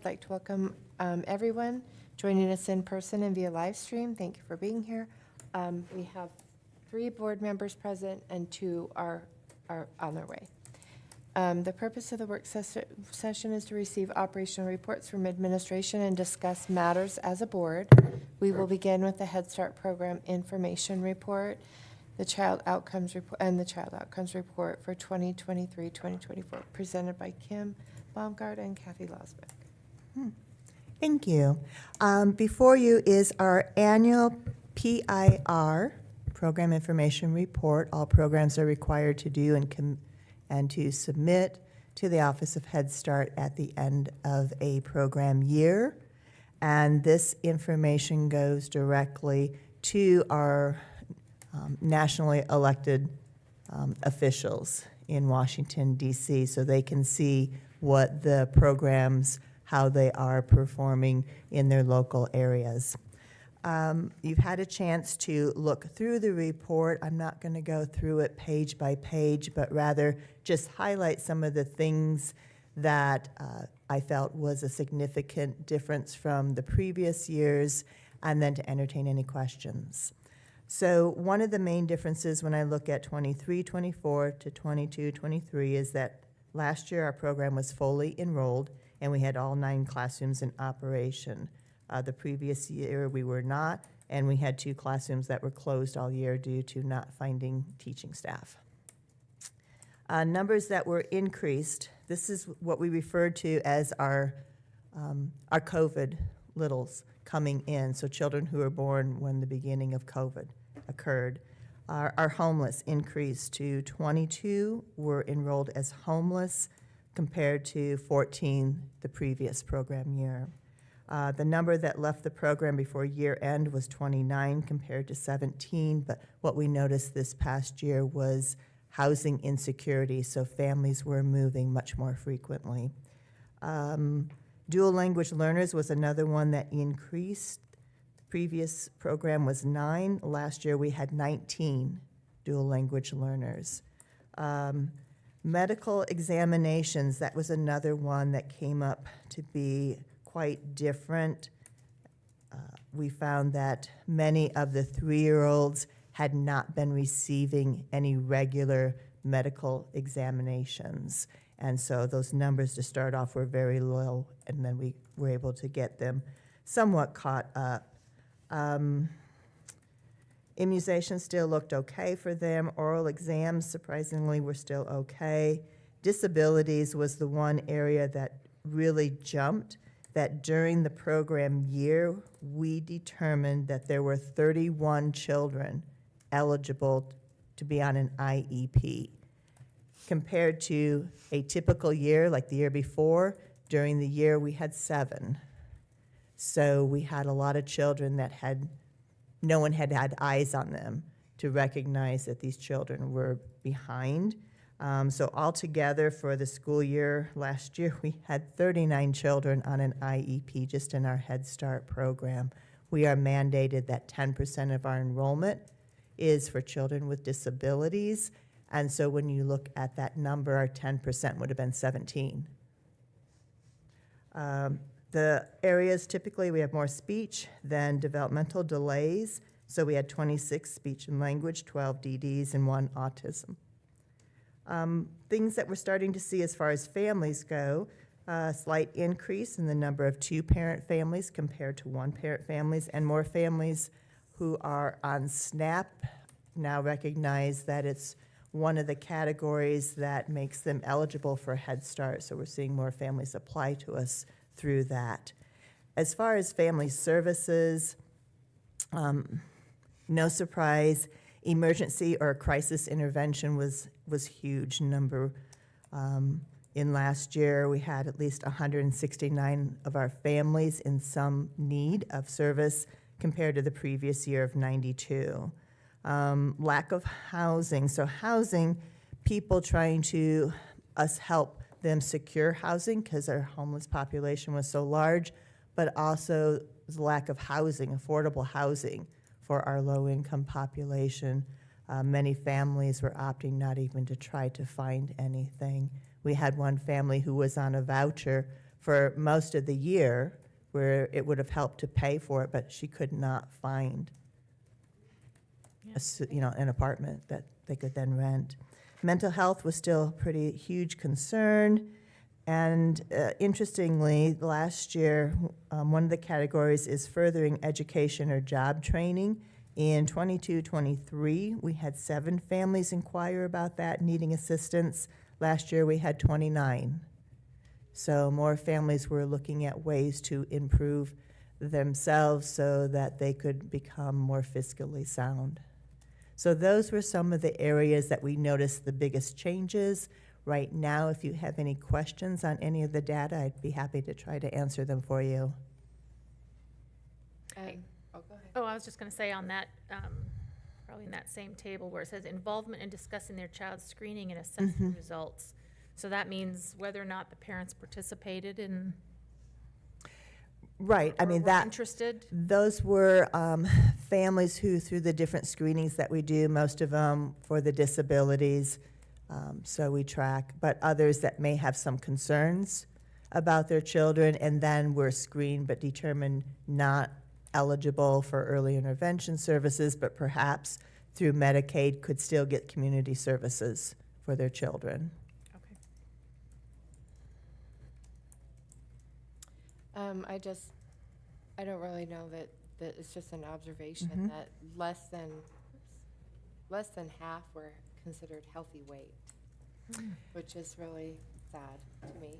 I'd like to welcome everyone joining us in person and via live stream. Thank you for being here. We have 3 board members present and 2 are on their way. The purpose of the work session is to receive operational reports from administration and discuss matters as a board. We will begin with the Head Start program information report, the child outcomes report, and the child outcomes report for 2023-2024, presented by Kim Baumgart and Kathy Losbeck. Thank you. Before you is our annual PIR, Program Information Report. All programs are required to do and to submit to the Office of Head Start at the end of a program year. And this information goes directly to our nationally elected officials in Washington, D.C., so they can see what the programs, how they are performing in their local areas. You've had a chance to look through the report. I'm not going to go through it page by page, but rather just highlight some of the things that I felt was a significant difference from the previous years, and then to entertain any questions. So one of the main differences when I look at 23-24 to 22-23 is that last year our program was fully enrolled and we had all 9 classrooms in operation. The previous year we were not, and we had 2 classrooms that were closed all year due to not finding teaching staff. Numbers that were increased, this is what we referred to as our COVID littles coming in, so children who were born when the beginning of COVID occurred. Our homeless increased to 22 were enrolled as homeless compared to 14 the previous program year. The number that left the program before year end was 29 compared to 17, but what we noticed this past year was housing insecurity, so families were moving much more frequently. Dual language learners was another one that increased. The previous program was 9. Last year we had 19 dual language learners. Medical examinations, that was another one that came up to be quite different. We found that many of the 3-year-olds had not been receiving any regular medical examinations. And so those numbers to start off were very low, and then we were able to get them somewhat caught up. Immunization still looked okay for them. Oral exams, surprisingly, were still okay. Disabilities was the one area that really jumped, that during the program year, we determined that there were 31 children eligible to be on an IEP. Compared to a typical year, like the year before, during the year we had 7. So we had a lot of children that no one had eyes on them to recognize that these children were behind. So altogether for the school year last year, we had 39 children on an IEP just in our Head Start program. We are mandated that 10% of our enrollment is for children with disabilities. And so when you look at that number, our 10% would have been 17. The areas, typically we have more speech than developmental delays. So we had 26 speech and language, 12 DDs, and 1 autism. Things that we're starting to see as far as families go, a slight increase in the number of 2-parent families compared to 1-parent families, and more families who are on SNAP now recognize that it's one of the categories that makes them eligible for Head Start, so we're seeing more families apply to us through that. As far as family services, no surprise, emergency or crisis intervention was huge number. In last year, we had at least 169 of our families in some need of service compared to the previous year of 92. Lack of housing. So housing, people trying to help them secure housing because our homeless population was so large, but also the lack of housing, affordable housing for our low-income population. Many families were opting not even to try to find anything. We had one family who was on a voucher for most of the year, where it would have helped to pay for it, but she could not find an apartment that they could then rent. Mental health was still a pretty huge concern. And interestingly, last year, one of the categories is furthering education or job training. In 22-23, we had 7 families inquire about that, needing assistance. Last year, we had 29. So more families were looking at ways to improve themselves so that they could become more fiscally sound. So those were some of the areas that we noticed the biggest changes. Right now, if you have any questions on any of the data, I'd be happy to try to answer them for you. Go ahead. Oh, I was just going to say on that, probably in that same table where it says involvement in discussing their child's screening and assessing results. So that means whether or not the parents participated in. Right, I or mean, were that, interested. those were families who, through the different screenings that we do, most of them for the disabilities, so we track, but others that may have some concerns about their children, and then were screened but determined not eligible for early intervention services, but perhaps through Medicaid could still get community services for their children. Okay. I don't really know that it's just an observation that less than half were considered healthy weight, which is really sad to me.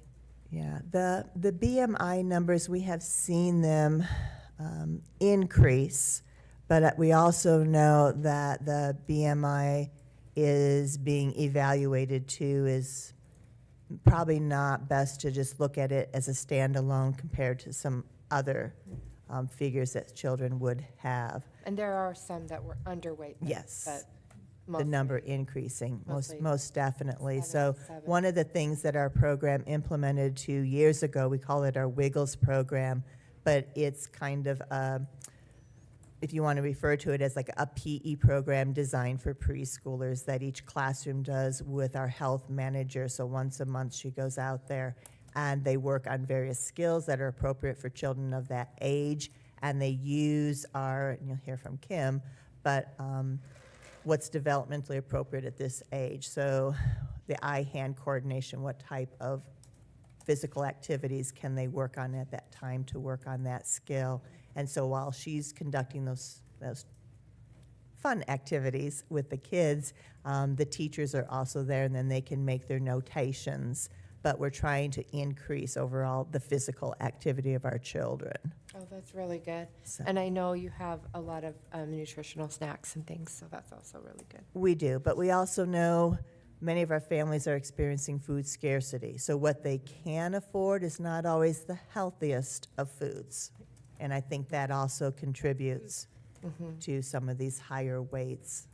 Yeah, the BMI numbers, we have seen them increase, but we also know that the BMI is being evaluated too, is probably not best to just look at it as a standalone compared to some other figures that children would have. And there are some that were underweight. Yes. But The mostly- number increasing, mostly most definitely. 7 So and 7. one of the things that our program implemented 2 years ago, we call it our Wiggles program, but it's kind of, if you want to refer to it as like a PE program designed for preschoolers that each classroom does with our health manager. So once a month, she goes out there and they work on various skills that are appropriate for children of that age. And they use and you'll hear from Kim, but what's developmentally appropriate at this age. So the eye-hand coordination, what type of physical activities can they work on at that time to work on that skill. And so while she's conducting those fun activities with the kids, the teachers are also there, and then they can make their notations. But we're trying to increase overall the physical activity of our children. Oh, that's really good. So- And I know you have a lot of nutritional snacks and things, so that's also really good. We do, but we also know many of our families are experiencing food scarcity. So what they can afford is not always the healthiest of foods. And I think that also contributes to some of these higher weights.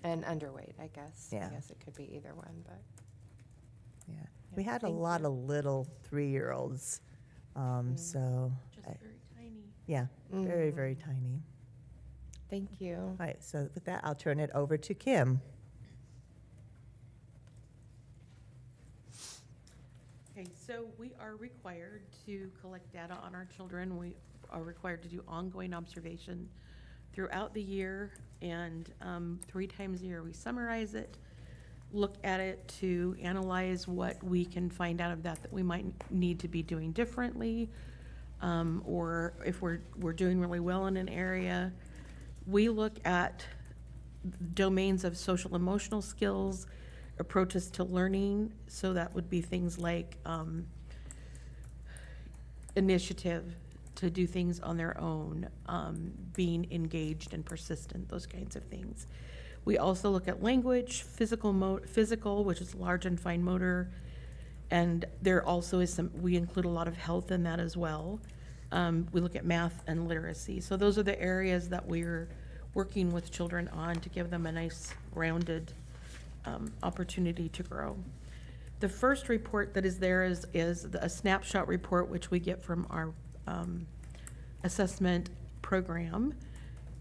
And underweight, I guess. Yeah. I guess it could be either one, but. Yeah, we had a lot of little 3-year-olds, so. Just very tiny. Yeah, very, very tiny. Thank you. All right, so with that, I'll turn it over to Kim. Okay, so we are required to collect data on our children. We are required to do ongoing observation throughout the year, and 3 times a year we summarize it, look at it to analyze what we can find out of that we might need to be doing differently, or if we're doing really well in an area. We look at domains of social emotional skills, approaches to learning, so that would be things like initiative to do things on their own, being engaged and persistent, those kinds of things. We also look at language, physical, which is large and fine motor, and there also is we include a lot of health in that as well. We look at math and literacy. So those are the areas that we're working with children on to give them a nice rounded opportunity to grow. The first report that is there is a snapshot report, which we get from our assessment program.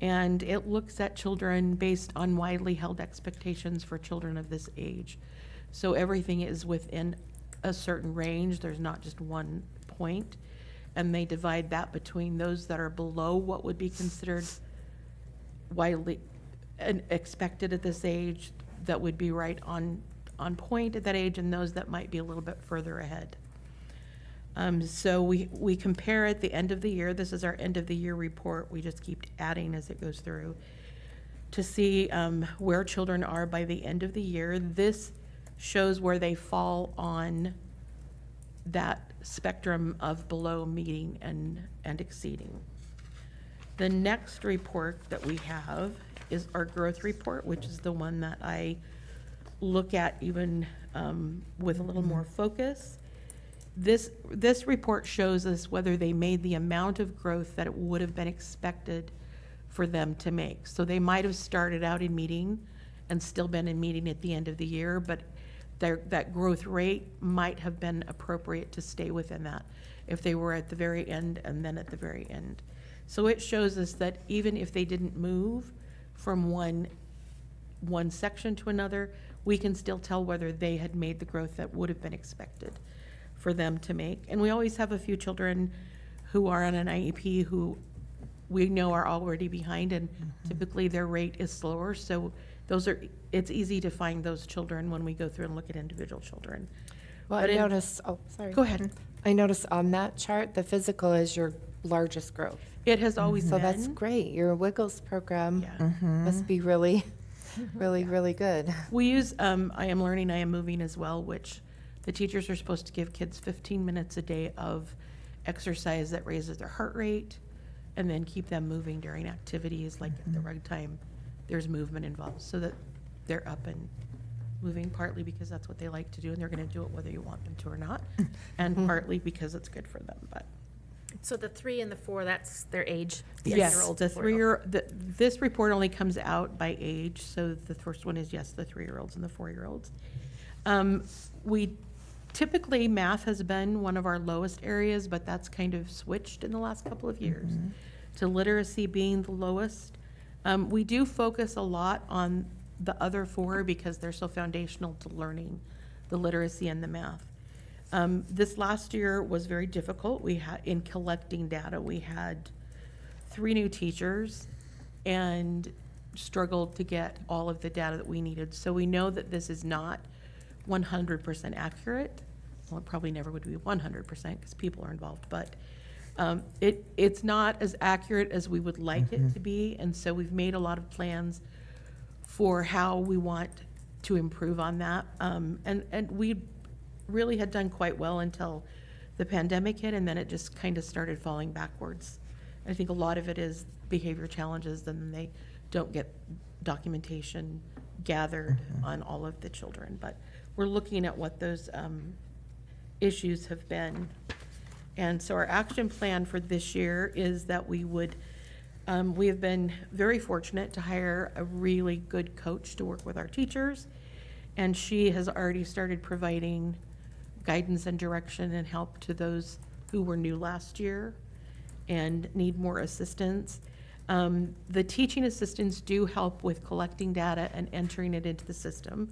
And it looks at children based on widely held expectations for children of this age. So everything is within a certain range. There's not just one point. And they divide that between those that are below what would be considered widely and expected at this age, that would be right on point at that age, and those that might be a little bit further ahead. So we compare at the end of the year. This is our end of the year report. We just keep adding as it goes through to see where children are by the end of the year. This shows where they fall on that spectrum of below, meeting, and exceeding. The next report that we have is our growth report, which is the one that I look at even with a little more focus. This report shows us whether they made the amount of growth that it would have been expected for them to make. So they might have started out in meeting and still been in meeting at the end of the year, but that growth rate might have been appropriate to stay within that if they were at the very end and then at the very end. So it shows us that even if they didn't move from one section to another, we can still tell whether they had made the growth that would have been expected for them to make. And we always have a few children who are on an IEP who we know are already behind, and typically their rate is slower. So it's easy to find those children when we go through and look at individual children. Well, But I in- noticed, oh, sorry. Go ahead. I noticed on that chart, the physical is your largest growth. It has always So been. that's great. Your Wiggles program Yeah. must be really, really good. We use I Am Learning, I Am Moving as well, which the teachers are supposed to give kids 15 minutes a day of exercise that raises their heart rate, and then keep them moving during activities like at the rug time. There's movement involved so that they're up and moving, partly because that's what they like to do and they're going to do it whether you want them to or not, and partly because it's good for them. But So the 3 and the 4, that's their age? yes, three-year-old, the four-year-old. this report only comes out by age. So the first one is, yes, the 3-year-olds and the 4-year-olds. We typically, math has been one of our lowest areas, but that's kind of switched in the last couple of years to literacy being the lowest. We do focus a lot on the other 4 because they're so foundational to learning the literacy and the math. This last year was very difficult. In collecting data, we had 3 new teachers and struggled to get all of the data that we needed. So we know that this is not 100% accurate. Well, it probably never would be 100% because people are involved, but it's not as accurate as we would like it to be. And so we've made a lot of plans for how we want to improve on that. And we really had done quite well until the pandemic hit, and then it just kind of started falling backwards. I think a lot of it is behavior challenges, and they don't get documentation gathered on all of the children. But we're looking at what those issues have been. And so our action plan for this year is that we have been very fortunate to hire a really good coach to work with our teachers. And she has already started providing guidance and direction and help to those who were new last year and need more assistance. The teaching assistants do help with collecting data and entering it into the system.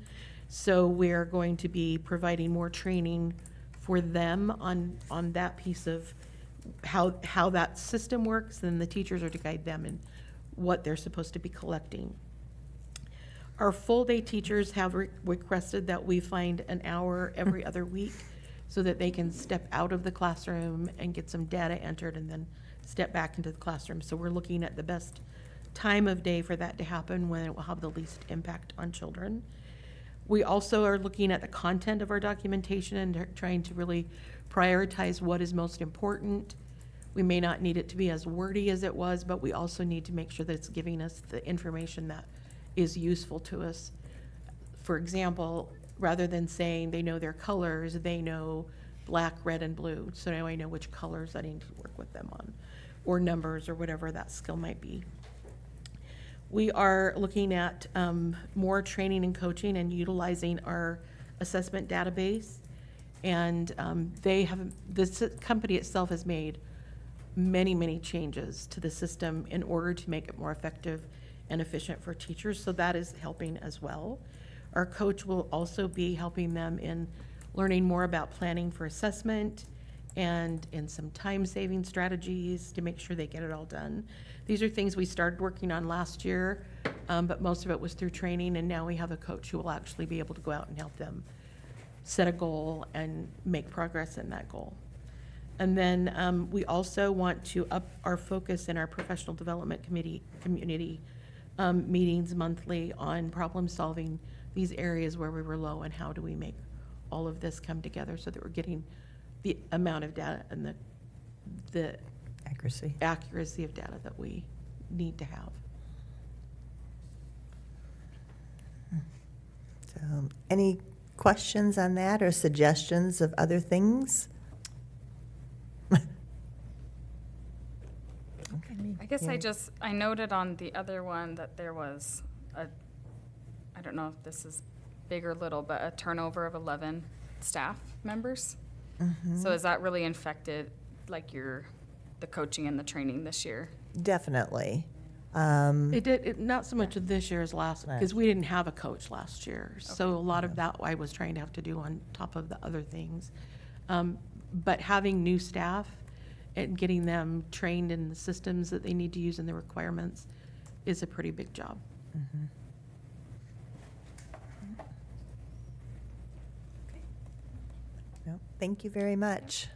So we're going to be providing more training for them on that piece of how that system works, and the teachers are to guide them in what they're supposed to be collecting. Our full-day teachers have requested that we find an hour every other week so that they can step out of the classroom and get some data entered and then step back into the classroom. So we're looking at the best time of day for that to happen, when it will have the least impact on children. We also are looking at the content of our documentation and trying to really prioritize what is most important. We may not need it to be as wordy as it was, but we also need to make sure that it's giving us the information that is useful to us. For example, rather than saying they know their colors, they know black, red, and blue. So now I know which colors I need to work with them on, or numbers, or whatever that skill might be. We are looking at more training and coaching and utilizing our assessment database. And this company itself has made many changes to the system in order to make it more effective and efficient for teachers. So that is helping as well. Our coach will also be helping them in learning more about planning for assessment and some time-saving strategies to make sure they get it all done. These are things we started working on last year, but most of it was through training, and now we have a coach who will actually be able to go out and help them set a goal and make progress in that goal. And then we also want to up our focus in our professional development committee community meetings monthly on problem solving these areas where we were low, and how do we make all of this come together so that we're getting the amount of data and the accuracy of data that we need to have. So, any questions on that or suggestions of other things? I guess Yeah. I noted on the other one that there was I don't know if this is big or little, but a turnover of 11 staff members. So is that really infected, like the coaching and the training this year? Definitely. It did, not so much of this year as last, because Last. we didn't have a coach last year. So a lot of that I was trying to have to do on top of the other things. But having new staff and getting them trained in the systems that they need to use and the requirements is a pretty big job. No, thank you very much.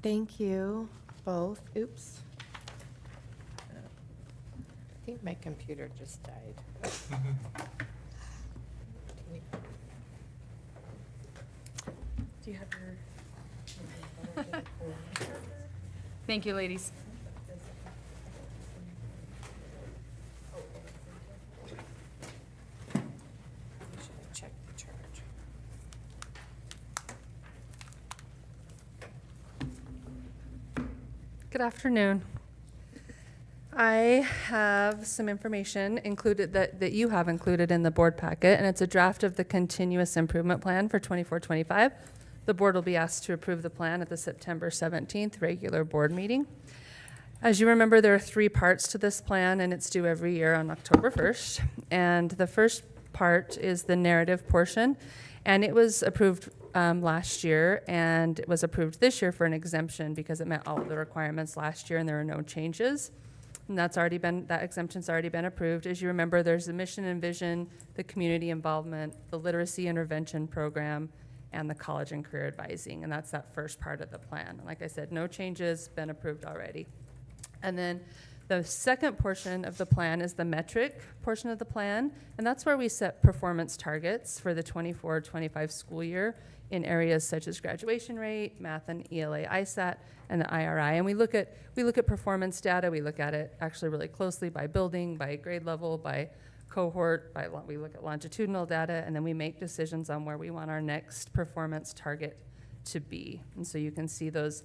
Thank you both. Oops. I think my computer just died. Do you have your? Thank you, ladies. Check the charge. Good afternoon. I have some information included that you have included in the board packet, and it's a draft of the continuous improvement plan for 24-25. The board will be asked to approve the plan at the September 17th regular board meeting. As you remember, there are 3 parts to this plan, and it's due every year on October 1st. And the first part is the narrative portion, and it was approved last year, and it was approved this year for an exemption because it met all of the requirements last year and there are no changes. And that exemption's already been approved. As you remember, there's the mission and vision, the community involvement, the literacy intervention program, and the college and career advising, and that's that first part of the plan. And like I said, no changes, been approved already. And then the second portion of the plan is the metric portion of the plan, and that's where we set performance targets for the 24-25 school year in areas such as graduation rate, math and ELA ISAT, and the IRI. And we look at performance data. We look at it actually really closely by building, by grade level, by cohort, we look at longitudinal data, and then we make decisions on where we want our next performance target to be. And so you can see those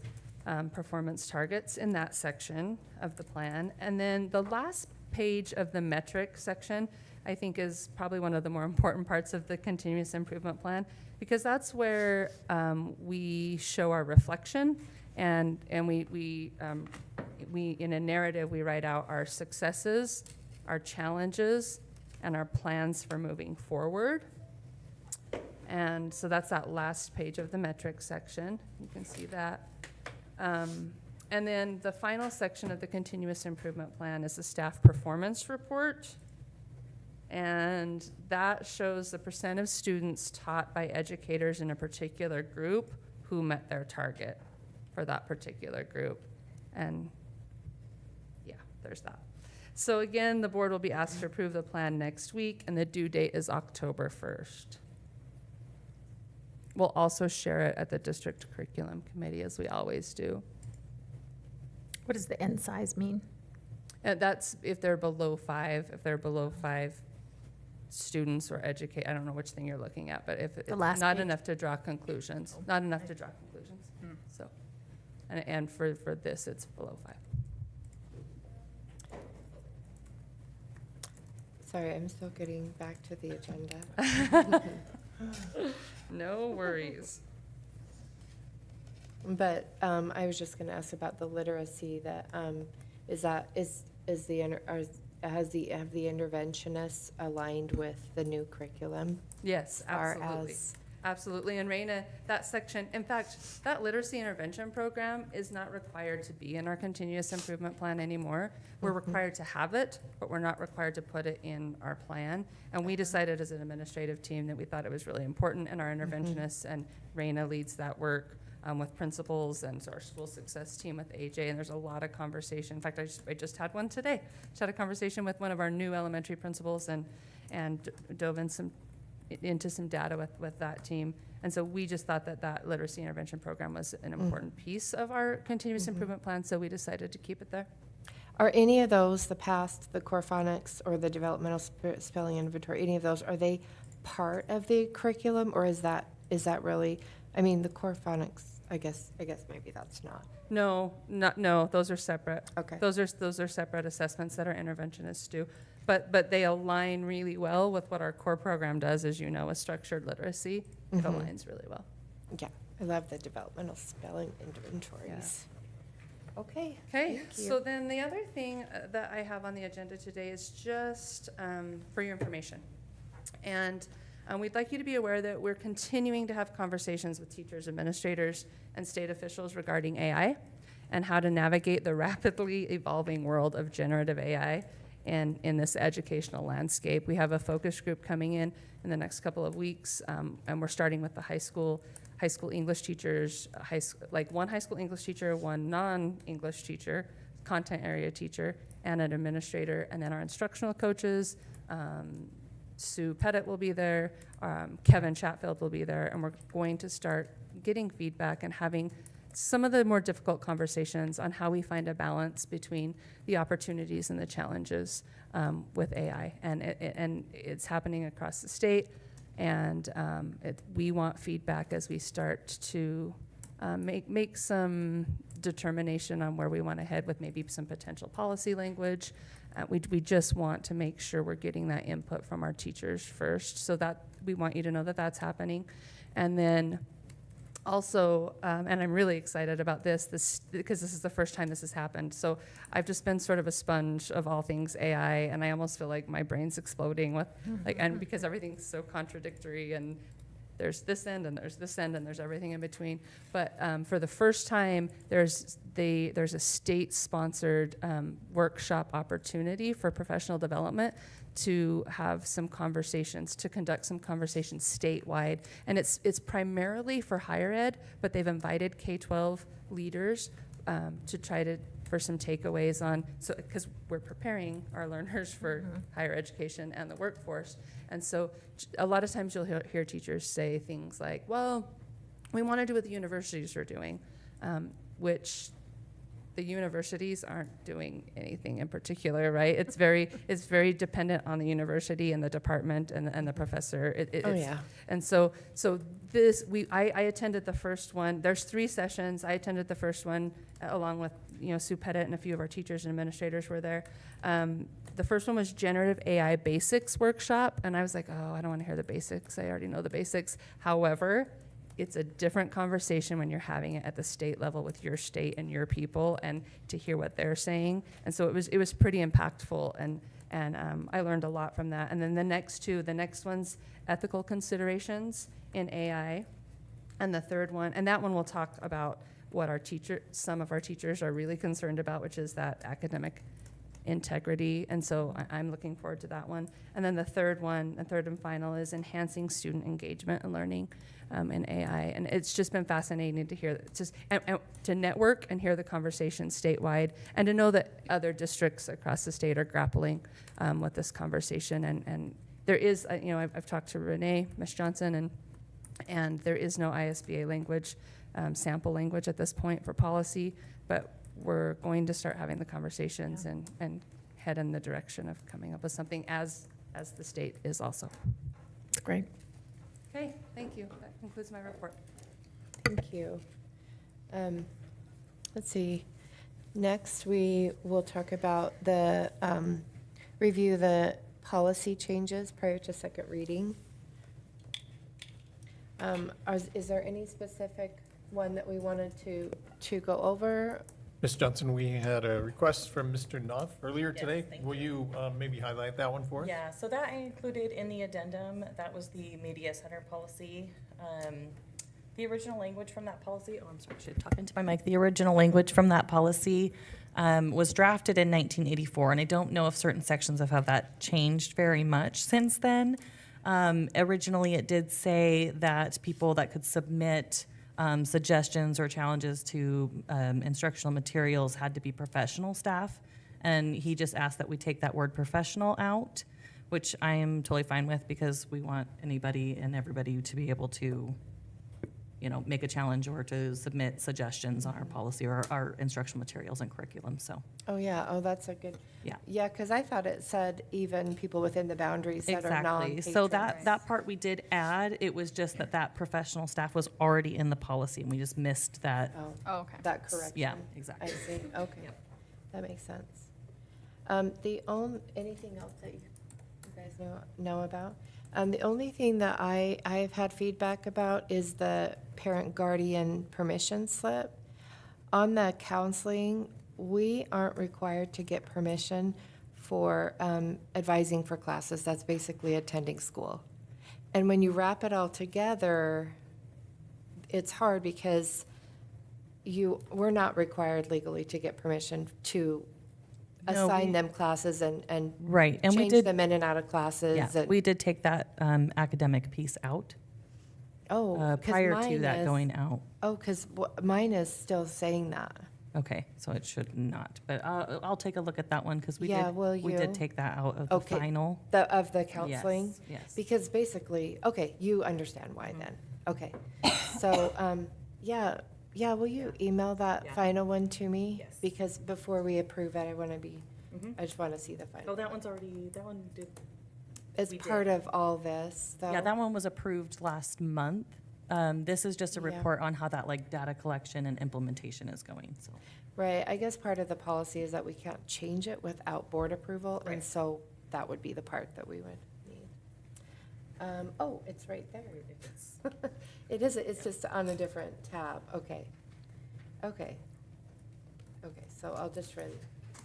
performance targets in that section of the plan. And then the last page of the metric section, I think, is probably one of the more important parts of the continuous improvement plan, because that's where we show our reflection, and we in a narrative, we write out our successes, our challenges, and our plans for moving forward. And so that's that last page of the metrics section. You can see that. And then the final section of the continuous improvement plan is the staff performance report. And that shows the percent of students taught by educators in a particular group who met their target for that particular group. And yeah, there's that. So again, the board will be asked to approve the plan next week, and the due date is October 1st. We'll also share it at the district curriculum committee, as we always do. What does the end size mean? And that's if they're below 5, students or educate, I don't know which thing you're looking at, but if it's last not page. enough to draw conclusions, not enough to draw conclusions. So, and for this, it's below 5. Sorry, I'm still getting back to the agenda. No worries. But I was just going to ask about the literacy. Have the interventionists aligned with the new curriculum? Yes, As far absolutely. as Absolutely, and Raina, that section, in fact, that literacy intervention program is not required to be in our continuous improvement plan anymore. We're required to have it, but we're not required to put it in our plan. And we decided as an administrative team that we thought it was really important, and our interventionists and Raina leads that work with principals and so our school success team with AJ, and there's a lot of conversation. In fact, I just had one today. Just had a conversation with one of our new elementary principals and dove into some data with that team. And so we just thought that literacy intervention program was an important piece of our continuous improvement plan, so we decided to keep it there. Are any of those, the past, the core phonics, or the developmental spelling inventory, any of those, are they part of the curriculum, or is that really, I mean, the core phonics, I guess maybe that's not. No, those are separate. Okay. Those are separate assessments that our interventionists do. But they align really well with what our core program does, as you know, with structured literacy. It aligns really well. Yeah, I love the developmental spelling inventories. Okay. Okay, thank you. so then the other thing that I have on the agenda today is just for your information. And we'd like you to be aware that we're continuing to have conversations with teachers, administrators, and state officials regarding AI and how to navigate the rapidly evolving world of generative AI in this educational landscape. We have a focus group coming in the next couple of weeks, and we're starting with the high school English teachers, one high school English teacher, one non-English teacher, content area teacher, and an administrator, and then our instructional coaches. Sue Pettit will be there, Kevin Chatfield will be there, and we're going to start getting feedback and having some of the more difficult conversations on how we find a balance between the opportunities and the challenges with AI. And it's happening across the state, and we want feedback as we start to make some determination on where we want to head with maybe some potential policy language. We just want to make sure we're getting that input from our teachers first, so that we want you to know that that's happening. And then also, and I'm really excited about this because this is the first time this has happened. So I've just been sort of a sponge of all things AI, and I almost feel like my brain's exploding with and because everything's so contradictory, and there's this end and there's this end and there's everything in between. But for the first time, there's a state-sponsored workshop opportunity for professional development to have some conversations, to conduct some conversations statewide. And it's primarily for higher ed, but they've invited K-12 leaders to try for some takeaways on, so because we're preparing our learners for higher education and the workforce. And so a lot of times you'll hear teachers say things like, well, we want to do what the universities are doing, which the universities aren't doing anything in particular, right? It's very dependent on the university and the department and the professor. And so I attended the first one. There's 3 sessions. I attended the first one along with Sue Pettit, and a few of our teachers and administrators were there. The first one was Generative AI Basics Workshop, and I was like, oh, I don't want to hear the basics. I already know the basics. However, it's a different conversation when you're having it at the state level with your state and your people, and to hear what they're saying. And so it was pretty impactful, and I learned a lot from that. And then the next one's ethical considerations in AI, and the third one, and that one we'll talk about what some of our teachers are really concerned about, which is that academic integrity. And so I'm looking forward to that one. And then the third and final is enhancing student engagement and learning in AI. And it's just been fascinating to hear and to network and hear the conversation statewide, and to know that other districts across the state are grappling with this conversation. And there is, I've talked to Renee, Ms. Johnson, and there is no ISBA language, sample language at this point for policy, but we're going to start having the conversations and head in the direction of coming up with something as the state is also. Great. Okay, thank you. That concludes my report. Thank you. Let's see. Next, we will talk about the review the policy changes prior to second reading. Is there any specific one that we wanted to go over? Ms. Johnson, we had a request from Mr. Knopf earlier today. thank Will you maybe highlight that one for us? Yeah, so that I included in the addendum. That was the media center policy. The original language from that policy, oh, I'm sorry, I should talk into my mic. The original language from that policy was drafted in 1984, and I don't know if certain sections of that changed very much since then. Originally, it did say that people that could submit suggestions or challenges to instructional materials had to be professional staff, and he just asked that we take that word professional out, which I am totally fine with because we want anybody and everybody to be able to, make a challenge or to submit suggestions on our policy or our instructional materials and curriculum, so. Oh, yeah, oh, that's a good. Yeah. Yeah, because I thought it said even people within the boundaries that are non-patrons. Exactly. So that part we did add, it was just that professional staff was already in the policy, and we just missed that. Oh, okay. That correction. Yeah, I exactly. see, okay. That makes sense. Anything else that you guys know about? The only thing that I've had feedback about is the parent guardian permission slip. On the counseling, we aren't required to get permission for advising for classes. That's basically attending school. And when you wrap it all together, it's hard because we're not required legally to get permission to No, assign we- them classes and Right, and we change did, them in and out of classes. yeah, and- we did take that academic piece out Oh, 'cause prior to mine that is- going out. Oh, because mine is still saying that. Okay, so it should not, but I'll take a look at that one because we Yeah, will we you? did take that out of the Okay. final. Of the counseling? Yes, yes. Because basically, okay, you understand why then. Okay. So, yeah, will you email that Yeah. final one to me? Yes. Because before we approve it, Mhm. I just want to see the Oh, final. that one's already, that one did. It's we did. part of all this, though. Yeah, that one was approved last month. This is just a Yeah. report on how that data collection and implementation is going, so. Right, I guess part of the policy is that we can't change it without board approval, and Right. so that would be the part that we would need. Oh, it's right there. It is, it's just on a different tab, okay. Okay, so I'll just run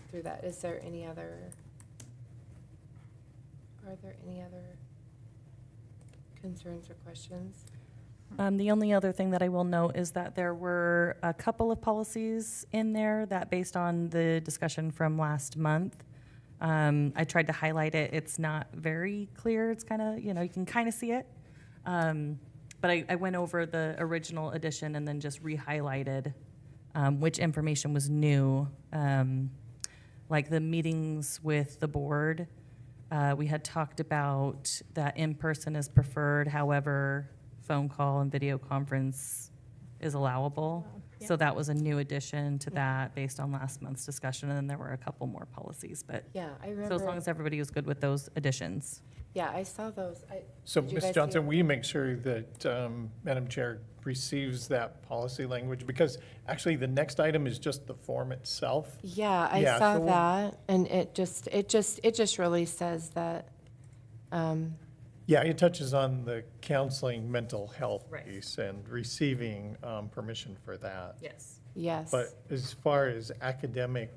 through that. Are there any other concerns or questions? The only other thing that I will note is that there were a couple of policies in there that, based on the discussion from last month, I tried to highlight it. It's not very clear. It's kind of, you can kind of see it. But I went over the original edition and then just re-highlighted which information was new. Like the meetings with the board, we had talked about that in-person is preferred, however, phone call and video conference is allowable. Yeah. So that was a new addition to that based on last month's discussion, and then there were a couple more policies, but, Yeah, I so as long remember, as everybody was good with those additions. yeah, I saw those. So, Did you Ms. guys see Johnson, it? will you make sure that, Madam Chair receives that policy language? Because actually, the next item is just the form itself. Yeah, I Yeah, saw so we'll- that, and it just really says that, Yeah, it touches on the counseling mental health Right. piece and receiving permission for that. Yes. yes. But as far as academic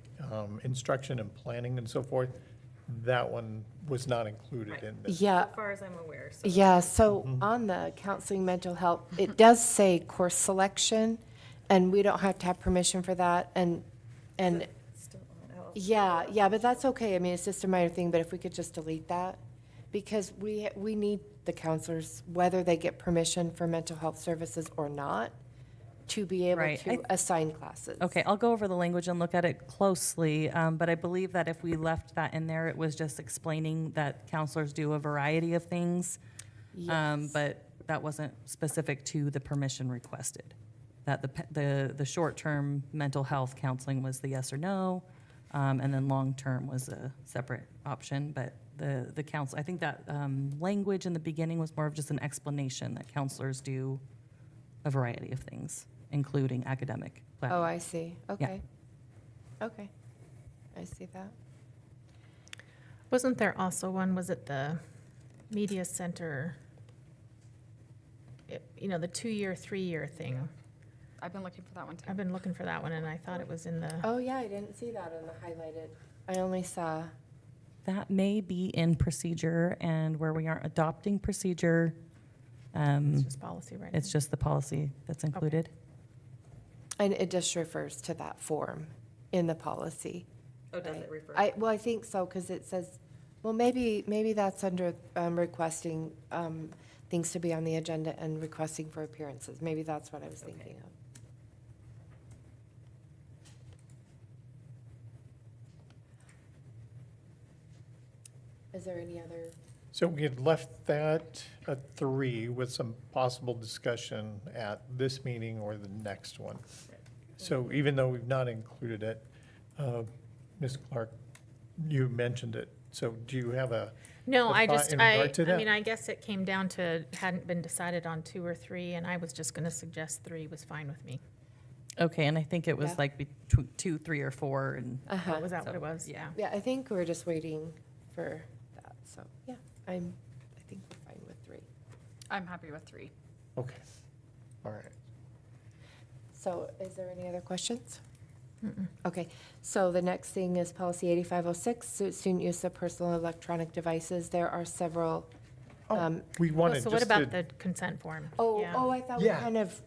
instruction and planning and so forth, that one was not included in this. Yeah, As far as I'm aware, so. yeah, so on the counseling mental health, it does say course selection, and we don't have to have permission for that, and, Still on out. yeah, but that's okay, I mean, it's just a minor thing, but if we could just delete that, because we need the counselors, whether they get permission for mental health services or not, to be able Right. to assign classes. Okay, I'll go over the language and look at it closely, but I believe that if we left that in there, it was just explaining that counselors do a variety of things. Yes. But that wasn't specific to the permission requested. That the short-term mental health counseling was the yes or no, and then long-term was a separate option, but the counsel, I think that language in the beginning was more of just an explanation that counselors do a variety of things, including academic planning. Oh, I see, okay. Okay, I see that. Wasn't there also one, was it the media center? The 2-year, 3-year thing. I've been looking for that one too. I've been looking for that one, and I thought it was in the, Oh, yeah, I didn't see that in the highlighted. I only saw, That may be in procedure, and where we aren't adopting procedure, It's just policy right now. It's just the policy that's included. And it just refers to that form in the policy. Oh, does it refer? Well, I think so, because it says, well, maybe that's under requesting things to be on the agenda and requesting for appearances. Maybe that's what I was thinking of. Is there any other? So we had left that at 3 with some possible discussion at this meeting or the next one. So even though we've not included it, Ms. Clark, you mentioned it. So do you have a? No, a I thought just, in I regard to that? mean, I guess it came down to, hadn't been decided on 2 or 3, and I was just going to suggest 3 was fine with me. Okay, and I think it was Yeah. like between 2, 3, or 4, and Oh, was that what it was? So, Yeah. Yeah, I think we're just waiting for that. So, yeah, I think we're fine with 3. I'm happy with 3. Okay, all right. So is there any other questions? Okay, so the next thing is policy 8506, student use of personal electronic devices. There are several. We Oh, wanted so what just about to, the consent form? Oh, Yeah. I thought we Yeah. kind of,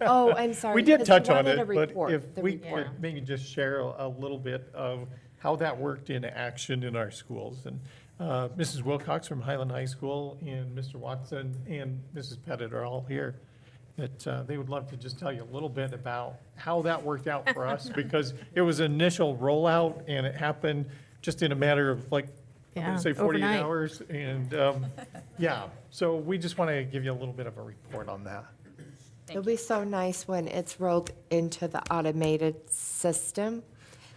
oh, I'm sorry. we did because touch on wanted it, a but report, if the we report. could maybe just share a little bit of how that worked in action in our schools. And Mrs. Wilcox from Highland High School and Mr. Watson and Mrs. Pettit are all here. That they would love to just tell you a little bit about how that worked out for us, because it was initial rollout and it happened just in a matter of like, I'm Yeah, gonna say 48 overnight. hours. And yeah, so we just want to give you a little bit of a report on that. It'll be so nice when it's rolled into the automated system,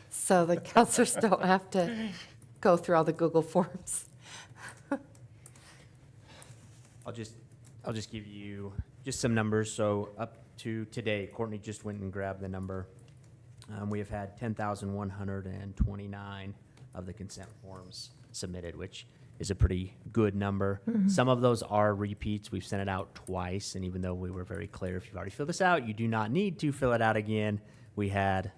so the counselors don't have to go through all the Google Forms. I'll just give you just some numbers. So up to today, Courtney just went and grabbed the number. We have had 10,129 of the consent forms submitted, which is a pretty good number. Some of those are repeats. We've sent it out twice, and even though we were very clear, if you've already filled this out, you do not need to fill it out again. We had,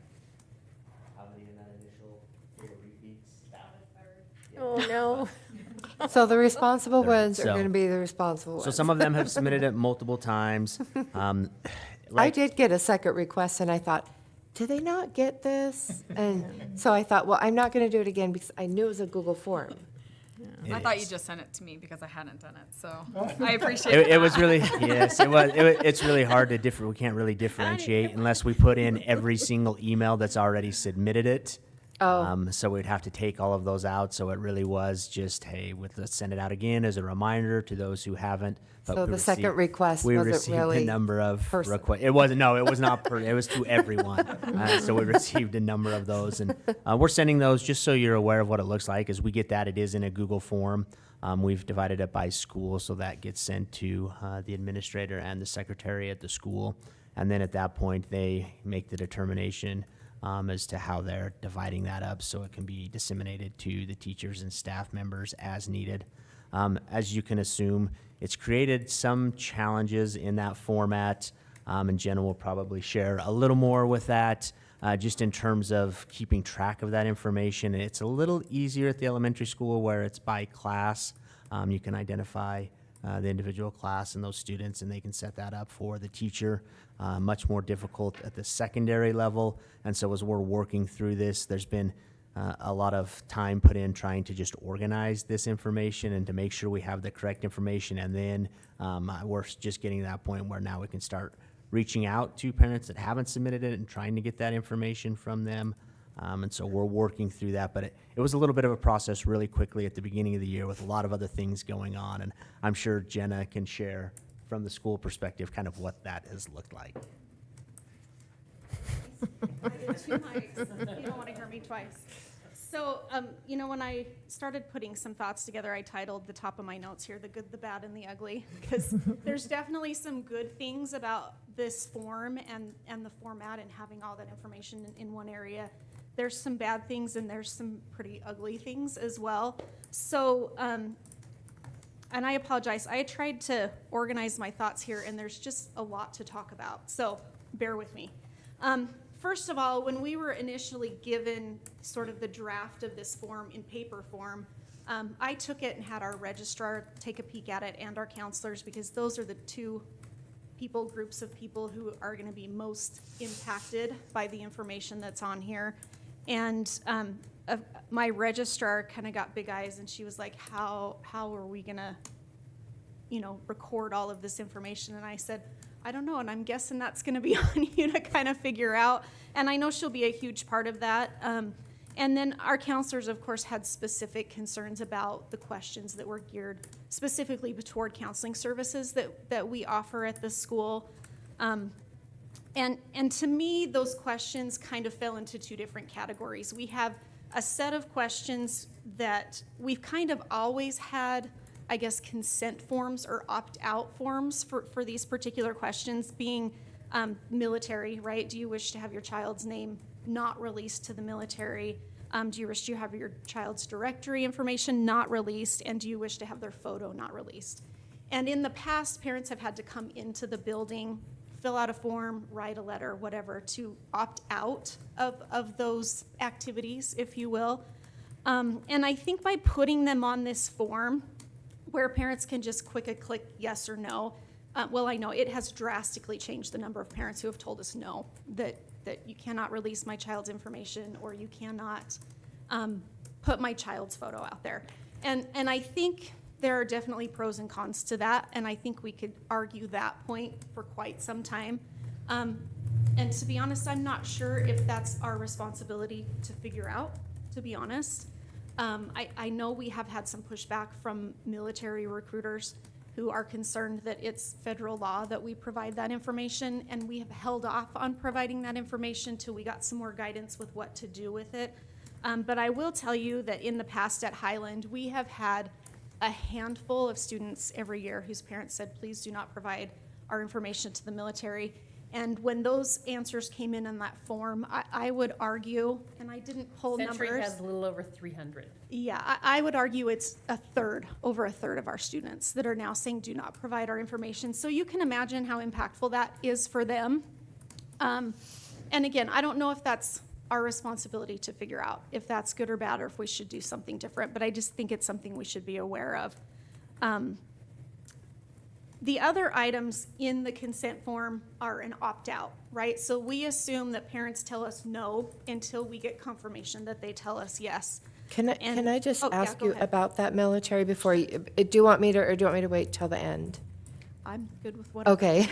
how many in that initial repeats? Oh, no. So the responsible They're- ones are so- going to be the responsible ones. So some of them have submitted it multiple times. I Like- did get a second request, and I thought, do they not get this? And so I thought, well, I'm not going to do it again because I knew it was a Google form. It I thought you is. just sent it to me because I hadn't done it, so I appreciate it. It was really, yes, it was, it's really hard to we can't really differentiate unless we put in every single email that's already submitted it. Oh. So we'd have to take all of those out, so it really was just, hey, let's send it out again as a reminder to those who haven't. But So we the second received- request we wasn't received a really number of person. requests. It wasn't, no, it was not, it was to everyone. So we received a number of those, and we're sending those, just so you're aware of what it looks like. As we get that, it is in a Google form. We've divided it by school, so that gets sent to the administrator and the secretary at the school. And then at that point, they make the determination as to how they're dividing that up, so it can be disseminated to the teachers and staff members as needed. As you can assume, it's created some challenges in that format, and Jenna will probably share a little more with that, just in terms of keeping track of that information. And it's a little easier at the elementary school where it's by class. You can identify the individual class and those students, and they can set that up for the teacher. Much more difficult at the secondary level. And so as we're working through this, there's been a lot of time put in trying to just organize this information and to make sure we have the correct information. And then we're just getting to that point where now we can start reaching out to parents that haven't submitted it and trying to get that information from them. And so we're working through that, but it was a little bit of a process really quickly at the beginning of the year with a lot of other things going on. And I'm sure Jenna can share from the school perspective kind of what that has looked like. I did 2 mics. You don't want to hear me twice. So, when I started putting some thoughts together, I titled the top of my notes here, "The Good, the Bad, and the Ugly," because there's definitely some good things about this form and the format and having all that information in one area. There's some bad things and there's some pretty ugly things as well. So, and I apologize, I tried to organize my thoughts here and there's just a lot to talk about, so bear with me. First of all, when we were initially given sort of the draft of this form in paper form, I took it and had our registrar take a peek at it and our counselors, because those are the two groups of people who are gonna be most impacted by the information that's on here. And my registrar kind of got big eyes, and she was like, how are we gonna, record all of this information? And I said, I don't know, and I'm guessing that's gonna be on you to kind of figure out. And I know she'll be a huge part of that. And then our counselors, of course, had specific concerns about the questions that were geared specifically toward counseling services that we offer at the school. And to me, those questions kind of fell into two different categories. We have a set of questions that we've kind of always had, I guess, consent forms or opt-out forms for these particular questions, being military, right? Do you wish to have your child's name not released to the military? Do you wish to have your child's directory information not released? And do you wish to have their photo not released? And in the past, parents have had to come into the building, fill out a form, write a letter, whatever, to opt out of those activities, if you will. And I think by putting them on this form, where parents can just click yes or no, well, I know it has drastically changed the number of parents who have told us no, that you cannot release my child's information, or you cannot put my child's photo out there. And I think there are definitely pros and cons to that, and I think we could argue that point for quite some time. And to be honest, I'm not sure if that's our responsibility to figure out, to be honest. I know we have had some pushback from military recruiters who are concerned that it's federal law that we provide that information, and we have held off on providing that information till we got some more guidance with what to do with it. But I will tell you that in the past at Highland, we have had a handful of students every year whose parents said, please do not provide our information to the military. And when those answers came in that form, I would argue, and I didn't pull numbers. Century has a little over 300. Yeah, I would argue it's over a third of our students that are now saying do not provide our information. So you can imagine how impactful that is for them. And again, I don't know if that's our responsibility to figure out if that's good or bad, or if we should do something different, but I just think it's something we should be aware of. The other items in the consent form are an opt-out, right? So we assume that parents tell us no until we get confirmation that they tell us yes. Can I just Oh, yeah, ask go you ahead. about that military before you, do you want me to, or do you want me to wait till the end? I'm good with whatever. Okay.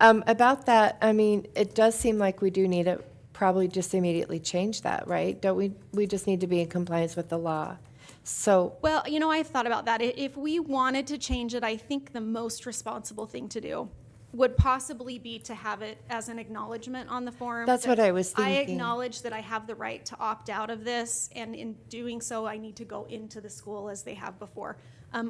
About that, I mean, it does seem like we do need to probably just immediately change that, right? Don't we? We just need to be in compliance with the law. So, Well, I've thought about that. If we wanted to change it, I think the most responsible thing to do would possibly be to have it as an acknowledgement on the form. That's what that I was I thinking. acknowledge that I have the right to opt out of this, and in doing so, I need to go into the school as they have before.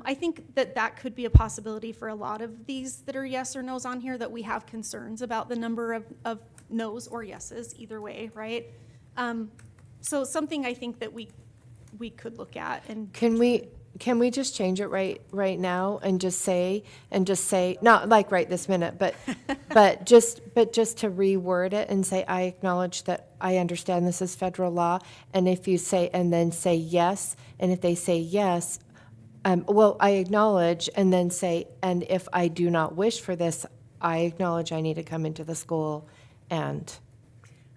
I think that could be a possibility for a lot of these that are yes or no's on here, that we have concerns about the number of no's or yeses, either way, right? So something I think that we could look at. And can we just change it right now and just say, not like right this minute, but just to reword it and say, I acknowledge that I understand this is federal law, and if you say, and then say yes, and if they say yes, well, I acknowledge, and then say, and if I do not wish for this, I acknowledge I need to come into the school and.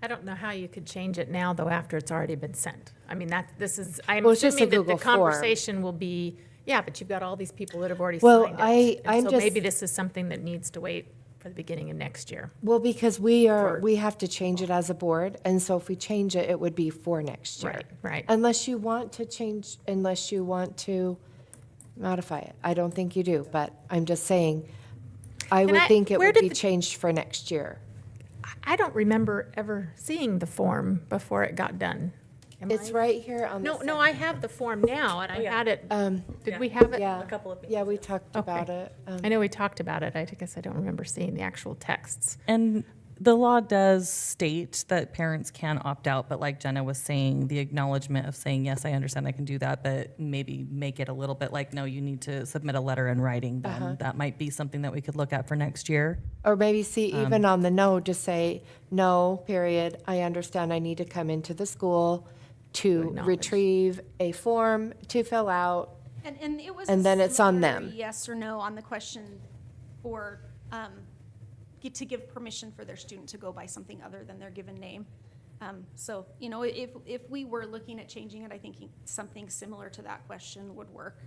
I don't know how you could change it now, though, after it's already been sent. I mean, I'm Well, it's just a assuming that the Google form. conversation will be, yeah, but you've got all these people that have already Well, signed it. I'm So just- maybe this is something that needs to wait for the beginning of next year. Well, because we have to change it as a board, and so if we change it, it would be for next year. Right. Unless you want to modify it. I don't think you do, but I'm just saying, I would think it where would did be the- changed for next year. I don't remember ever seeing the form before it got done. Am It's I- right here on the. No, I have the form now, and I had it, Um, did we have it? yeah. A couple of Yeah, we talked Okay. about it. I know we talked about it. I guess I don't remember seeing the actual texts. And the law does state that parents can opt out, but like Jenna was saying, the acknowledgement of saying, yes, I understand I can do that, but maybe make it a little bit like, no, you need to submit a letter in writing then. That might be something that we could look at for next year. Or maybe see, even on the no, just say, no, period, I understand I need to come into the school to acknowledge. retrieve a form to fill out. And it was. And a then it's on similar them. Yes or no on the question for, to give permission for their student to go by something other than their given name. So, you know, if we were looking at changing it, I think something similar to that question would work.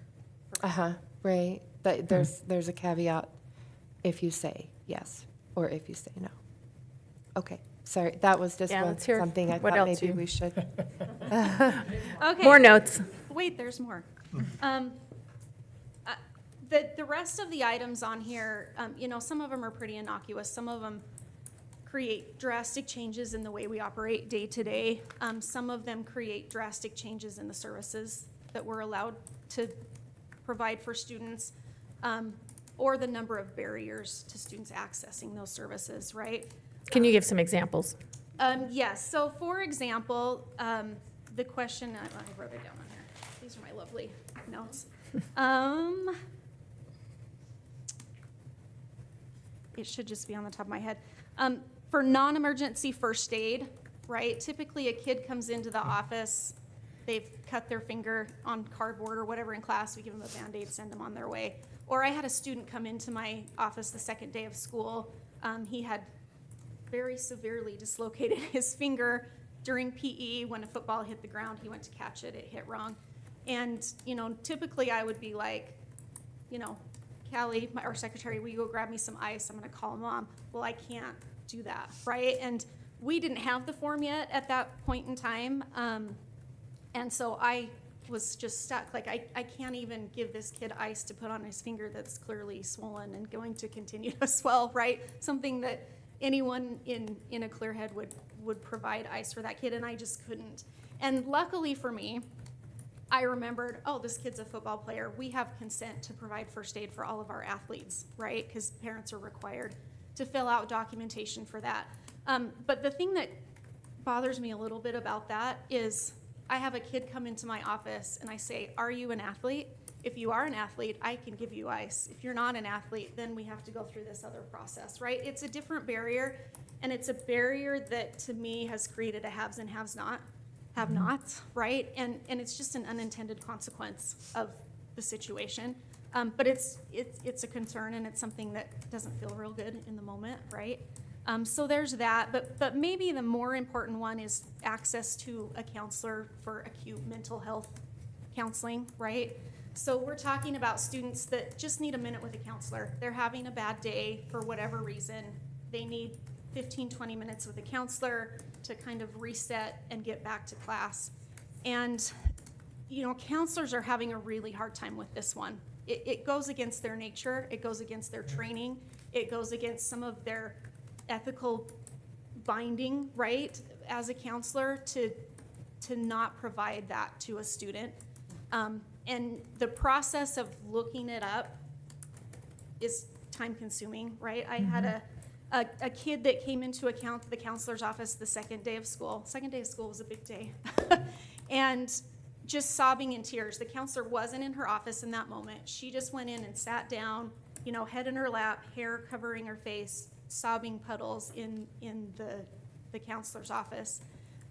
Uh-huh, right. But there's a caveat if you say yes or if you say no. Okay, sorry, that was just Yeah, one, let's hear something I what thought else maybe you- we should. Okay. More notes. Wait, there's more. The rest of the items on here, you know, some of them are pretty innocuous. Some of them create drastic changes in the way we operate day to day. Some of them create drastic changes in the services that we're allowed to provide for students, or the number of barriers to students accessing those services, right? Can you give some examples? Yes, so for example, the question, I wrote it down on here. These are my lovely notes. It should just be on the top of my head. For non-emergency first aid, right? Typically, a kid comes into the office, they've cut their finger on cardboard or whatever in class, we give them a Band-Aid, send them on their way. Or I had a student come into my office the second day of school. He had very severely dislocated his finger during PE. When a football hit the ground, he went to catch it, it hit wrong. And, you know, typically I would be like, you know, Callie, our secretary, will you go grab me some ice? I'm gonna call mom. Well, I can't do that, right? And we didn't have the form yet at that point in time. And so I was just stuck. Like, I can't even give this kid ice to put on his finger that's clearly swollen and going to continue to swell, right? Something that anyone in a clear head would provide ice for that kid, and I just couldn't. And luckily for me, I remembered, oh, this kid's a football player. We have consent to provide first aid for all of our athletes, right? Because parents are required to fill out documentation for that. But the thing that bothers me a little bit about that is I have a kid come into my office and I say, are you an athlete? If you are an athlete, I can give you ice. If you're not an athlete, then we have to go through this other process, right? It's a different barrier, and it's a barrier that to me has created a haves and have-nots, right? And it's just an unintended consequence of the situation. But it's a concern, and it's something that doesn't feel real good in the moment, right? So there's that, but maybe the more important one is access to a counselor for acute mental health counseling, right? So we're talking about students that just need a minute with a counselor. They're having a bad day for whatever reason. They need 15, 20 minutes with a counselor to kind of reset and get back to class. And, you know, counselors are having a really hard time with this one. It goes against their nature. It goes against their training. It goes against some of their ethical binding, right, as a counselor to not provide that to a student. And the process of looking it up is time consuming, right? I had a kid that came into the counselor's office the second day of school. Second day of school was a big day. And just sobbing in tears. The counselor wasn't in her office in that moment. She just went in and sat down, you know, head in her lap, hair covering her face, sobbing puddles in the counselor's office.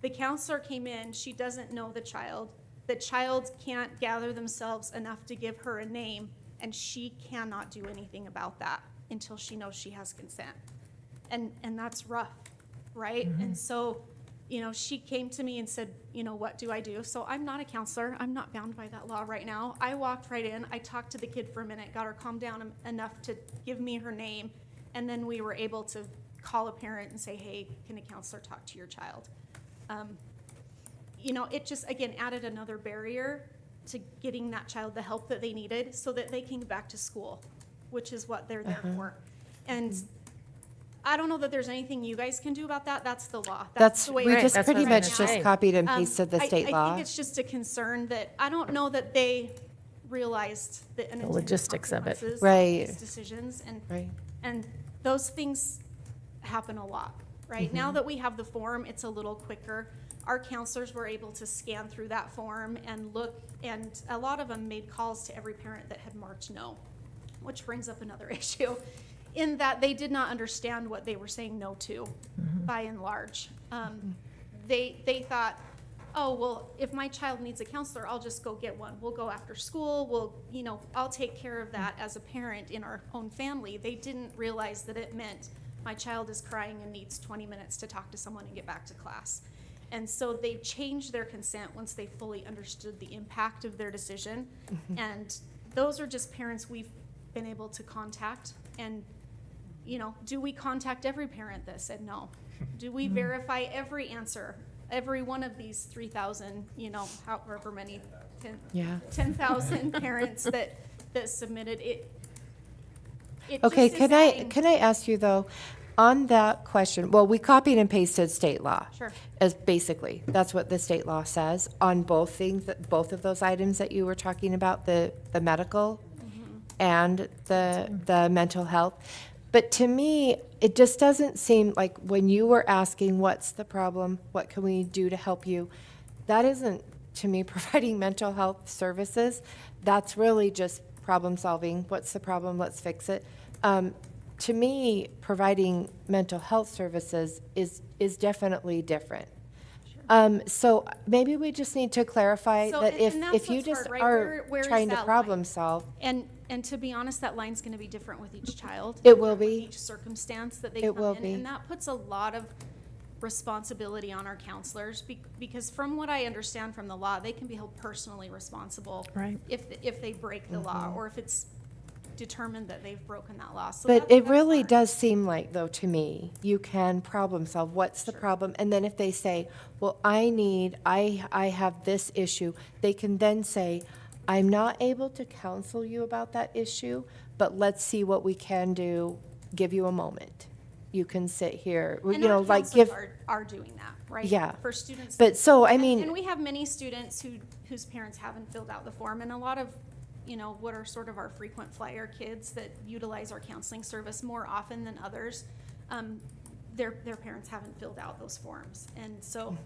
The counselor came in, she doesn't know the child. The child can't gather themselves enough to give her a name, and she cannot do anything about that until she knows she has consent. And that's rough, right? Mm-hmm. And so, you know, she came to me and said, you know, what do I do? So I'm not a counselor. I'm not bound by that law right now. I walked right in. I talked to the kid for a minute, got her calmed down enough to give me her name, and then we were able to call a parent and say, hey, can a counselor talk to your child? You know, it just, again, added another barrier to getting that child the help that they needed so that they can get back to school, which is what they're there for. And I don't know that there's anything you guys can do about that. That's the law. That's the way we it just is pretty right much now. just copied and pasted the state I law. think it's just a concern that I don't know that they realized the unintended logistics of it. consequences Right. these decisions. Right. And those things happen a lot, right? Now that we have the form, it's a little quicker. Our counselors were able to scan through that form and look, and a lot of them made calls to every parent that had marked no, which brings up another issue in that they did not understand what they were saying no to, by and large. They thought, oh, well, if my child needs a counselor, I'll just go get one. We'll go after school, I'll take care of that as a parent in our own family. They didn't realize that it meant my child is crying and needs 20 minutes to talk to someone and get back to class. And so they changed their consent once they fully understood the impact of their decision. And those are just parents we've been able to contact. And, do we contact every parent that said no? Do we verify every answer, every one of these 3,000, however many, 10,000 parents that submitted it? Okay, just is saying- can I ask you though, on that question, well, we copied and pasted state law. Sure. As basically, that's what the state law says on both things, both of those items that you were talking about, the medical and the mental health. But to me, it just doesn't seem like when you were asking, what's the problem? What can we do to help you? That isn't, to me, providing mental health services. That's really just problem solving. What's the problem? Let's fix it. To me, providing mental health services is definitely different. So maybe we just need to clarify So, that and that's if you what's just hard, right? are Where is trying to that problem line? solve, And to be honest, that line's gonna be different with each child. It will different with be. Each circumstance that they It come will in, be. and that puts a lot of responsibility on our counselors, because from what I understand from the law, they can be held personally responsible. Right. If they break the law, or if it's determined that they've broken that law. So but that's- it that's really hard. does seem like, though, to me, you can problem solve. What's the problem? And then if they say, well, I have this issue, they can then say, I'm not able to counsel you about that issue, but let's see what we can do. Give you a moment. You can sit here, And our like counselors give, are doing that, right? Yeah. For students. but so, I And mean, we have many students whose parents haven't filled out the form, and a lot of, what are sort of our frequent flyer kids that utilize our counseling service more often than others, their parents haven't filled out those forms. And so,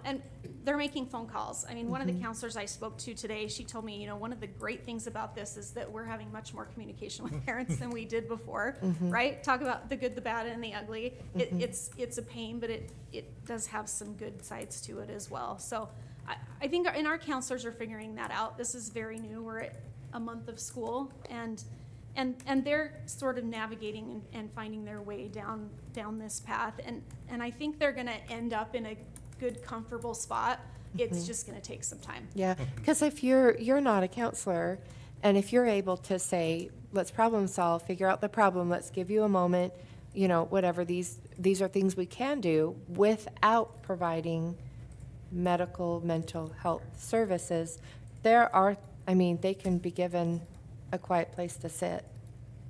and they're making phone calls. I mean, one of the counselors I spoke to today, she told me, one of the great things about this is that we're having much more communication with parents than we did before, right? Talk about the good, the bad, and the ugly. It's a pain, but it does have some good sides to it as well. So I think our counselors are figuring that out. This is very new. We're at a month of school, and they're sort of navigating and finding their way down this path. And I think they're gonna end up in a good, comfortable spot. It's just gonna take some time. yeah, because if you're not a counselor, and if you're able to say, let's problem solve, figure out the problem, let's give you a moment, whatever, these are things we can do without providing medical, mental health services, they can be given a quiet place to sit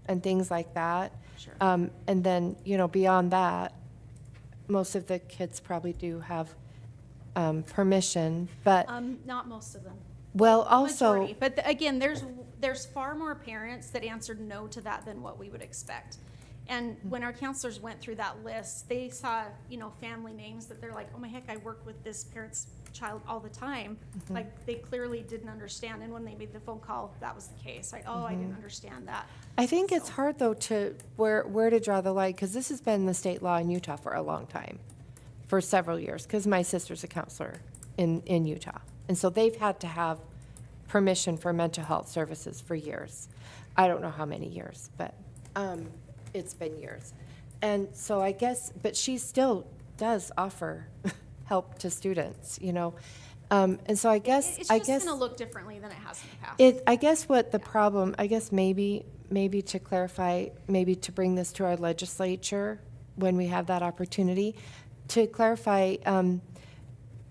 and things like that. Sure. And then, beyond that, most of the kids probably do have permission, but, Not most of them. well, also, Majority. But again, there's far more parents that answered no to that than what we would expect. And when our counselors went through that list, they saw, family names that they're like, oh my heck, I work with this parent's child all the time. Like, they clearly didn't understand. And when they made the phone call, that was the case. Like, I didn't understand that. I think it's hard, though, to where to draw the line, because this has been the state law in Utah for a long time, for several years, because my sister's a counselor in Utah. And so they've had to have permission for mental health services for years. I don't know how many years, but it's been years. And so I guess, but she still does offer help to students, and so I guess. It's just gonna look differently than it has in the past. I guess what the problem, I guess maybe to clarify, maybe to bring this to our legislature when we have that opportunity, to clarify,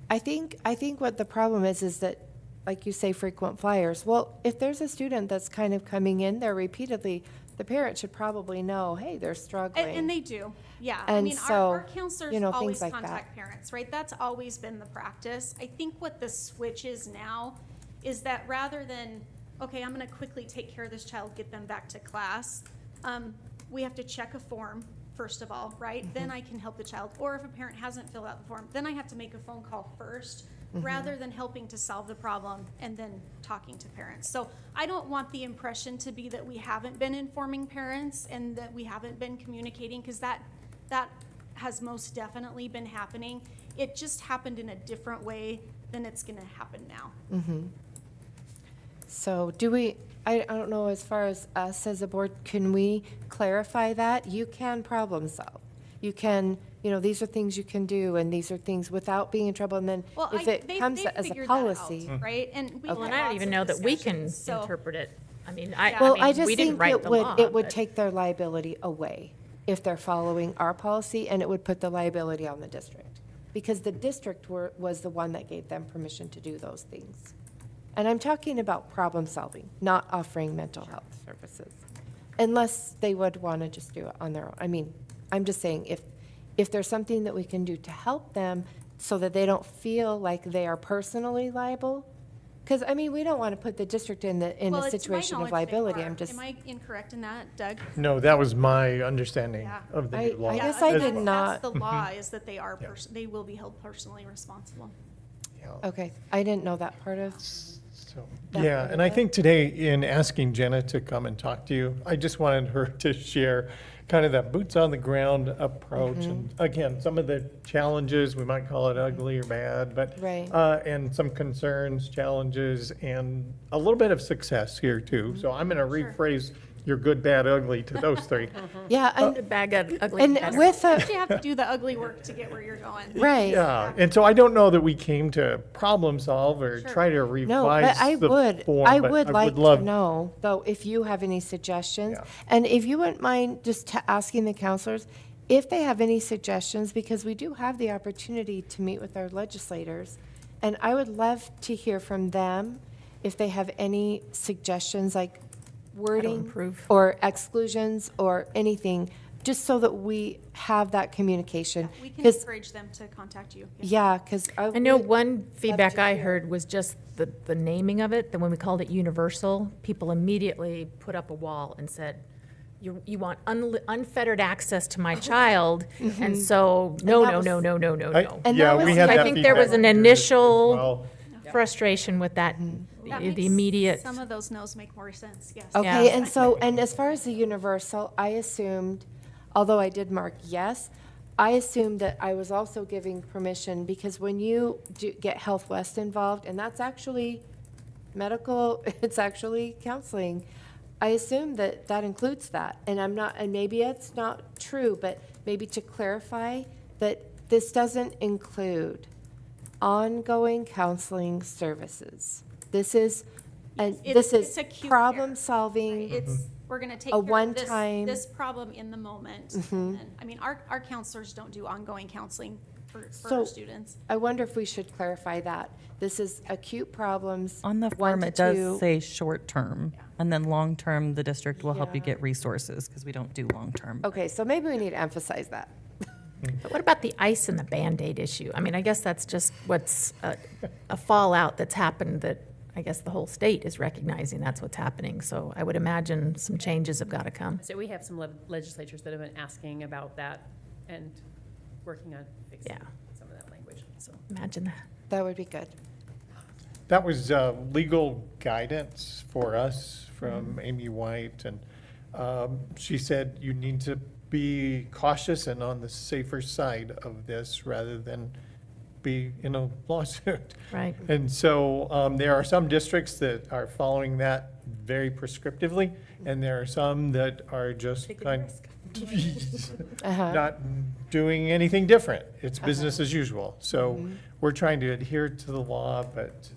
I think what the problem is that, like you say, frequent flyers. Well, if there's a student that's kind of coming in there repeatedly, the parent should probably know, hey, they're struggling. And they do, yeah. And I mean, so, our counselors things always like that. contact parents, right? That's always been the practice. I think what the switch is now is that rather than, okay, I'm gonna quickly take care of this child, get them back to class, we have to check a form, first of all, right? Then I can help the child. Or if a parent hasn't filled out the form, then I have to make a phone call first, rather than helping to solve the problem and then talking to parents. So I don't want the impression to be that we haven't been informing parents and that we haven't been communicating, because that has most definitely been happening. It just happened in a different way then it's gonna happen now. So do we, I don't know, as far as us as a board, can we clarify that? You can problem solve. You can, these are things you can do, and these are things without being in trouble, and then Well, if it comes they as a figured that out, policy. right? And we've Well, had and I don't lots even of know that we can discussions, so- interpret it. I mean, Well, I mean, just we didn't think write it the would, law, it would but- take their liability away if they're following our policy, and it would put the liability on the district. Because the district was the one that gave them permission to do those things. And I'm talking about problem solving, not offering mental health services. Unless they would want to just do it on their own. I mean, I'm just saying, if there's something that we can do to help them so that they don't feel like they are personally liable. Because, I mean, we don't want to put the district in Well, a it's my situation of knowledge they liability. are. I'm just. Am I incorrect in that, Doug? No, that was my understanding Yeah. of the I- new law. I Yeah, guess I that's- did not- That's the law, is that they Yeah. they will be held personally responsible. Yeah. Okay, I didn't know that part of. So, That yeah, part and of I it. think today, in asking Jenna to come and talk to you, I just wanted her to share kind of that boots on the ground approach. And again, some of the challenges, we might call it ugly or bad, but, Right. and some concerns, challenges, and a little bit of success here too. So I'm going to rephrase your good, bad, ugly to those three. Yeah, and, Bag of ugly and better. with a, You have to do the ugly work to get where you're going. right. Yeah, and so I don't know that we came to problem solve or try to No, revise but I the would, form, I but would like to love- know, though, if you have any suggestions. Yeah. And if you wouldn't mind just asking the counselors if they have any suggestions, because we do have the opportunity to meet with our legislators. And I would love to hear from them if they have any suggestions, like wording improve. or exclusions or anything, just so that we have that communication. We can 'Cause- encourage them to contact you. yeah, because I know would one love feedback to I hear. heard was just the naming of it, that when we called it universal, people immediately put up a wall and said, you want unfettered access to my child, and so, no, that no, was- no, no, no, no, I- no. And Yeah, that we was- had I that think there was feedback an here as initial well. frustration with that, That the makes immediate. Some of those no's make more sense, yes. Okay, Yeah. and so, and as far as the universal, I assumed, although I did mark yes, I assumed that I was also giving permission, because when you get Health West involved, and that's actually medical, it's actually counseling, I assume that that includes that. And I'm not, and maybe it's not true, but maybe to clarify that this doesn't include ongoing counseling services. This is, and Yes, this it's is acute care. problem solving. It's, we're gonna take A care of one-time- this problem in the moment. And then- I mean, our counselors don't do ongoing counseling for So- our students. I wonder if we should clarify that. This is acute problems. On the 1 form, to it does 2. say short-term, and then long-term, the district will help you Yeah. get resources, because we don't do long-term. Okay, so maybe we need to emphasize that. But what about the ice and the Band-Aid issue? I mean, I guess that's just what's a fallout that's happened that I guess the whole state is recognizing that's what's happening. So I would imagine some changes have got to come. So we have some legislatures that have been asking about that and working on fixing Yeah. some of that language, so. Imagine that. That would be good. That was legal guidance for us from Amy White, and she said you need to be cautious and on the safer side of this rather than be in a lawsuit. Right. And so there are some districts that are following that very prescriptively, and there are some that are just not doing anything different. It's business as usual. So we're trying to adhere to the law, but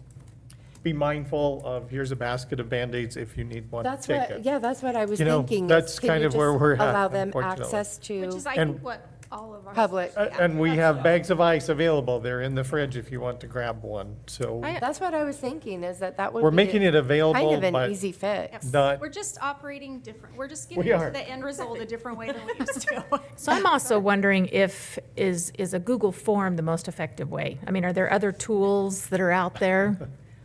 be mindful of, here's a basket of Band-Aids if you need one, That's take what, it. yeah, that's what I was You know, thinking. is that's can kind you of where just we're at, Allow them unfortunately. access to. Which is, I And- think, what all of us. Public. And we that's have what- bags of ice available. They're in the fridge if you want to grab one. So That's what I was thinking, is that would be. we're making it Kind available, of an but easy fix. Yes. not- We're just operating different. We're just We getting are. to the end result a different way than we used to. So I'm also wondering if, is a Google form the most effective way? I mean, are there other tools that are out there?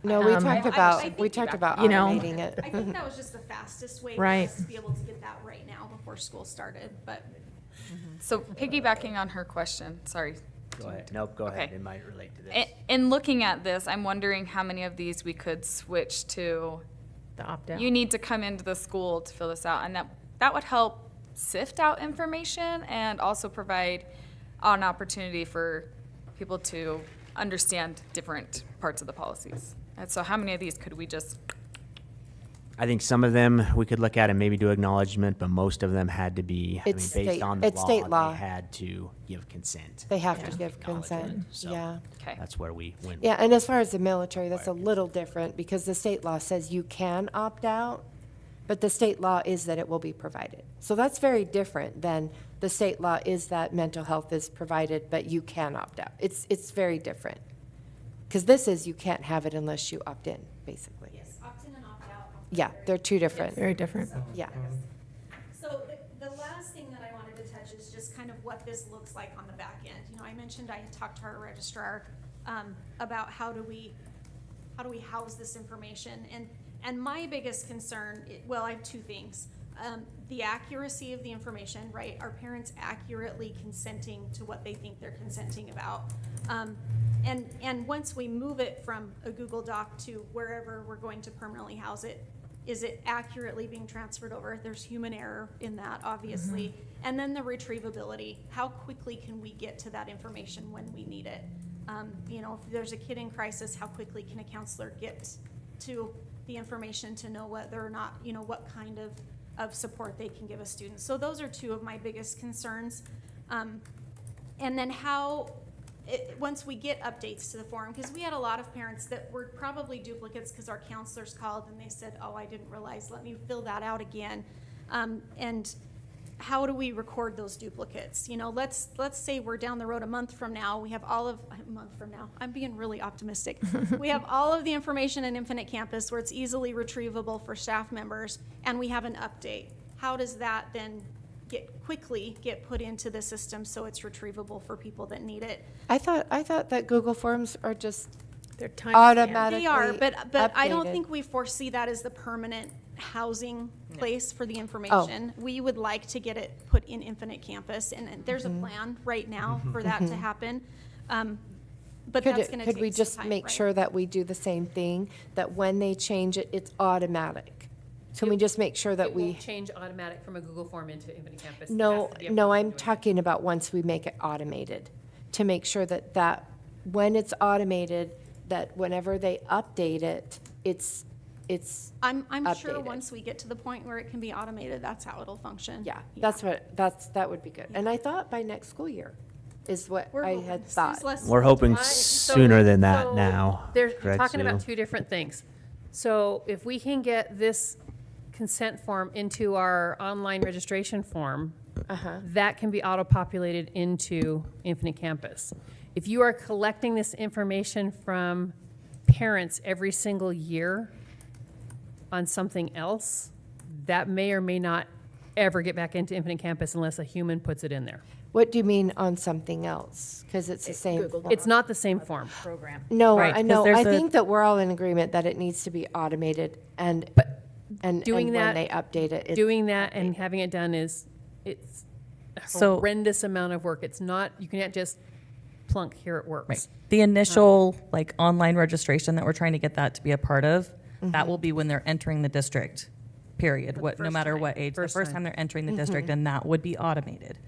No, we Um, talked I about, think we talked about You know. automating it. I think that was just the fastest way for Right. us to be able to get that right now before school started, but So piggybacking on her question, sorry. Go ahead. Nope, go ahead. Okay. It might relate to this. In looking at this, I'm wondering how many of these we could switch to, The opt-out? you need to come into the school to fill this out, and that would help sift out information and also provide an opportunity for people to understand different parts of the policies. And so how many of these could we just, I think some of them we could look at and maybe do acknowledgement, but most of them had to be, I mean, It's based state- on the it's state law. they had to give consent. They have to Yeah. give consent, Acknowledgement. So yeah. okay. that's where we went. Yeah, and as far as the military, that's a little different because the state law says you can opt out, but the state law is that it will be provided. So that's very different than the state law is that mental health is provided, but you can opt out. It's very different. Because this is you can't have it unless you opt in, basically. Yes, opt-in and opt-out. Yeah, they're two different. Very different. Yeah. So the last thing that I wanted to touch is just kind of what this looks like on the back end. You know, I mentioned I had talked to our registrar about how do we house this information? And my biggest concern, well, I have two things. The accuracy of the information, right? Are parents accurately consenting to what they think they're consenting about? And once we move it from a Google Doc to wherever we're going to permanently house it, is it accurately being transferred over? There's human error in that, obviously. And then the retrievability. How quickly can we get to that information when we need it? You know, if there's a kid in crisis, how quickly can a counselor get to the information to know whether or not, you know, what kind of support they can give a student? So those are two of my biggest concerns. And then once we get updates to the form, because we had a lot of parents that were probably duplicates because our counselors called and they said, oh, I didn't realize, let me fill that out again. And how do we record those duplicates? You know, let's say we're down the road a month from now, we have a month from now, I'm being really optimistic. We have all of the information in Infinite Campus where it's easily retrievable for staff members, and we have an update. How does that then quickly get put into the system so it's retrievable for people that need it? I thought that Google Forms are just They're time automatically They are, but I don't updated. think we foresee that as the permanent housing place for the information. We would like to get it put in Infinite Campus, and there's a plan right now for that to happen. But that's gonna take some time, Could we just make right? sure that we do the same thing, that when they change it, it's automatic? Can we just make sure that It we? won't change automatic from a Google form into Infinite Campus. It No, has to be a no, person I'm doing it. talking about once we make it automated, to make sure that when it's automated, that whenever they update it, it's I'm sure updated. once we get to the point where it can be automated, that's how it'll function. yeah, that would be good. And I thought by next school year is what We're I hoping. had Sue's thought. less- We're hoping So- sooner than that so now. They're Correct, talking about Sue? two different things. So if we can get this consent form into our online registration form, that can be auto-populated into Infinite Campus. If you are collecting this information from parents every single year on something else, that may or may not ever get back into Infinite Campus unless a human puts it in there. What do you mean on something else? Because it's the same. form. It's not the same form. Program. No, Right, I 'cause know. there's I a- think that we're all in agreement that it needs to be automated and doing when that- they update it. Doing that and having it done it's a So- horrendous amount of work. It's not, you can't just plunk, here it works. Right. The initial, like, online registration that we're trying to get that to be a part of, that will be when they're entering the district, period, no first matter time. what age. The First first time. time they're entering the district, and that would be automated.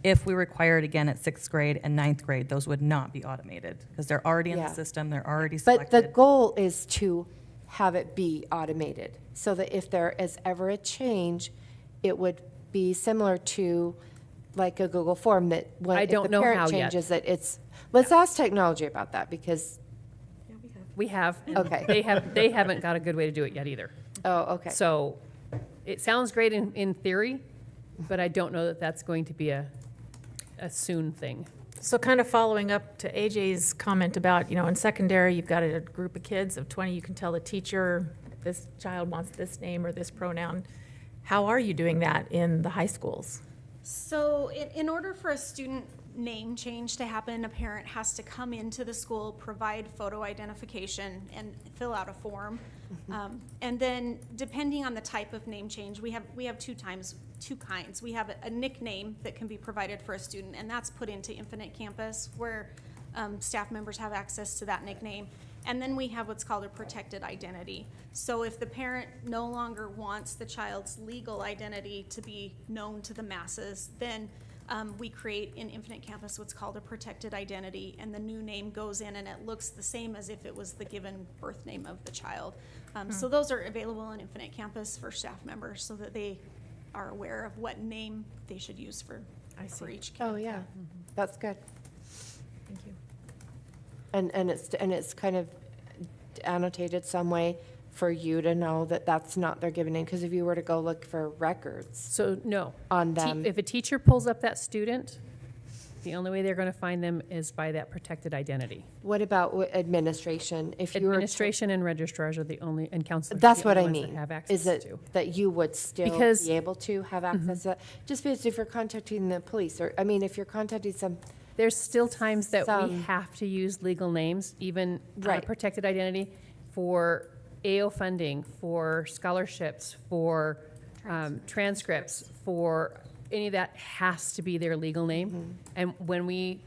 If we require it again at 6th grade and 9th grade, those would not be automated, because they're already in the Yeah. system, they're already But the selected. goal is to have it be automated, so that if there is ever a change, it would be similar to like a Google form that when I if don't the know parent how yet. changes it, let's ask technology about that because, We have. and Okay. They haven't got a good way to do it yet either. oh, okay. So it sounds great in theory, but I don't know that that's going to be a soon thing. So kind of following up to AJ's comment about, in secondary, you've got a group of kids of 20, you can tell the teacher, this child wants this name or this pronoun. How are you doing that in the high schools? So in order for a student name change to happen, a parent has to come into the school, provide photo identification, and fill out a form. And then depending on the type of name change, we have two kinds. We have a nickname that can be provided for a student, and that's put into Infinite Campus where staff members have access to that nickname. And then we have what's called a protected identity. So if the parent no longer wants the child's legal identity to be known to the masses, then we create in Infinite Campus what's called a protected identity, and the new name goes in and it looks the same as if it was the given birth name of the child. So those are available in Infinite Campus for staff members so that they are aware of what name they should use for each kid. Oh, yeah, that's good. Thank you. And it's kind of annotated some way for you to know that that's not their given name, because if you were to go look for records So, no. on them. If a teacher pulls up that student, the only way they're going to find them is by that protected identity. What about administration? If you were to- Administration and registrars are the only, and counselors. are That's the what I only ones mean. that have access Is it to. that you would still Because- be able to have access to that? Just because if you're contacting the police, or, I mean, if you're contacting some, There's still times that we Some- have to use legal names, even on a Right. protected identity, for AO funding, for scholarships, for transcripts, for any of that has to be their legal name. And when we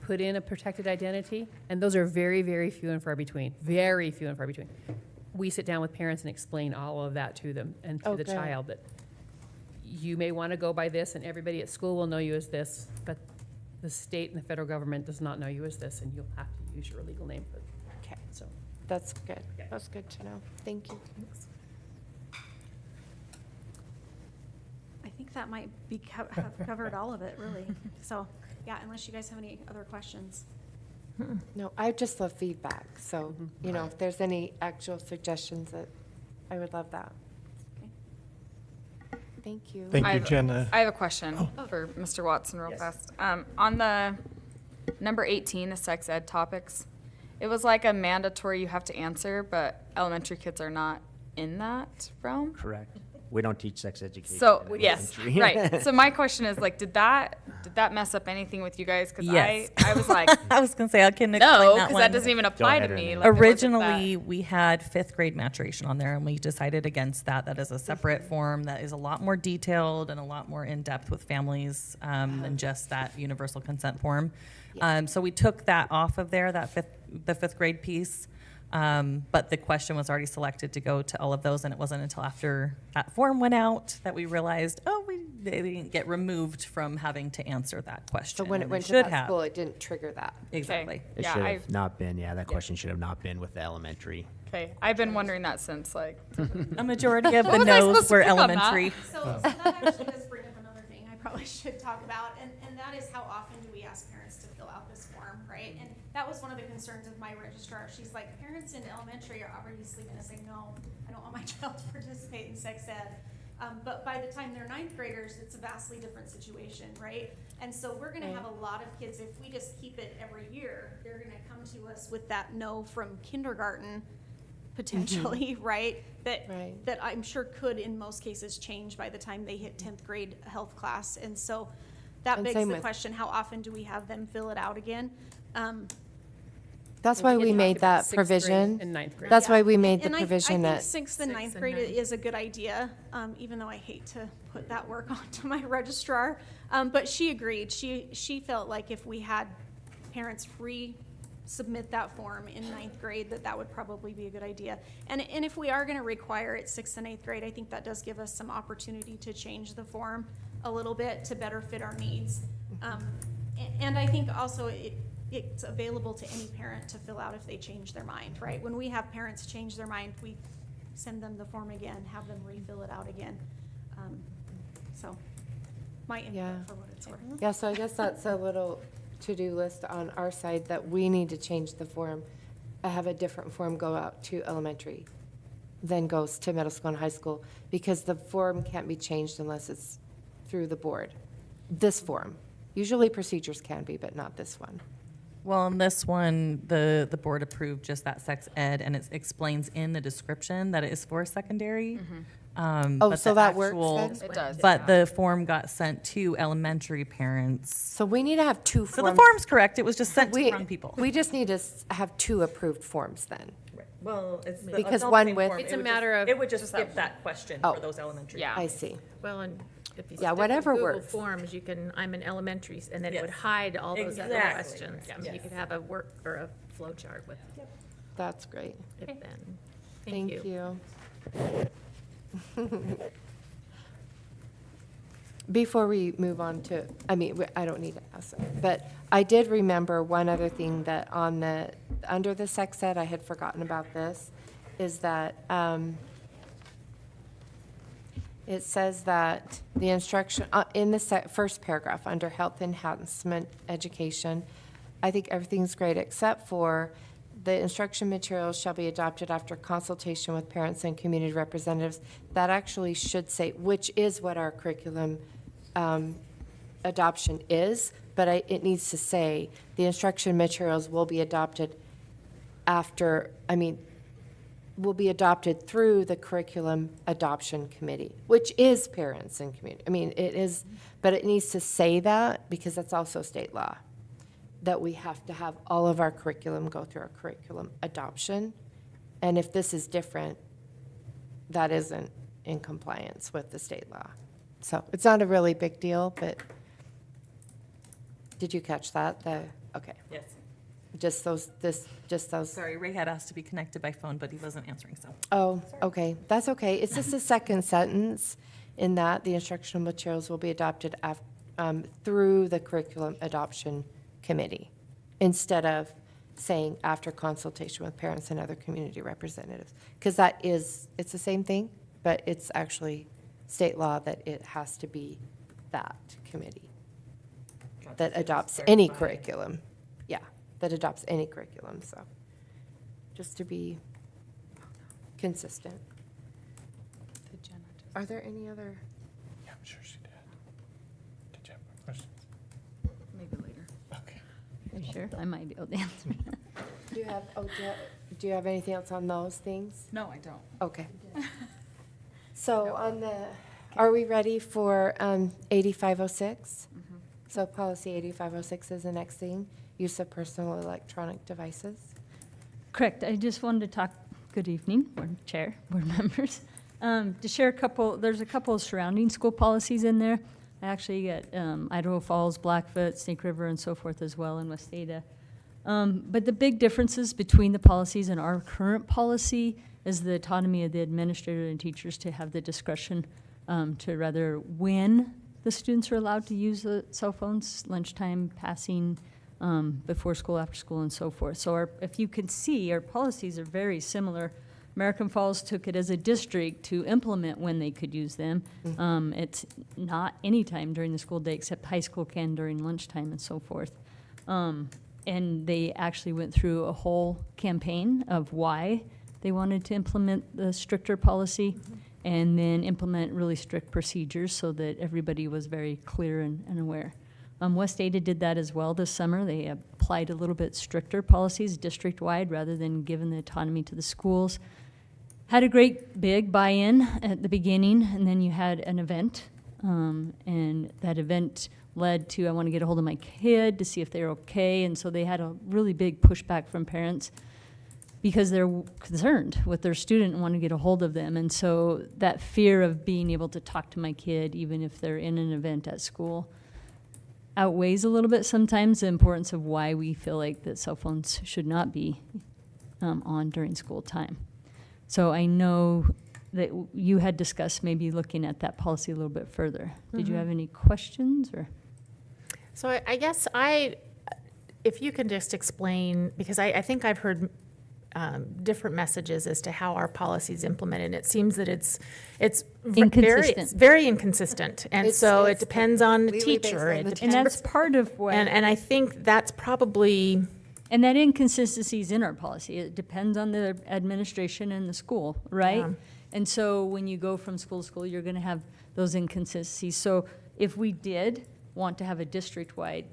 put in a protected identity, and those are very, very few and far between, very few and far between, we sit down with parents and explain all of that to them and to Oh, the good. child, that you may want to go by this, and everybody at school will know you as this, but the state and the federal government does not know you as this, and you'll have to use your legal name. okay, So, that's good. That's good to know. Thank you. I think that might be, have covered all of it, really. So, yeah, unless you guys have any other questions. No, I just love feedback, so, you know, if there's any actual suggestions, that, I would love that. Thank you. Thank I you, have- Jenna. I have a question for Mr. Watson real Yes. fast. On the number 18, the sex ed topics, it was like a mandatory you have to answer, but elementary kids are not in that realm? Correct. We don't teach sex education. So, in yes, elementary. right. So my question is like, did that mess up anything with you guys? Because Yes. I was like, I was gonna say, I can explain no, that because one. that doesn't even apply to ahead, me. Renee. Like, it wasn't Originally, we had fifth grade maturation on there, and we decided against that. That is a separate form that is a lot more detailed and a lot more in-depth with families than just that universal consent form. So we took that off of there, the fifth grade piece. But the question was already selected to go to all of those, and it wasn't until after that form went out that we realized, they didn't get removed from having to answer that question. So when it and they went to should that have. school, it didn't trigger that. Exactly. It Yeah, should I- have not been, that question should have not been with the elementary. Okay, I've been wondering that since like, A majority of the was I supposed no's to were pick on that? elementary. So that actually does bring up another thing I probably should talk about, and that is how often do we ask parents to fill out this form, right? And that was one of the concerns of my registrar. She's like, parents in elementary are obviously gonna say, no, I don't want my child to participate in sex ed. But by the time they're ninth graders, it's a vastly different situation, right? And so we're gonna have a lot of kids, if we just keep it every year, they're gonna come to us with that no from kindergarten, potentially, right? Right. That I'm sure could, in most cases, change by the time they hit 10th grade health class. And so that And begs same the with- question, how often do we have them fill it out again? That's why we talked made about that sixth grade provision. and ninth grade. That's why we made the And provision I that, think 6th and 9th and grade ninth. is a good idea, even though I hate to put that work onto my registrar. But she agreed. She felt like if we had parents resubmit that form in 9th grade, that would probably be a good idea. And if we are gonna require it 6th and 8th grade, I think that does give us some opportunity to change the form a little bit to better fit our needs. And I think also it's available to any parent to fill out if they change their mind, right? When we have parents change their mind, we send them the form again, have them refill it out again. So, my Yeah. input for what it's worth. yeah, so I guess that's a little to-do list on our side, that we need to change the form. I have a different form go out to elementary than goes to middle school and high school, because the form can't be changed unless it's through the board. This form. Usually procedures can be, but not this one. Well, on this one, the board approved just that sex ed, and it explains in the description that it is for secondary. Oh, but so the that works actual- then? it does. But the form got sent to elementary parents. So we need to have two So forms. the form's correct, it was just sent to the We, wrong people. we just need to have two approved forms then. Well, it's. the Because adult one same with- form, It's it a would matter just- of- It would just skip that question Oh. for those elementary. Yeah. I see. Well, and if you Yeah, stick with whatever Google works. Forms, you can, I'm an elementary, and then it would Yes. hide all those other Exactly. questions. I mean, you Yes. could have a work or a flow chart with That's great. it then. Thank you. Before we move on to, I don't need to ask, but I did remember one other thing that under the sex ed, I had forgotten about this, is that, it says that the instruction, in the first paragraph, under health enhancement education, I think everything's great except for the instruction materials shall be adopted after consultation with parents and community representatives. That actually should say, which is what our curriculum adoption is, but it needs to say the instruction materials will be adopted will be adopted through the curriculum adoption committee, which is parents and community. It is, but it needs to say that because that's also state law, that we have to have all of our curriculum go through our curriculum adoption. And if this is different, that isn't in compliance with the state law. So it's not a really big deal, but did you catch that? Okay. Yes. Just those. Sorry, Ray had asked to be connected by phone, but he wasn't answering, so. Oh, okay. That's okay. It's just the second sentence in that the instructional materials will be adopted through the curriculum adoption committee, instead of saying after consultation with parents and other community representatives. Because it's the same thing, but it's actually state law that it has to be that committee that adopts any curriculum. Yeah, that adopts any curriculum, so just to be consistent. Are there any other? Yeah, I'm sure she did. Did you have a question? Maybe later. Okay. Are you sure? I might be able to answer. Do you have anything else on those things? No, I don't. Okay. So are we ready for 8506? So policy 8506 is the next thing, use of personal electronic devices. Correct. I just wanted to talk, good evening, Board Chair, Board members, to share there's a couple of surrounding school policies in there. I actually get Idaho Falls, Blackfoot, Snake River, and so forth as well in West Ada. But the big differences between the policies and our current policy is the autonomy of the administrator and teachers to have the discretion to rather when the students are allowed to use the cell phones, lunchtime, passing, before school, after school, and so forth. So if you can see, our policies are very similar. American Falls took it as a district to implement when they could use them. It's not any time during the school day except high school can during lunchtime and so forth. And they actually went through a whole campaign of why they wanted to implement the stricter policy and then implement really strict procedures so that everybody was very clear and aware. West Ada did that as well this summer. They applied a little bit stricter policies district-wide rather than giving the autonomy to the schools. Had a great big buy-in at the beginning, and then you had an event, and that event led to, I want to get a hold of my kid to see if they're okay, and so they had a really big pushback from parents because they're concerned with their student and want to get a hold of them. And so that fear of being able to talk to my kid, even if they're in an event at school, outweighs a little bit sometimes the importance of why we feel like that cell phones should not be on during school time. So I know that you had discussed maybe looking at that policy a little bit further. Did you have any questions or? So I guess if you can just explain, because I think I've heard different messages as to how our policy is implemented. It seems that it's Inconsistent. very inconsistent, and so it depends on the completely based teacher. on It the depends, And that's part of what. and I think that's probably And that inconsistency is in our policy. It depends on the administration and the school, right? Yeah. And so when you go from school to school, you're going to have those inconsistencies. So if we did want to have a district-wide,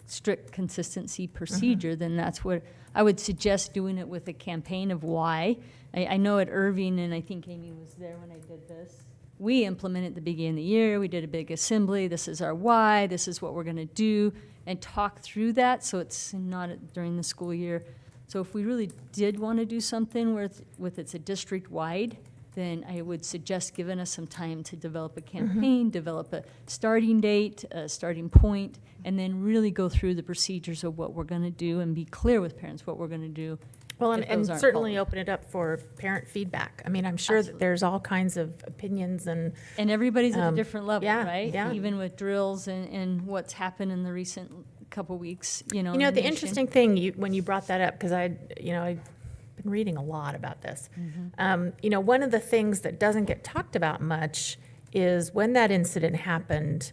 strict consistency procedure, then that's what I would suggest doing it with a campaign of why. I know at Irving, and I think Amy was there when I did this, we implemented at the beginning of the year, we did a big assembly, this is our why, this is what we're gonna do, and talk through that so it's not during the school year. So if we really did wanna do something with it's a district-wide, then I would suggest giving us some time to develop a campaign, develop a starting date, a starting point, and then really go through the procedures of what we're gonna do and be clear with parents what we're gonna do Well, and, if those and aren't certainly followed. open it up for parent feedback. I mean, I'm sure that there's all kinds of opinions and, And everybody's at a different level, yeah, right? yeah. Even with drills and what's happened in the recent couple weeks, you know, in the nation. interesting thing, when you brought that up, because I've been reading a lot about this. One of the things that doesn't get talked about much is when that incident happened,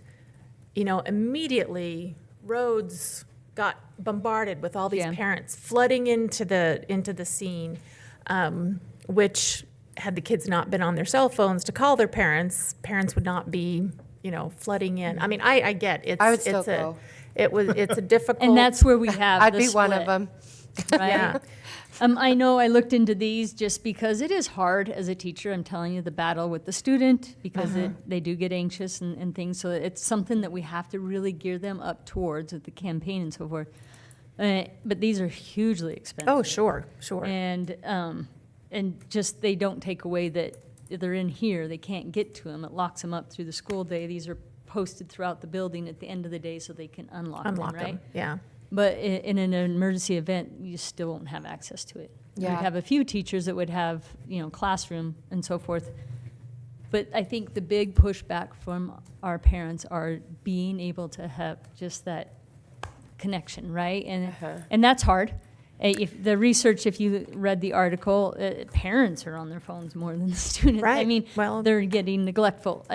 immediately roads got bombarded with all these Yeah. parents flooding into the scene, which had the kids not been on their cell phones to call their parents would not be, flooding in. I mean, I get it's I would still it's go. it's a difficult. And that's where we have I'd the be one of split, them. right? Yeah. I know I looked into these just because it is hard as a teacher. I'm telling you, the battle with the student, because they do get anxious and things. So it's something that we have to really gear them up towards with the campaign and so forth. But these are hugely expensive. Oh, sure. And just they don't take away that they're in here, they can't get to them. It locks them up through the school day. These are posted throughout the building at the end of the day so they can unlock them, Unlock right? them. Yeah. But in an emergency event, you still won't have access to it. Yeah. You'd have a few teachers that would have, classroom and so forth. But I think the big pushback from our parents are being able to have just that connection, right? And that's hard. If the research, if you read the article, parents are on their phones more than the students. I Right. mean, Well- they're getting neglectful.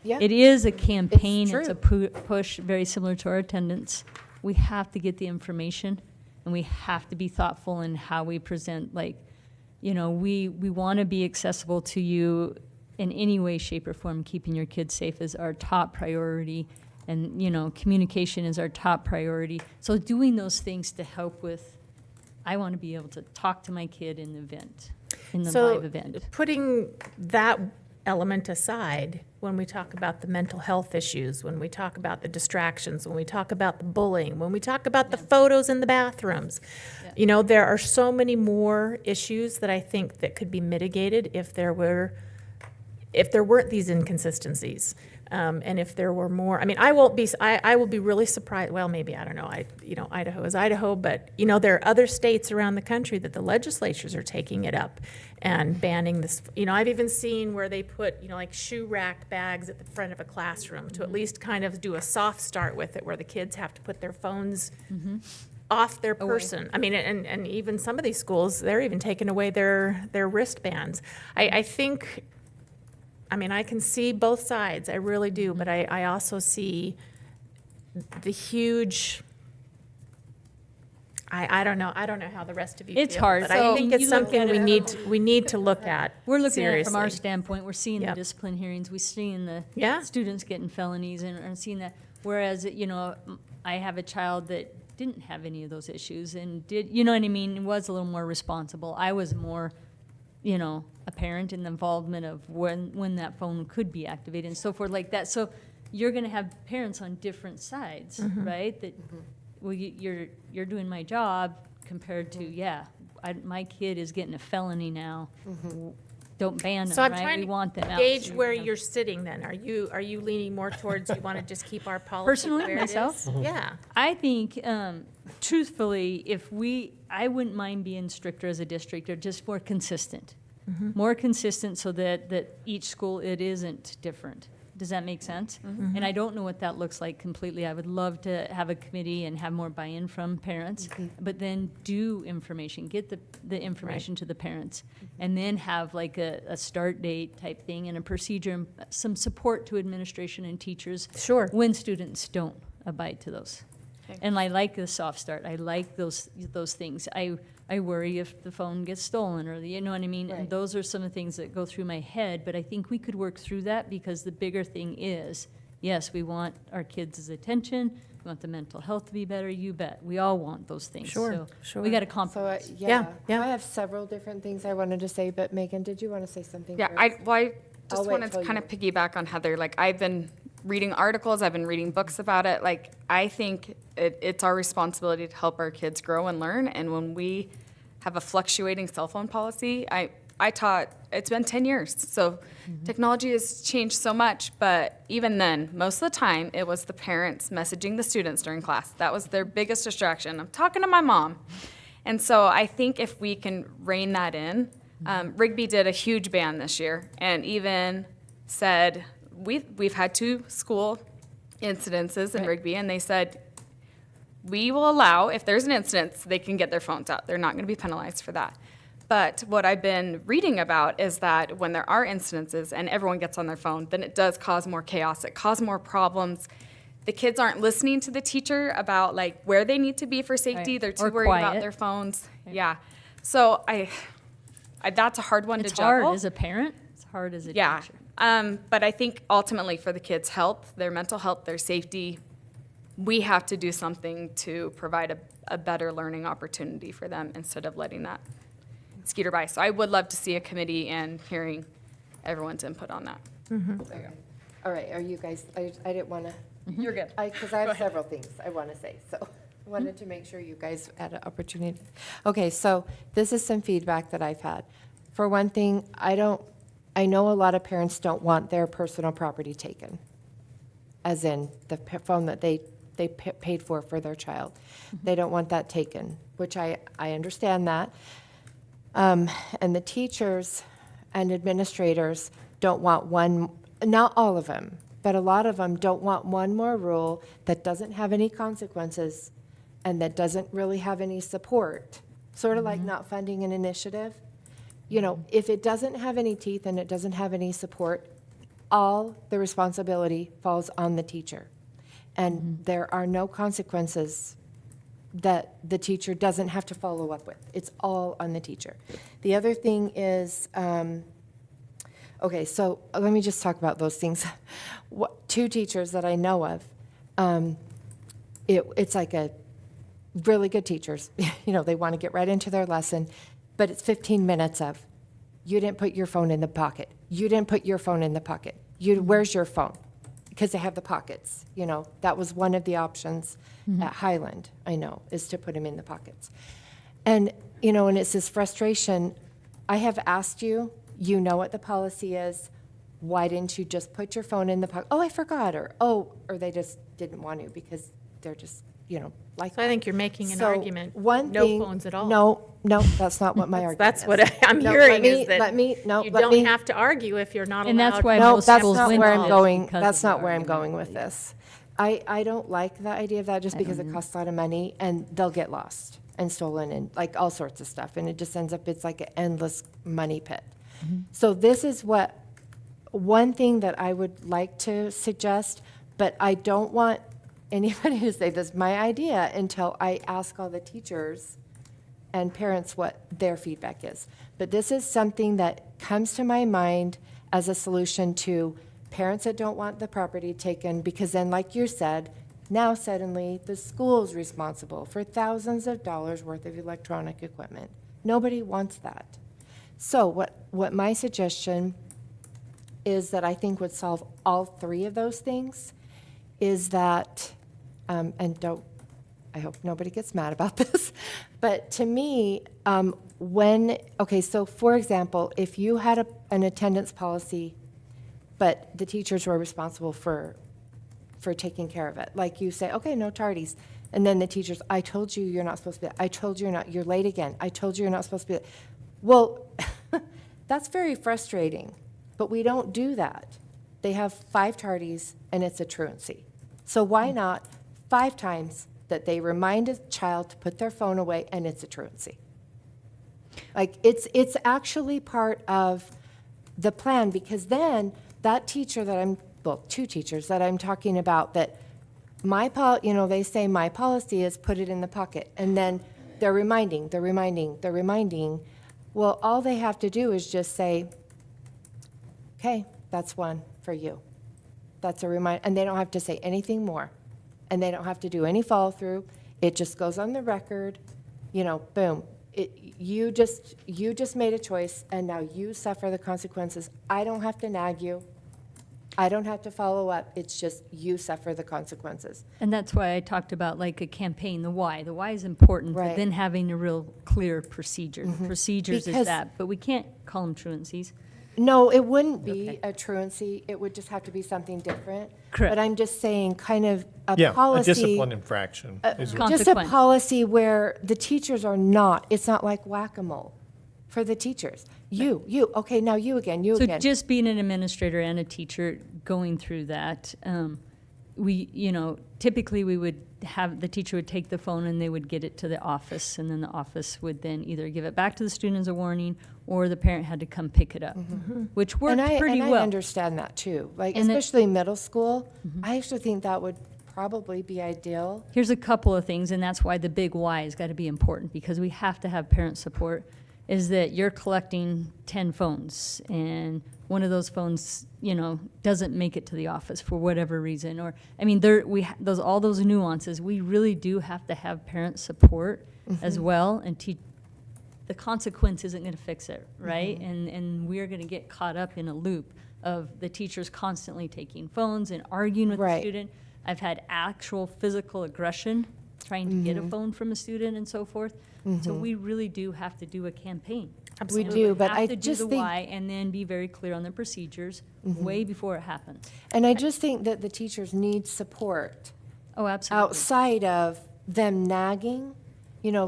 Yeah. It is a campaign. It's It's a push, very similar to our attendance. We have to get the information, and we have to be thoughtful in how we present. We want to be accessible to you in any way, shape, or form. Keeping your kids safe is our top priority, and communication is our top priority. So doing those things to help with, I want to be able to talk to my kid in the event, in the live event. Putting that element aside, when we talk about the mental health issues, when we talk about the distractions, when we talk about the bullying, when we talk about the photos in the bathrooms, there are so many more issues that I think that could be mitigated if there weren't these inconsistencies. And if there were more, I mean, I will be really surprised, well, maybe, I don't know, Idaho is Idaho, but, there are other states around the country that the legislatures are taking it up and banning this. I've even seen where they put, like shoe rack bags at the front of a classroom to at least kind of do a soft start with it, where the kids have to put their phones off their person. I mean, and even some of these schools, they're even taking away their wristbands. I think, I can see both sides, I really do, but I also see the huge, I don't know how the rest of you feel. It's hard. But I So think it's you look something at we need to look at We're looking at it from our seriously. standpoint. We're seeing the Yep. discipline hearings. We're seeing the Yeah. students getting felonies and seeing that. Whereas, I have a child that didn't have any of those issues and did, you know what I mean, was a little more responsible. I was more, a parent in the involvement of when that phone could be activated and so forth like that. So you're going to have parents on different sides, right? That, well, you're doing my job compared to, my kid is getting a felony now. Don't ban them, So I'm right? trying We want them to out. gauge So where have- you're sitting then. Are you leaning more towards you want to just keep our policy Personally, where it is? myself? Yeah. I think, truthfully, I wouldn't mind being stricter as a district or just more consistent. More consistent so that each school, it isn't different. Does that make sense? And I don't know what that looks like completely. I would love to have a committee and have more buy-in from parents, but then do information, get the information to the parents, and then have like a start date type thing and a procedure, and some support to administration and teachers. Sure. When students don't abide to those. Okay. And I like the soft start. I like those things. I worry if the phone gets stolen or you know what I mean? Right. And those are some of the things that go through my head, but I think we could work through that because the bigger thing is, yes, we want our kids' attention. We want the mental health to be better. You bet. We all want those things. Sure, So sure. we got to So, compromise. Yeah, yeah. I have several different things I wanted to say, but Megan, did you want to say something Yeah, first? I I'll just wait wanted till to kind you- of piggyback on Heather. Like, I've been reading articles, I've been reading books about it. Like, I think it's our responsibility to help our kids grow and learn. And when we have a fluctuating cell phone policy, I taught, it's been 10 years. So technology has changed so much, but even then, most of the time, it was the parents messaging the students during class. That was their biggest distraction. I'm talking to my mom. And so I think if we can rein that in, Rigby did a huge ban this year and even said, we've had 2 school incidences in Rigby, and they said, we will allow, if there's an incident, they can get their phones out. They're not going to be penalized for that. But what I've been reading about is that when there are incidences and everyone gets on their phone, then it does cause more chaos. It causes more problems. The kids aren't listening to the teacher about like where they need to be for safety. Right. They're too Or worried about quiet. their phones. Yeah. So I that's a hard one It's to juggle. hard as a parent, it's hard as a Yeah. teacher. But I think ultimately for the kids' health, their mental health, their safety, we have to do something to provide a better learning opportunity for them instead of letting that skeeter by. So I would love to see a committee and hearing everyone's input on that. All right, are you guys, I didn't want to, You're good. because I have several things I want to say, so I wanted to make sure you guys had an opportunity. Okay, so this is some feedback that I've had. For one thing, I know a lot of parents don't want their personal property taken, as in the phone that they paid for their child. They don't want that taken, which I understand that. And the teachers and administrators don't want one, not all of them, but a lot of them don't want one more rule that doesn't have any consequences and that doesn't really have any support, sort of like not funding an initiative. You know, if it doesn't have any teeth and it doesn't have any support, all the responsibility falls on the teacher. And there are no consequences that the teacher doesn't have to follow up with. It's all on the teacher. The other thing is, okay, so let me just talk about those things. 2 teachers that I know of, it's like a really good teachers. You know, they want to get right into their lesson, but it's 15 minutes of, you didn't put your phone in the pocket. You didn't put your phone in the pocket. Where's your phone? Because they have the pockets, you know. That was one of the options at Highland, I know, is to put them in the pockets. And, you know, and it's this frustration. I have asked you, you know what the policy is. Why didn't you just put your phone in the pocket? Oh, I forgot, or they just didn't want to because they're just, you know, like So I think you're making an So, argument, one no thing- phones at all. No, that's not what my argument That's is. what I'm No, hearing is that you you let don't me- have to argue if you're not allowed. And that's why No, most that's schools not win where I'm this going, because that's of the not where I'm argument. going with this. I don't like the idea of that just because it costs a lot of money and they'll get lost and stolen and like all sorts of stuff. And it just ends up, it's like an endless money pit. So this is one thing that I would like to suggest, but I don't want anybody to say this is my idea until I ask all the teachers and parents what their feedback is. But this is something that comes to my mind as a solution to parents that don't want the property taken, because then, like you said, now suddenly the school's responsible for thousands of dollars worth of electronic equipment. Nobody wants that. So what my suggestion is that I think would solve all 3 of those things is that, and I hope nobody gets mad about this, but to me, okay, so for example, if you had an attendance policy, but the teachers were responsible for taking care of it, like you say, okay, no tardies, and then the teachers, I told you you're not supposed to be, I told you you're late again, I told you you're not supposed to be, well, that's very frustrating, but we don't do that. They have 5 tardies, and it's a truancy. So why not 5 times that they remind a child to put their phone away, and it's a truancy? Like, it's actually part of the plan, because then that teacher that 2 teachers that I'm talking about, that they say my policy is put it in the pocket, and then they're reminding. Well, all they have to do is just say, okay, that's 1 for you. That's a reminder, and they don't have to say anything more. And they don't have to do any follow-through. It just goes on the record, boom. You just made a choice, and now you suffer the consequences. I don't have to nag you. I don't have to follow up. It's just you suffer the consequences. And that's why I talked about like a campaign, the why. The why is important, but Right. then having a real clear procedure. The procedures Because- is that, but we can't call them truancies. No, it wouldn't be a truancy. It would just have to be something different. Correct. But I'm just saying, kind of a Yeah, a policy. discipline infraction is what. Just a Consequence. policy where the teachers are not, it's not like whack-a-mole for the teachers. You, okay, now you again, you So again. just being an administrator and a teacher going through that, typically we would have, the teacher would take the phone and they would get it to the office, and then the office would then either give it back to the student as a warning, or the parent had to come pick it up, which worked pretty And I well. understand that too, like And especially middle school. I actually think that would probably be ideal. Here's a couple of things, and that's why the big why has got to be important, because we have to have parent support, is that you're collecting 10 phones, and one of those phones, doesn't make it to the office for whatever reason, or, all those nuances, we really do have to have parent support as well, and the consequence isn't going to fix it, right? And we're going to get caught up in a loop of the teachers constantly taking phones and arguing with the Right. student. I've had actual physical aggression trying to get a phone from a student and so forth. So we really do have to do a campaign. We do, but I Have to do just the think, why, and then be very clear on the procedures way before it happens. and I just think that the teachers need support Oh, absolutely. outside of them nagging,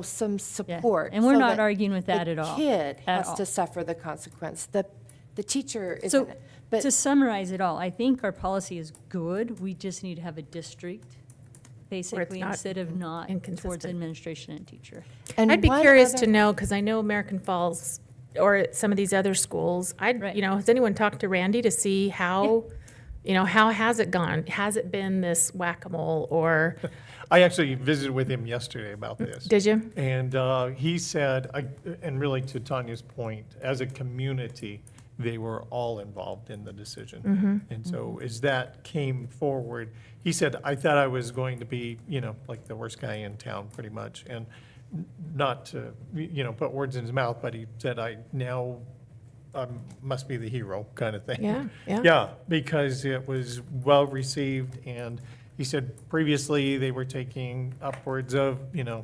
some Yeah. support. And we're so not that arguing with that at all. The kid At has all. to suffer the consequence. The teacher So, isn't, but. to summarize it all, I think our policy is good. We just need to have a district, basically, not instead of not towards inconsistent. administration and teacher. and I'd be one curious other- to know, because I know American Falls or some of these other schools, Right. has anyone talked to Randy to see how, how has it gone? Has it been this whack-a-mole, or I actually visited with him yesterday about this. did you? And he said, and really to Tanya's point, as a community, they were all involved in the decision. And so as that came forward, he said, I thought I was going to be, like the worst guy in town, pretty much. And not to, put words in his mouth, but he said, I now must be the hero kind of thing. Yeah, yeah. Yeah, because it was well-received, and he said previously they were taking upwards of,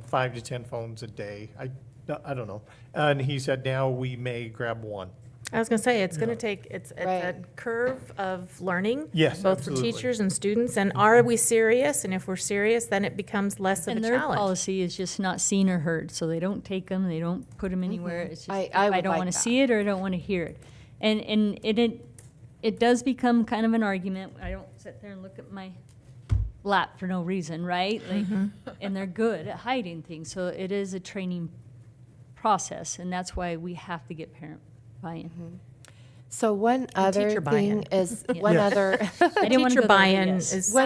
5 to 10 phones a day. I don't know. And he said now we may grab one. I was going to say, it's going to take, it's a Right. curve of learning. Yes, Both absolutely. for teachers and students, and are we serious? And if we're serious, then it becomes less of a And their challenge. policy is just not seen or heard, so they don't take them, they don't put them anywhere. It's just, I would don't like want to that. see it or I don't want to hear it. And it does become kind of an argument. I don't sit there and look at my lap for no reason, right? Like, and they're good at hiding things, so it is a training process, and that's why we have to get parent buy-in. So one other teacher thing buy-in. is, one other, I didn't want to Teacher go there, buy-in yes. is.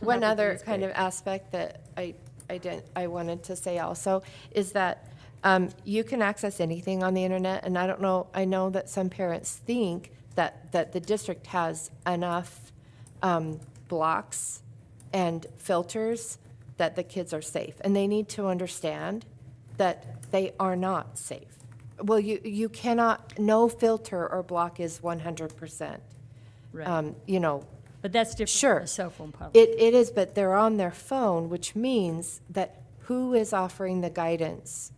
one other is kind great. of aspect that I wanted to say also is that you can access anything on the internet, and I know that some parents think that the district has enough blocks and filters that the kids are safe, and they need to understand that they are not safe. Well, you cannot, no filter or block is 100%. Right. But that's different Sure. from a cell phone policy. It is, but they're on their phone, which means that who is offering the guidance?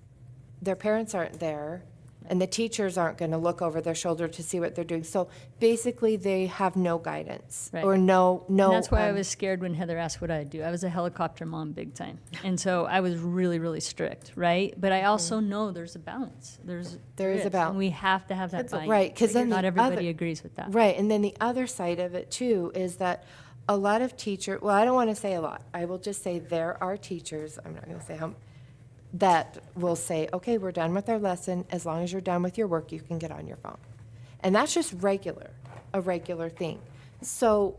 Their parents aren't there, and the teachers aren't going to look over their shoulder to see what they're doing. So basically, they have no guidance Right. or no. And that's why I was scared when Heather asked what I'd do. I was a helicopter mom big time. And so I was really, really strict, right? But I also know there's a balance. There is a and balance. we have to have that buy-in. Right, 'cause then Not the everybody other- agrees with that. Right, and then the other side of it too is that a lot of teachers, well, I don't want to say a lot. I will just say there are teachers, I'm not going to say how, that will say, okay, we're done with our lesson. As long as you're done with your work, you can get on your phone. And that's just a regular thing. So,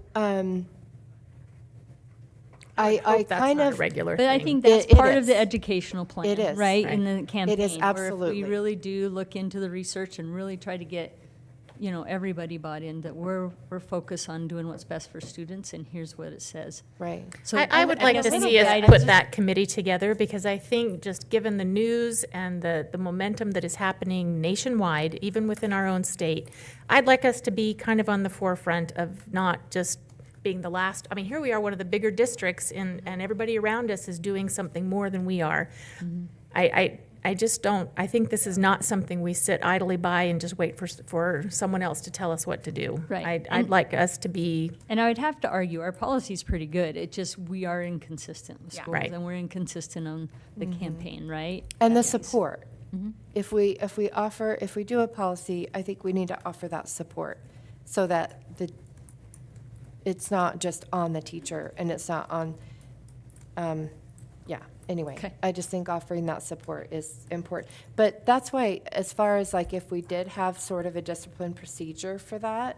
I Hope that's kind not a of, regular But I thing. think that's It part of the is. educational plan, It is, right? right. In the campaign. where absolutely. If we really do look into the research and really try to get, everybody bought in, that we're focused on doing what's best for students, and here's what it says. right. So I would like guess to I see think us guidance- put that committee together, because I think just given the news and the momentum that is happening nationwide, even within our own state, I'd like us to be kind of on the forefront of not just being the last. I mean, here we are, one of the bigger districts, and everybody around us is doing something more than we are. I I just don't, I think this is not something we sit idly by and just wait for someone else to tell us what to do. Right. I'd like us to be, And I would have to argue, our policy's pretty good. It just, we are inconsistent with Yeah. schools, Right. and we're inconsistent on the campaign, right? And the support. If we do a policy, I think we need to offer that support so that it's not just on the teacher and it's not on, anyway. Okay. I just think offering that support is important. But that's why, as far as like if we did have sort of a discipline procedure for that,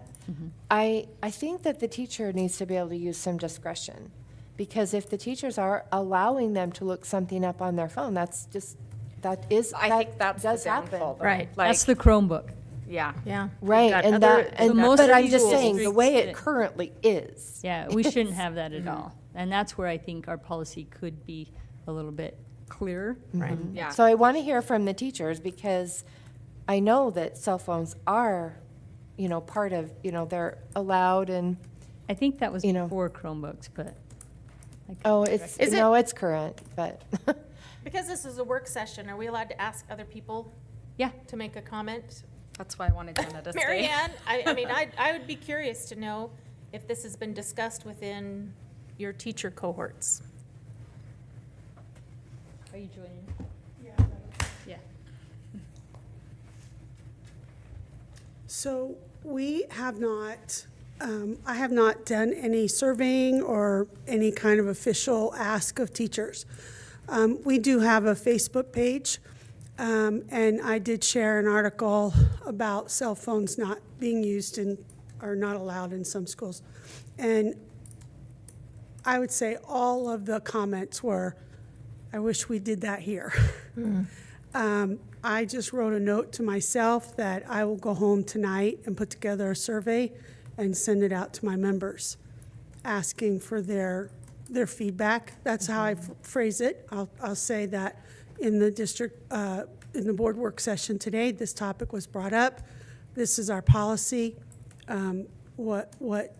I think that the teacher needs to be able to use some discretion. Because if the teachers are allowing them to look something up on their phone, that think that's the does happen. downfall, though. Right. Like, That's the Chromebook. yeah. yeah. Right, got and other- that, and, most but of I'm these just schools saying, the way it restrict it. currently is. Yeah, we shouldn't have that at all. And that's where I think our policy could be a little bit clearer. Right. Yeah. So I want to hear from the teachers because I know that cell phones are, part of, they're allowed and, I think that was You know. before Chromebooks, but. Is it- no, it's current, but. Because this is a work session, are we allowed to ask other people Yeah, to make a comment? That's why I wanted Jenna to stay. Mary Ann, I mean, I would be curious to know if this has been discussed within your teacher cohorts. are you joining? Yeah. So we have not, I have not done any surveying or any kind of official ask of teachers. We do have a Facebook page, and I did share an article about cell phones not being used or not allowed in some schools. And I would say all of the comments were, I wish we did that here. I just wrote a note to myself that I will go home tonight and put together a survey and send it out to my members, asking for their feedback. That's how I phrase it. I'll say that in the district, in the board work session today, this topic was brought up. This is our policy. What What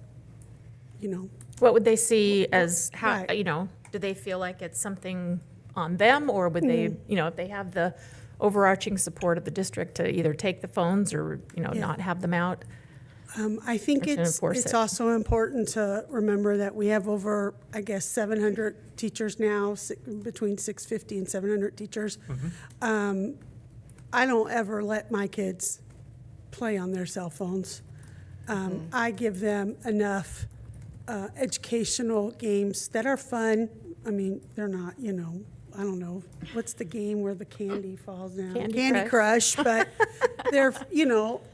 would they see as, how, Right. do they feel like it's something on them? Or would they, if they have the overarching support of the district to either take the phones or, not have them out? I think Or to enforce it's it. also important to remember that we have over, I guess, 700 teachers now, between 650 and 700 teachers. I don't ever let my kids play on their cell phones. I give them enough educational games that are fun. I mean, they're not, I don't know, what's the game where the candy falls down? Candy Crush, but they're,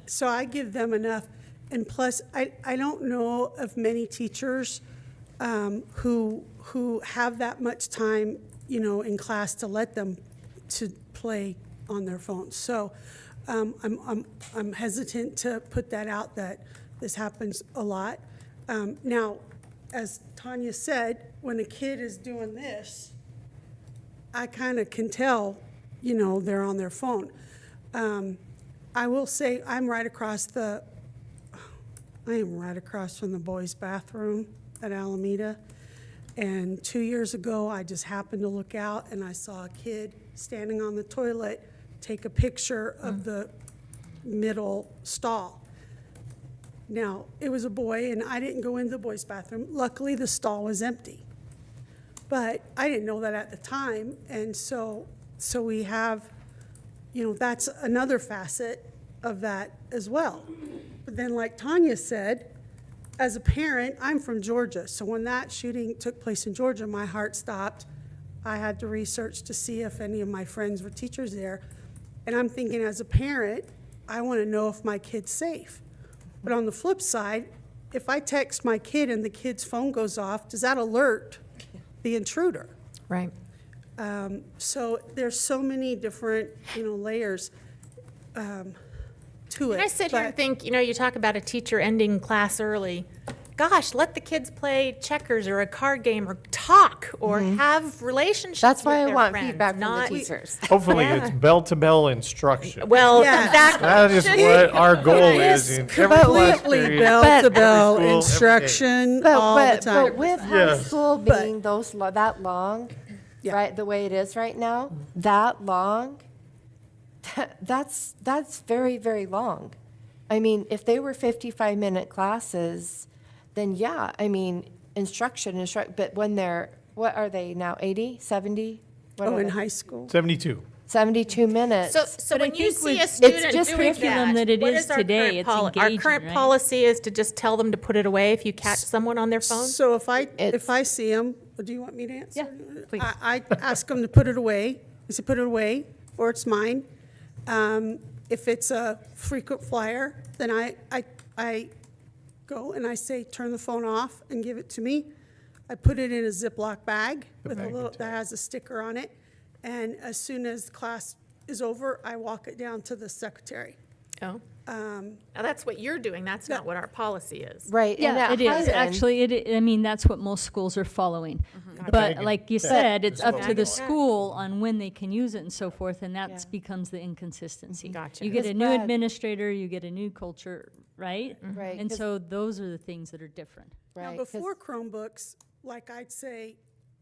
so I give them enough. And plus, I don't know of many teachers who have that much time, in class to let them to play on their phones. So I'm hesitant to put that out that this happens a lot. Now, as Tanya said, when a kid is doing this, I kind of can tell, they're on their phone. I will say I am right across from the boys' bathroom at Alameda. And 2 years ago, I just happened to look out and I saw a kid standing on the toilet take a picture of the middle stall. Now, it was a boy, and I didn't go into the boys' bathroom. Luckily, the stall was empty. But I didn't know that at the time, and so we have, that's another facet of that as well. But then, like Tanya said, as a parent, I'm from Georgia, so when that shooting took place in Georgia, my heart stopped. I had to research to see if any of my friends were teachers there. And I'm thinking, as a parent, I want to know if my kid's safe. But on the flip side, if I text my kid and the kid's phone goes off, does that alert the intruder? Right. So there's so many different, layers to it. And I sit here and but- think, you talk about a teacher ending class early. Gosh, let the kids play checkers or a card game or talk or have relationships That's why with I their want friends, feedback from the not- teachers. Hopefully, it's bell-to-bell instruction. Well, Yeah. exactly. That is what our goal is in every class Completely period. bell-to-bell Every school, every day. instruction all the But time. with high Yes. school But- being that long, Yeah. right, the way it is right now, that long, That's very, very long. I mean, if they were 55-minute classes, then yeah, I mean, but when they're, what are they now, 80, 70? What Oh, are in they? high school. 72. 72 minutes. So But I when you think see a with- student just doing curriculum that, that it what is is our today, current it's Our engaging, current right? policy is to just tell them to put it away if you catch someone on their phone? So if It's- I see them, do you want me to answer? Yeah, please. I ask them to put it away. I say, put it away, or it's mine. If it's a frequent flyer, then I go and I say, turn the phone off and give it to me. I put it in a Ziploc bag with a little, that has a sticker on it. And as soon as class is over, I walk it down to the secretary. Oh. Now, that's what you're doing. That's not what our policy is. Right. and Yeah, at it is. Highland- Actually, I mean, that's what most schools are following. Tag But it. like you Tag said, it. it's up to the Tag it. school on when they can use it and so forth, and that Yeah. becomes the inconsistency. Gotcha. You get Because a new Brad- administrator, you get a new culture, right? Right, And 'cause- so those are the things that are different. Right. Now, 'cause- before Chromebooks, like I'd say,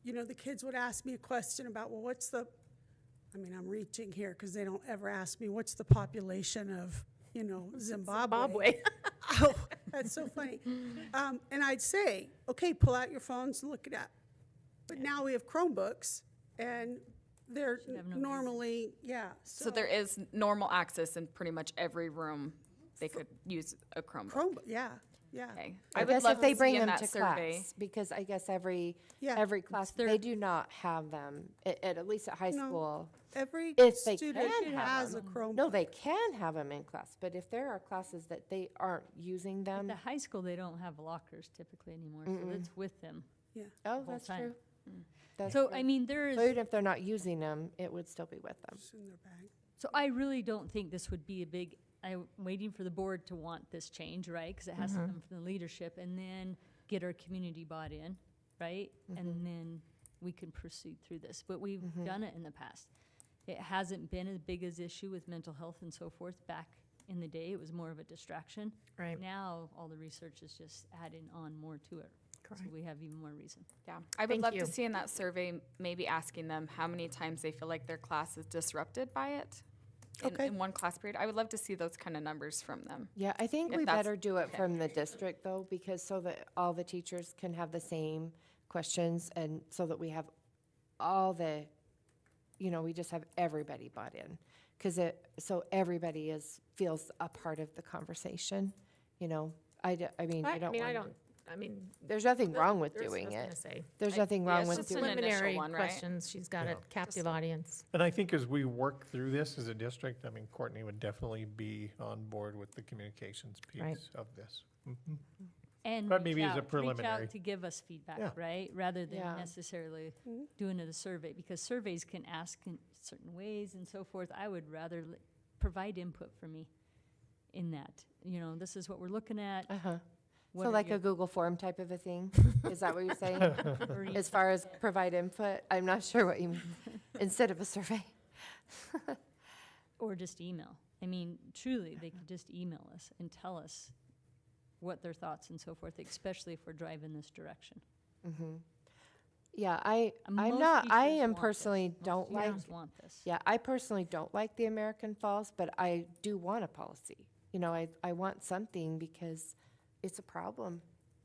the kids would ask me a question about, well, I'm reaching here because they don't ever ask me, what's the population of, Zimbabwe? Oh, that's so funny. And I'd say, okay, pull out your phones and look it up. But now we have Chromebooks, and they're have no normally, So there is normal access in pretty much every room. They could use a Chromebook. Chromebook, yeah. Okay. I would guess love if they to bring see in them that to survey. class, because I guess every Yeah. class, their- they do not have them, at least at high No. school. Every If they student can have has a them. Chromebook. No, they can have them in class, but if there are classes that they aren't using At them, the high school, they don't have lockers typically anymore, so it's with them. oh, whole that's time. true. That's So, true. I mean, there So is, even if they're not using them, it would still be with them. It's in their bag. so I really don't think this would be a big, I'm waiting for the board to want this change, right? Because it has to come from the leadership, and then get our community bought in, right? And then we can proceed through this, but we've done it in the past. It hasn't been as big as issue with mental health and so forth. Back in the day, it was more of a distraction. Right. Now, all the research is just adding on more to it. So Correct. we have even more reason. Yeah, I would Thank love you. to see in that survey, maybe asking them how many times they feel like their class is disrupted by it Okay. in one class period. I would love to see those kind of numbers from them. Yeah, I think If we that's- better do it okay. from the district though, because so that all the teachers can have the same questions and so that we have all the, we just have everybody bought in. So everybody feels a part of the conversation, I don't want. There's nothing wrong with doing it. There's nothing wrong it's with just doing an it. initial Preliminary one, right? questions. She's got a captive audience. And I think as we work through this as a district, Courtney would definitely be on board with the communications Right. piece of this. Mhm. And But reach maybe as a out- preliminary. Reach out to give us feedback, Yeah. right? Rather than Yeah. necessarily doing it a survey, because surveys can ask in certain ways and so forth. I would rather provide input for me in that. This is what we're looking at. Uh-huh. What So are like your- a Google form type of a thing? Is that what you're saying? As far as provide input? I'm not sure what you mean, instead of a survey. Or just email. I mean, truly, they could just email us and tell us what their thoughts and so forth, especially if we're driving this direction. Yeah, Most I teachers am want personally this. Most don't like, teachers want this. yeah, I personally don't like the American Falls, but I do want a policy. I want something because it's a problem.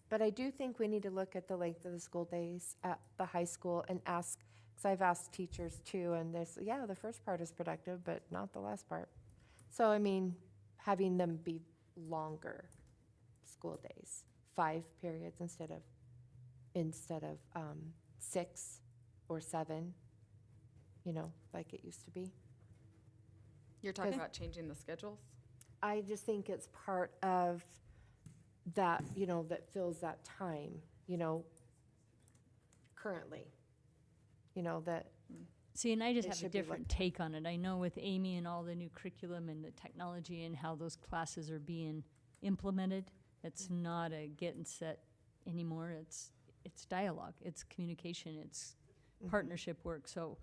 But I do think we need to look at the length of the school days at the high school and ask, because I've asked teachers too, and the first part is productive, but not the last part. So, having them be longer school days, 5 periods instead of 6 or 7, like it used to be. You're talking 'Cause- about changing the schedules? I just think it's part of that, that fills that time, currently. That, See, and I just It have a should be different take on it. I know with Amy and all the new curriculum and the technology and how those classes are being implemented, it's not a get and set anymore. It's dialogue, it's communication, it's partnership work. So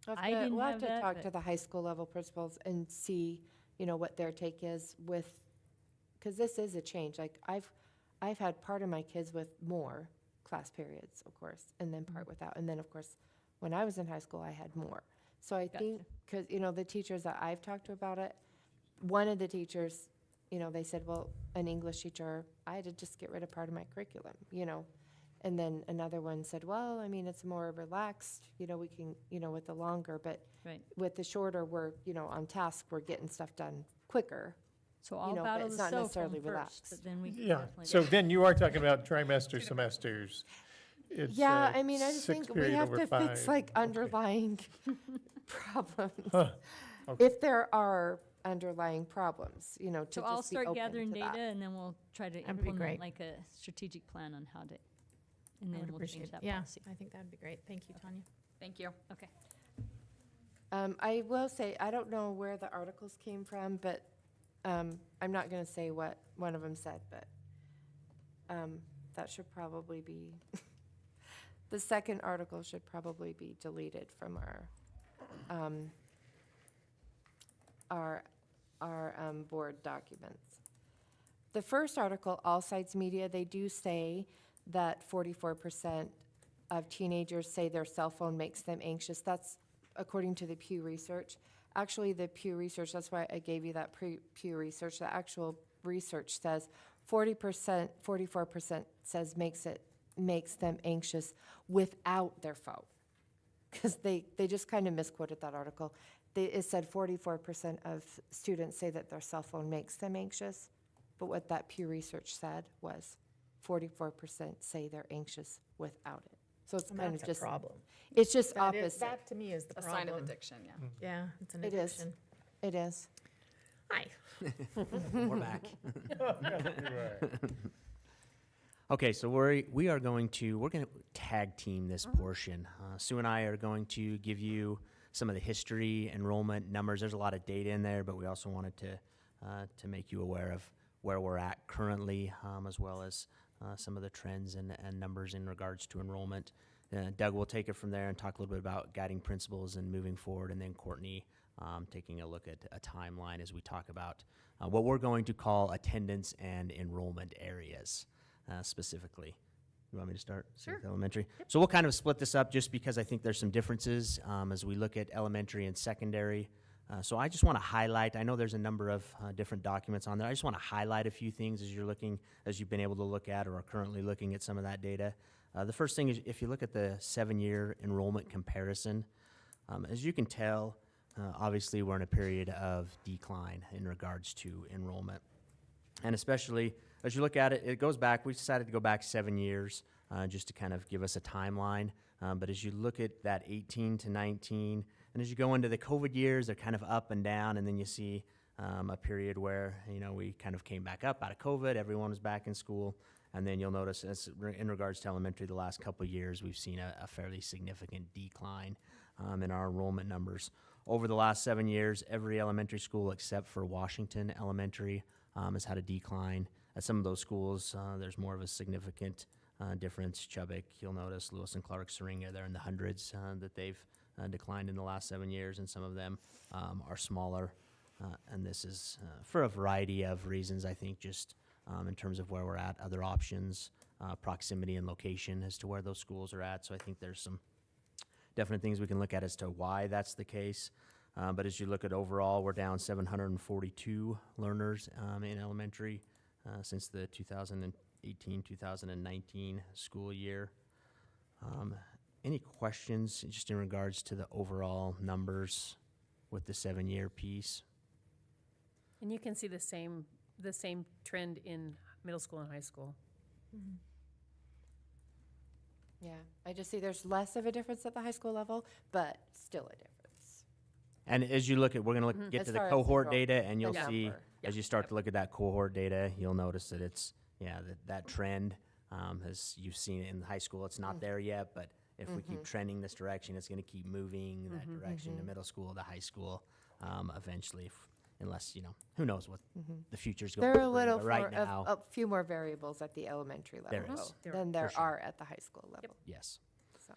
I didn't we'll have have to that, talk but- to the high school level principals and see, what their take is because this is a change. Like I've had part of my kids with more class periods, of course, and then part without. And then, of course, when I was in high school, I had more. So I think, because, the teachers that I've talked to about it, one of the teachers, they said, well, an English teacher, I had to just get rid of part of my curriculum, And then another one said, well, I mean, it's more relaxed, we can, with the longer, but Right. with the shorter, we're, on task, we're getting stuff done quicker. So I'll but battle it's the not cell necessarily phone relaxed. first, but then we can Yeah, definitely. so then you are talking about trimester, semesters. It's, Yeah, I mean, I just six think we period have over to fix five. like Okay. underlying problems. Okay. If there are underlying problems, to So I'll just be start open gathering to data, that. and then we'll try to That would be implement great. like a strategic plan on how to, and I then would we'll change appreciate, that yeah, policy. I think that'd be great. Thank you, Tanya. Thank you. Okay. I will say, I don't know where the articles came from, but I'm not going to say what one of them said, but that should probably be, the second article should probably be deleted from our board documents. The first article, All Sides Media, they do say that 44% of teenagers say their cell phone makes them anxious. That's according to the Pew Research. Actually, the Pew Research, that's why I gave you that Pew Research. The actual research says 40%, 44% says makes them anxious without their phone. Because they just kind of misquoted that article. It said 44% of students say that their cell phone makes them anxious, but what that Pew Research said was 44% say they're anxious without it. So it's kind of just, problem. it's just opposite. That to me is the A problem. sign of addiction, yeah. Yeah, it's an It is. addiction. It is. Hi. We're back. Right. Okay, so we're going to tag team this portion. Sue and I are going to give you some of the history, enrollment numbers. There's a lot of data in there, but we also wanted to make you aware of where we're at currently, as well as some of the trends and numbers in regards to enrollment. Doug will take it from there and talk a little bit about guiding principles and moving forward, and then Courtney taking a look at a timeline as we talk about what we're going to call attendance and enrollment areas specifically. You want me to start? Sure. With elementary? So we'll kind of split this up just because I think there's some differences as we look at elementary and secondary. So I just want to highlight, I know there's a number of different documents on there. I just want to highlight a few things as you've been able to look at or are currently looking at some of that data. The first thing is if you look at the 7-year enrollment comparison, as you can tell, obviously we're in a period of decline in regards to enrollment. And especially as you look at it, it goes back, we decided to go back 7 years just to kind of give us a timeline. But as you look at that 18 to 19, and as you go into the COVID years, they're kind of up and down, and then you see a period where, we kind of came back up out of COVID, everyone was back in school, and then you'll notice in regards to elementary, the last couple of years, we've seen a fairly significant decline in our enrollment numbers. Over the last 7 years, every elementary school except for Washington Elementary has had a decline. At some of those schools, there's more of a significant difference. Chubbuck, you'll notice, Lewis and Clark, Syringa, they're in the hundreds that they've declined in the last 7 years, and some of them are smaller. And this is for a variety of reasons, I think, just in terms of where we're at, other options, proximity and location as to where those schools are at. So I think there's some definite things we can look at as to why that's the case. But as you look at overall, we're down 742 learners in elementary since the 2018-2019 school year. Any questions just in regards to the overall numbers with the 7-year piece? And you can see the same trend in middle school and high school. Yeah, I just see there's less of a difference at the high school level, but still a difference. And as you look at, we're going to get As to the far as cohort enroll- data, and you'll the see, number. as you start to look at that cohort data, you'll notice that it's, that trend, as you've seen it in high school, it's not there yet, but if we keep trending this direction, it's going to keep moving that direction to middle school, to high school, eventually, unless, who knows what the future's going There to are a bring, little, but right now, a few more variables at the elementary There level is. though, than there For sure. are at the high school level. yes. So,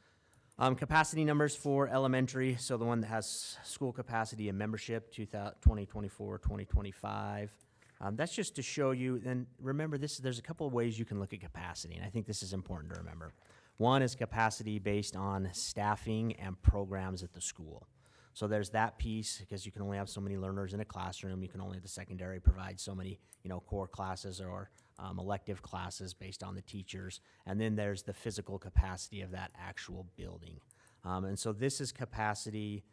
Capacity numbers for elementary, so the one that has school capacity and membership, 2024, 2025. That's just to show you, and remember there's a couple of ways you can look at capacity, and I think this is important to remember. One is capacity based on staffing and programs at the school. So there's that piece, because you can only have so many learners in a classroom. You can only, the secondary, provide so many, core classes or elective classes based on the teachers. And then there's the physical capacity of that actual building. And so this is capacity,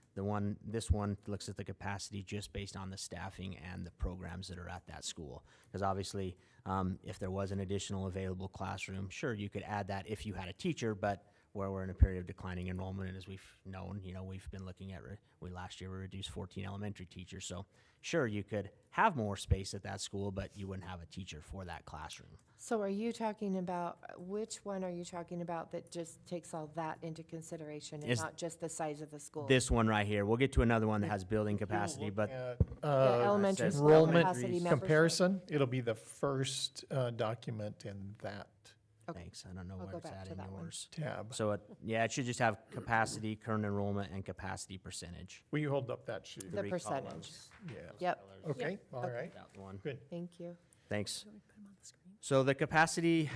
this one looks at the capacity just based on the staffing and the programs that are at that school. Because obviously, if there was an additional available classroom, sure, you could add that if you had a teacher, but where we're in a period of declining enrollment, and as we've known, we've been looking at, last year we reduced 14 elementary teachers. So sure, you could have more space at that school, but you wouldn't have a teacher for that classroom. So are you talking about, which one are you talking about that just takes all that into consideration and Is not just the size of the school? This one right here, we'll get to another one that has building capacity, but The elementary says school Enrollment capacity membership? comparison, it'll be the first document in that thanks, I don't know I'll where go it's back at to in that one. yours. tab. So it should just have capacity, current enrollment, and capacity percentage. Will you hold up that sheet? The Three percentage. columns. Yeah. Yep, Okay, all right, That one. good. thank you. Thanks. So the capacity,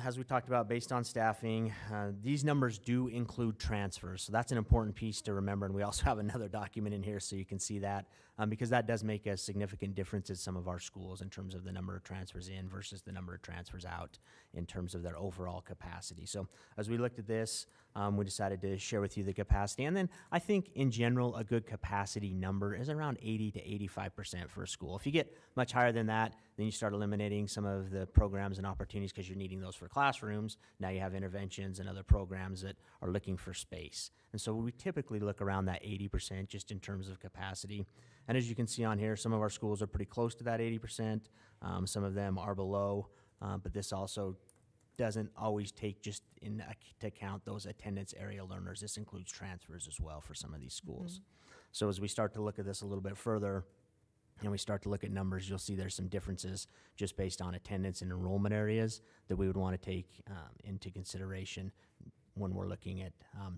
as we talked about, based on staffing, these numbers do include transfers. So that's an important piece to remember. And we also have another document in here so you can see that, because that does make a significant difference in some of our schools in terms of the number of transfers in versus the number of transfers out in terms of their overall capacity. So as we looked at this, we decided to share with you the capacity. And then I think in general, a good capacity number is around 80 to 85% for a school. If you get much higher than that, then you start eliminating some of the programs and opportunities because you're needing those for classrooms. Now you have interventions and other programs that are looking for space. And so we typically look around that 80% just in terms of capacity. And as you can see on here, some of our schools are pretty close to that 80%. Some of them are below, but this also doesn't always take just into account those attendance area learners. This includes transfers as well for some of these schools. So as we start to look at this a little bit further, and we start to look at numbers, you'll see there's some differences just based on attendance and enrollment areas that we would want to take into consideration when we're looking at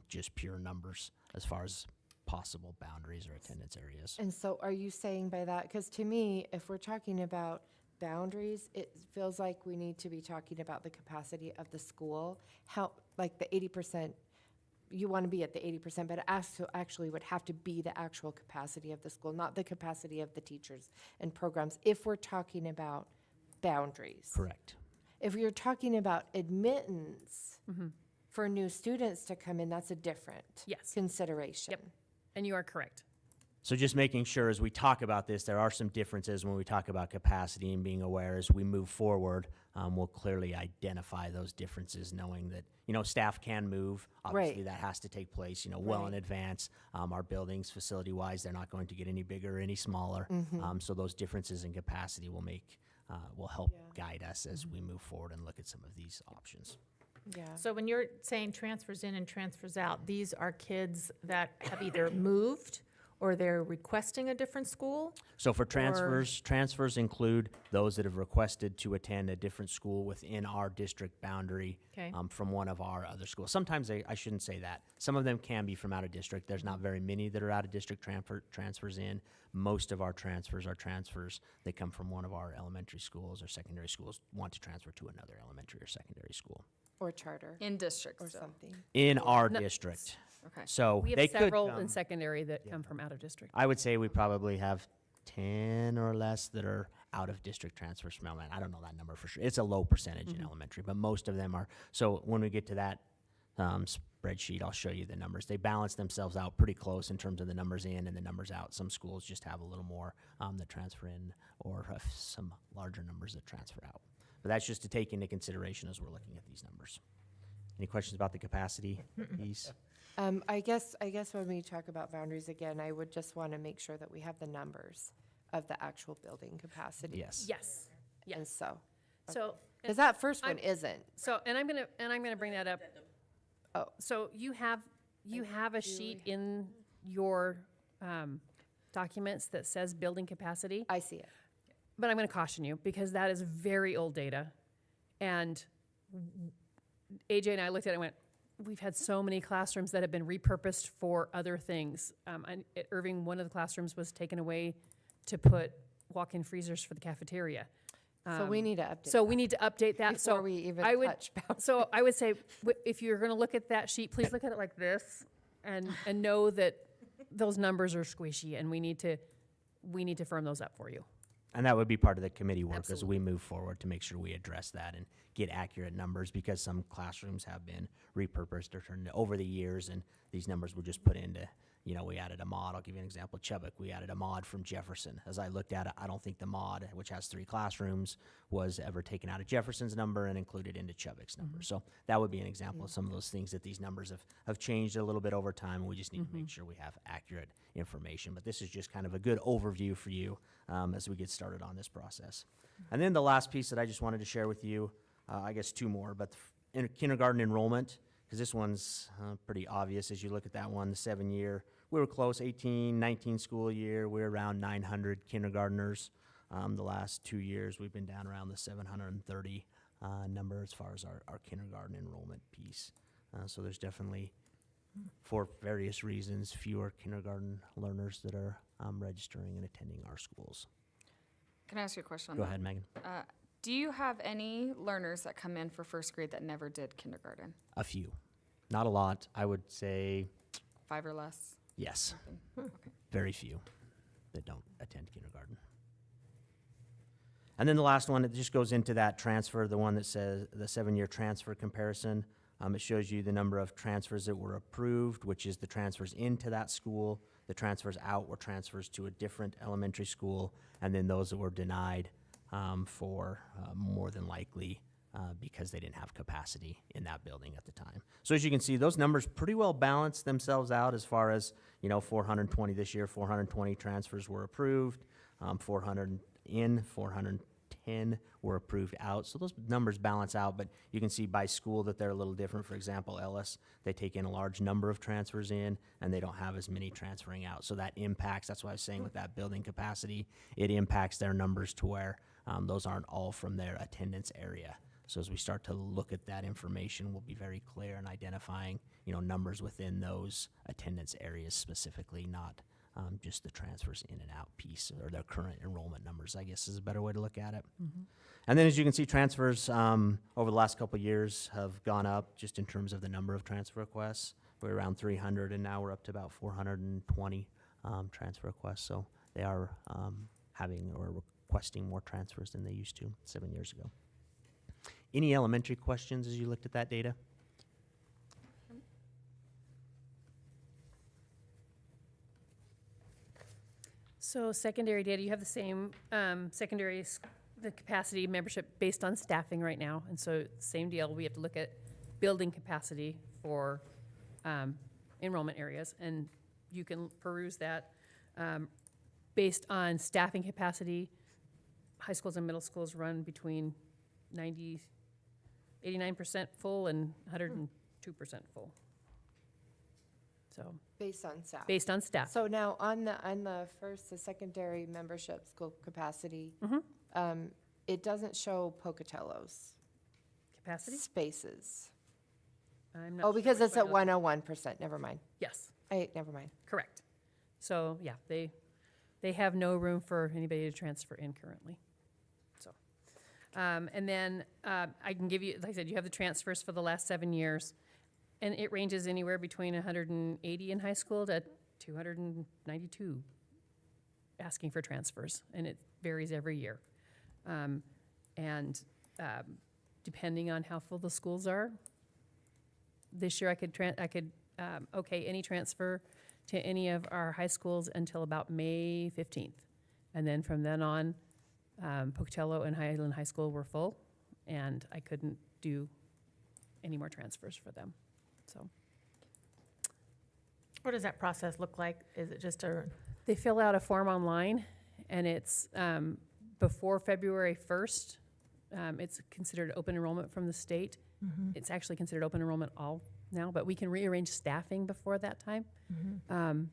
just pure numbers as far as possible boundaries or attendance areas. And so are you saying by that, because to me, if we're talking about boundaries, it feels like we need to be talking about the capacity of the school, how, like the 80%, you want to be at the 80%, but it actually would have to be the actual capacity of the school, not the capacity of the teachers and programs, if we're talking about boundaries. Correct. If you're talking about admittance for new students to come in, that's a different Yes. consideration. Yep. And you are correct. So just making sure as we talk about this, there are some differences when we talk about capacity and being aware as we move forward, we'll clearly identify those differences, knowing that, staff can move. Obviously, Right. that has to take place, well in Right. advance. Our buildings, facility-wise, they're not going to get any bigger or any smaller. So those differences in capacity will help guide us as we move forward and look at some of these options. Yeah. So when you're saying transfers in and transfers out, these are kids that have either moved or they're requesting a different school? So for transfers include those that have requested to attend a different school within our district boundary Okay. from one of our other schools. Sometimes I shouldn't say that. Some of them can be from out of district. There's not very many that are out of district transfers in. Most of our transfers are transfers that come from one of our elementary schools or secondary schools want to transfer to another elementary or secondary school Or charter In district or still. something. in our No. district. Okay. So We they have could several come- in secondary that come from out of district. I would say we probably have 10 or less that are out of district transfers from elementary. I don't know that number for sure. It's a low percentage in elementary, but most of them are. So when we get to that spreadsheet, I'll show you the numbers. They balance themselves out pretty close in terms of the numbers in and the numbers out. Some schools just have a little more that transfer in or have some larger numbers that transfer out. But that's just to take into consideration as we're looking at these numbers. Any questions about the capacity piece? I guess when we talk about boundaries again, I would just want to make sure that we have the numbers of the actual building capacity. Yes. Yes, And yes. so, So. because that first one I'm- isn't. So, and I'm gonna bring that up. Oh, so you have a sheet in your documents that says building capacity, I see it. but I'm gonna caution you because that is very old data. And AJ and I looked at it and went, we've had so many classrooms that have been repurposed for other things. At Irving, one of the classrooms was taken away to put walk-in freezers for the cafeteria. So we need to update. So we need to update that. So Before we even I would, touch boundaries. So I would say, if you're going to look at that sheet, please look at it like this and know that those numbers are squishy, and we need to firm those up for you. And that would be part of the committee work as Absolutely. we move forward to make sure we address that and get accurate numbers, because some classrooms have been repurposed or turned over the years, and these numbers were just put into, we added a mod. I'll give you an example. Chubbuck, we added a mod from Jefferson. As I looked at it, I don't think the mod, which has 3 classrooms, was ever taken out of Jefferson's number and included into Chubbuck's number. So that would be an example of some of those things, that these numbers have changed a little bit over time, and we just need to make sure we have accurate information. But this is just kind of a good overview for you as we get started on this process. And then the last piece that I just wanted to share with you, I guess 2 more, but in kindergarten enrollment, because this one's pretty obvious as you look at that one, the 7-year. We were close, 18-19 school year. We're around 900 kindergartners. The last 2 years, we've been down around the 730 number as far as our kindergarten enrollment piece. So there's definitely, for various reasons, fewer kindergarten learners that are registering and attending our schools. Can I ask you a question on Go that? ahead, Megan. Do you have any learners that come in for first grade that never did kindergarten? A few. Not a lot. I would say 5 or less? yes. Okay. Very few that don't attend kindergarten. And then the last one, it just goes into that transfer, the one that says the 7-year transfer comparison. It shows you the number of transfers that were approved, which is the transfers into that school. The transfers out were transfers to a different elementary school, and then those that were denied for more than likely because they didn't have capacity in that building at the time. So as you can see, those numbers pretty well balance themselves out as far as, 420 this year, 420 transfers were approved, 400 in, 410 were approved out. So those numbers balance out, but you can see by school that they're a little different. For example, Ellis, they take in a large number of transfers in, and they don't have as many transferring out. So that impacts, that's why I was saying with that building capacity, it impacts their numbers to where those aren't all from their attendance area. So as we start to look at that information, we'll be very clear in identifying, numbers within those attendance areas specifically, not just the transfers in and out piece, or their current enrollment numbers, I guess is a better way to look at it. And then as you can see, transfers over the last couple of years have gone up just in terms of the number of transfer requests. We're around 300, and now we're up to about 420 transfer requests. So they are having or requesting more transfers than they used to 7 years ago. Any elementary questions as you looked at that data? So secondary data, you have the same the capacity membership based on staffing right now. And so same deal, we have to look at building capacity for enrollment areas. And you can peruse that based on staffing capacity. High schools and middle schools run between 89% full and 102% full. So Based on staff. based on staff. So now on the secondary membership school capacity, it doesn't show Pocatello's Capacity? spaces. I'm not Oh, sure because which it's way at to- 101%, never mind. Yes, Never mind. correct. So, yeah, they have no room for anybody to transfer in currently. So, and then I can give you, like I said, you have the transfers for the last 7 years, and it ranges anywhere between 180 in high school to 292 asking for transfers, and it varies every year. Depending on how full the schools are, this year I could okay any transfer to any of our high schools until about May 15th. And then from then on, Pocatello and Highland High School were full, and I couldn't do any more transfers for them, so. What does that process look like? Is it just a, They fill out a form online, and it's before February 1st. It's considered open enrollment from the state. It's actually considered open enrollment all now, but we can rearrange staffing before that time. And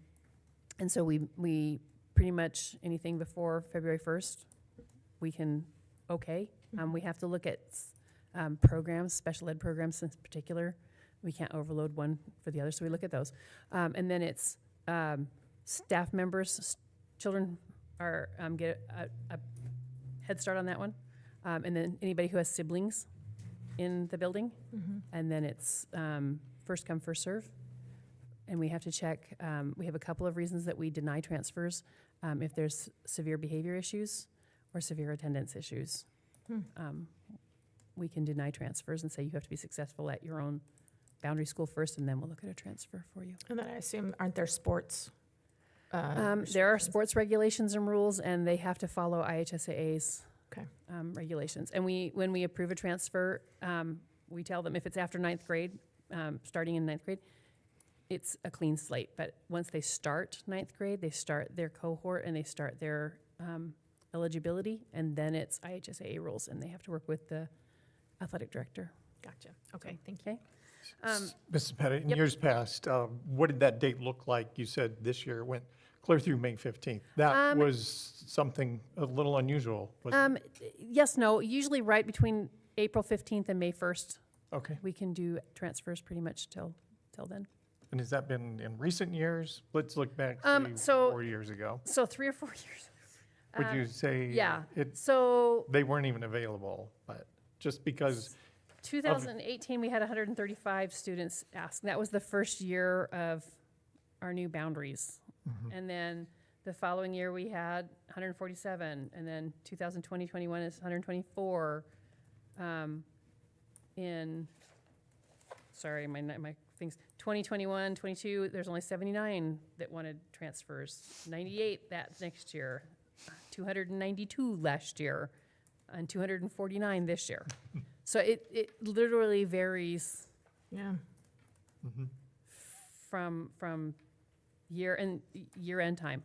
so we pretty much anything before February 1st, we can okay. We have to look at programs, special ed programs in particular. We can't overload one for the other, so we look at those. And then it's staff members, children are get a head start on that one. And then anybody who has siblings in the building. And then it's first come, first serve. and we have to check, we have a couple of reasons that we deny transfers. If there's severe behavior issues or severe attendance issues, we can deny transfers and say you have to be successful at your own boundary school first, and then we'll look at a transfer for you. And then I assume, aren't there sports? There are sports regulations and rules, and they have to follow IHSAA's Okay. regulations. And when we approve a transfer, we tell them if it's after ninth grade, starting in ninth grade, it's a clean slate. But once they start ninth grade, they start their cohort and they start their eligibility, and then it's IHSAA rules, and they have to work with the athletic director. Gotcha. Okay, thank you. Okay? Mrs. Pettit, in Yep. years past, what did that date look like? You said this year went clear through May 15th. That was something a little unusual, wasn't it? Yes, no, usually right between April 15th and May 1st, Okay. we can do transfers pretty much till then. And has that been in recent years? Let's look back, say, so- 4 years ago. So 3 or 4 years. Would you say? Yeah. it- So They weren't even available, but just because, 2018, we had 135 students ask. That was the first year of our new boundaries. And then the following year, we had 147. And then 2020, 21 is 124. Sorry, my things, 2021, 22, there's only 79 that wanted transfers. 98 that next year, 292 last year, and 249 this year. So it literally varies Yeah. from year-end time.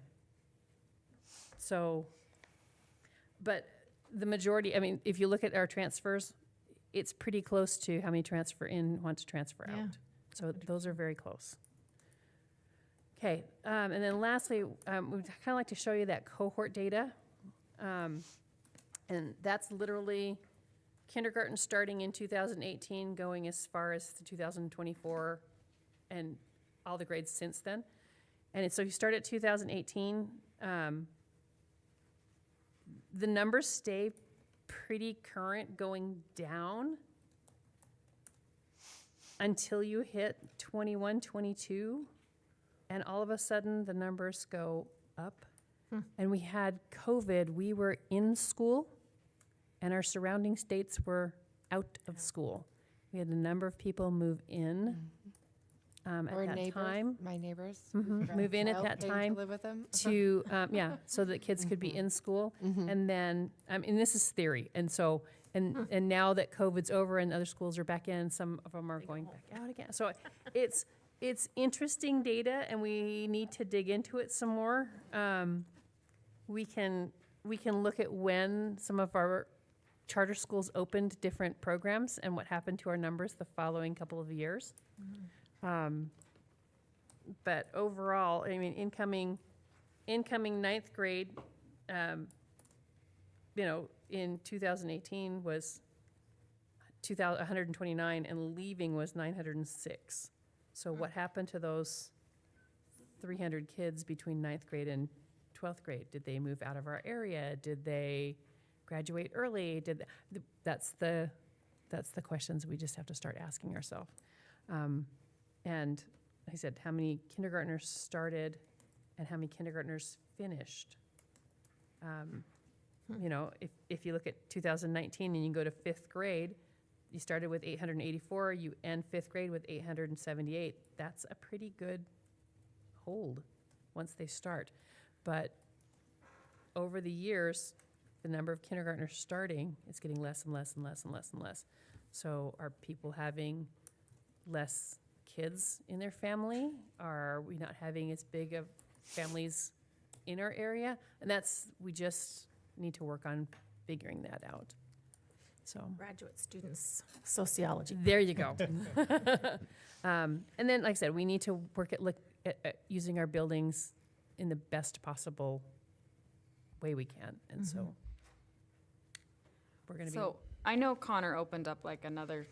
So, but the majority, I mean, if you look at our transfers, it's pretty close to how many transfer in want to transfer Yeah. out. So those are very close. Okay, and then lastly, we'd kind of like to show you that cohort data. And that's literally kindergarten starting in 2018, going as far as the 2024, and all the grades since then. And so you start at 2018, the numbers stay pretty current going down until you hit 21, 22, and all of a sudden the numbers go up. And we had COVID, we were in school, and our surrounding states were out of school. We had a number of people move in at Or that neighbors, time. my neighbors. Move in at Child that came time To live with them. to, so that kids could be in school. And then, and this is theory, and so, and now that COVID's over and other schools are back in, some of them are going back out again. So it's interesting data, and we need to dig into it some more. We can look at when some of our charter schools opened different programs and what happened to our numbers the following couple of years. But overall, I mean, incoming ninth grade, in 2018 was 129, and leaving was 906. So what happened to those 300 kids between ninth grade and 12th grade? Did they move out of our area? Did they graduate early? That's the questions we just have to start asking ourselves. And like I said, how many kindergartners started and how many kindergartners finished? If you look at 2019 and you go to fifth grade, you started with 884, you end fifth grade with 878. That's a pretty good hold once they start. But over the years, the number of kindergartners starting is getting less and less and less and less and less. So are people having less kids in their family? Are we not having as big of families in our area? And we just need to work on figuring that out. So Graduate students, sociology. there you go. And then, like I said, we need to look at using our buildings in the best possible way we can. And so we're going to be. So I know Connor opened up like another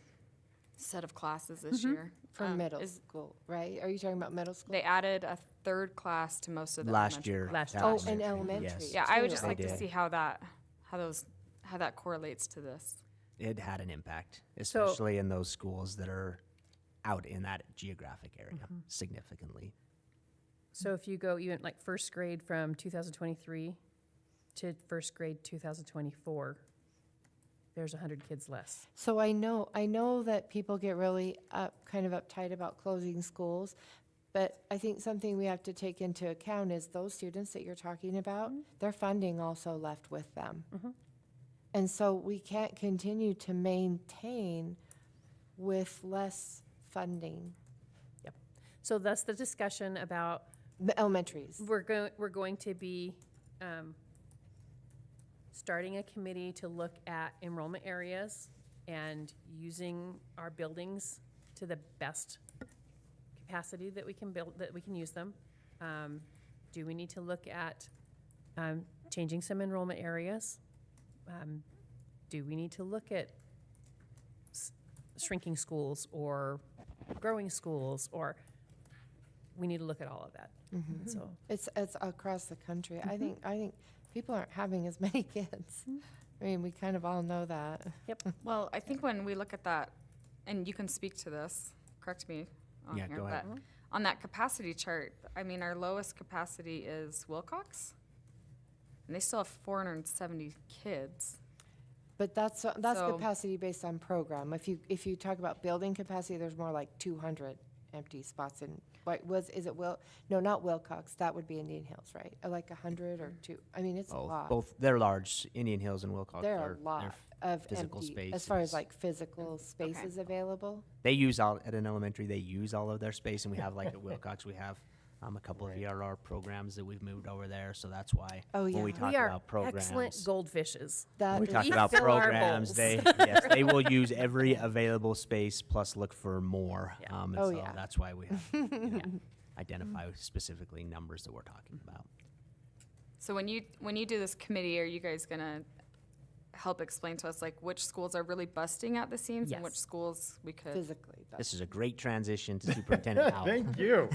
set of classes this year. For middle school, right? Are you talking about middle school? They added a third class to most of the Last elementary year. Last that year. was- and elementary. yes. Yeah, I would too. just They like to did. see how that correlates to this. It had an impact, especially in those schools that are out in that geographic area significantly. So if you go, you went like first grade from 2023 to first grade 2024, there's 100 kids less. So I know that people get really kind of uptight about closing schools, but I think something we have to take into account is those students that you're talking about, their funding also left with them. And so we can't continue to maintain with less funding. Yep. So that's the discussion about, The elementaries. we're going to be starting a committee to look at enrollment areas and using our buildings to the best capacity that we can build, that we can use them. Do we need to look at changing some enrollment areas? Do we need to look at shrinking schools or growing schools, or we need to look at all of that. So, It's across the country. I think people aren't having as many kids. I mean, we kind of all know that. Well, I think when we look at that, and you can speak to this, correct me on Yeah, here, go ahead. but on that capacity chart, I mean, our lowest capacity is Wilcox, and they still have 470 kids. But that's So- capacity based on program. If you talk about building capacity, there's more like 200 empty spots in, no, not Wilcox, that would be Indian Hills, right? Like 100 or two, I mean, it's a lot. Both, they're large. Indian Hills and Wilcox. There are are a lot of physical empty, as far as spaces. like physical spaces available. They use all, at an elementary, they use all of their space, and we have, like at Wilcox, we have a couple of ERR programs that we've moved over there, so that's why. Oh, When yeah. we talk we are about programs. excellent goldfishes. That When we is- talk We about fill our programs, bowls. they will use every available space plus look for more. Yeah. And Oh, so yeah. that's why we have to identify specifically numbers that we're talking about. So when you do this committee, are you guys gonna help explain to us like which schools are really busting at the seams and which Yes. schools we could? physically. This is a great transition to Superintendent Howell. Thank you.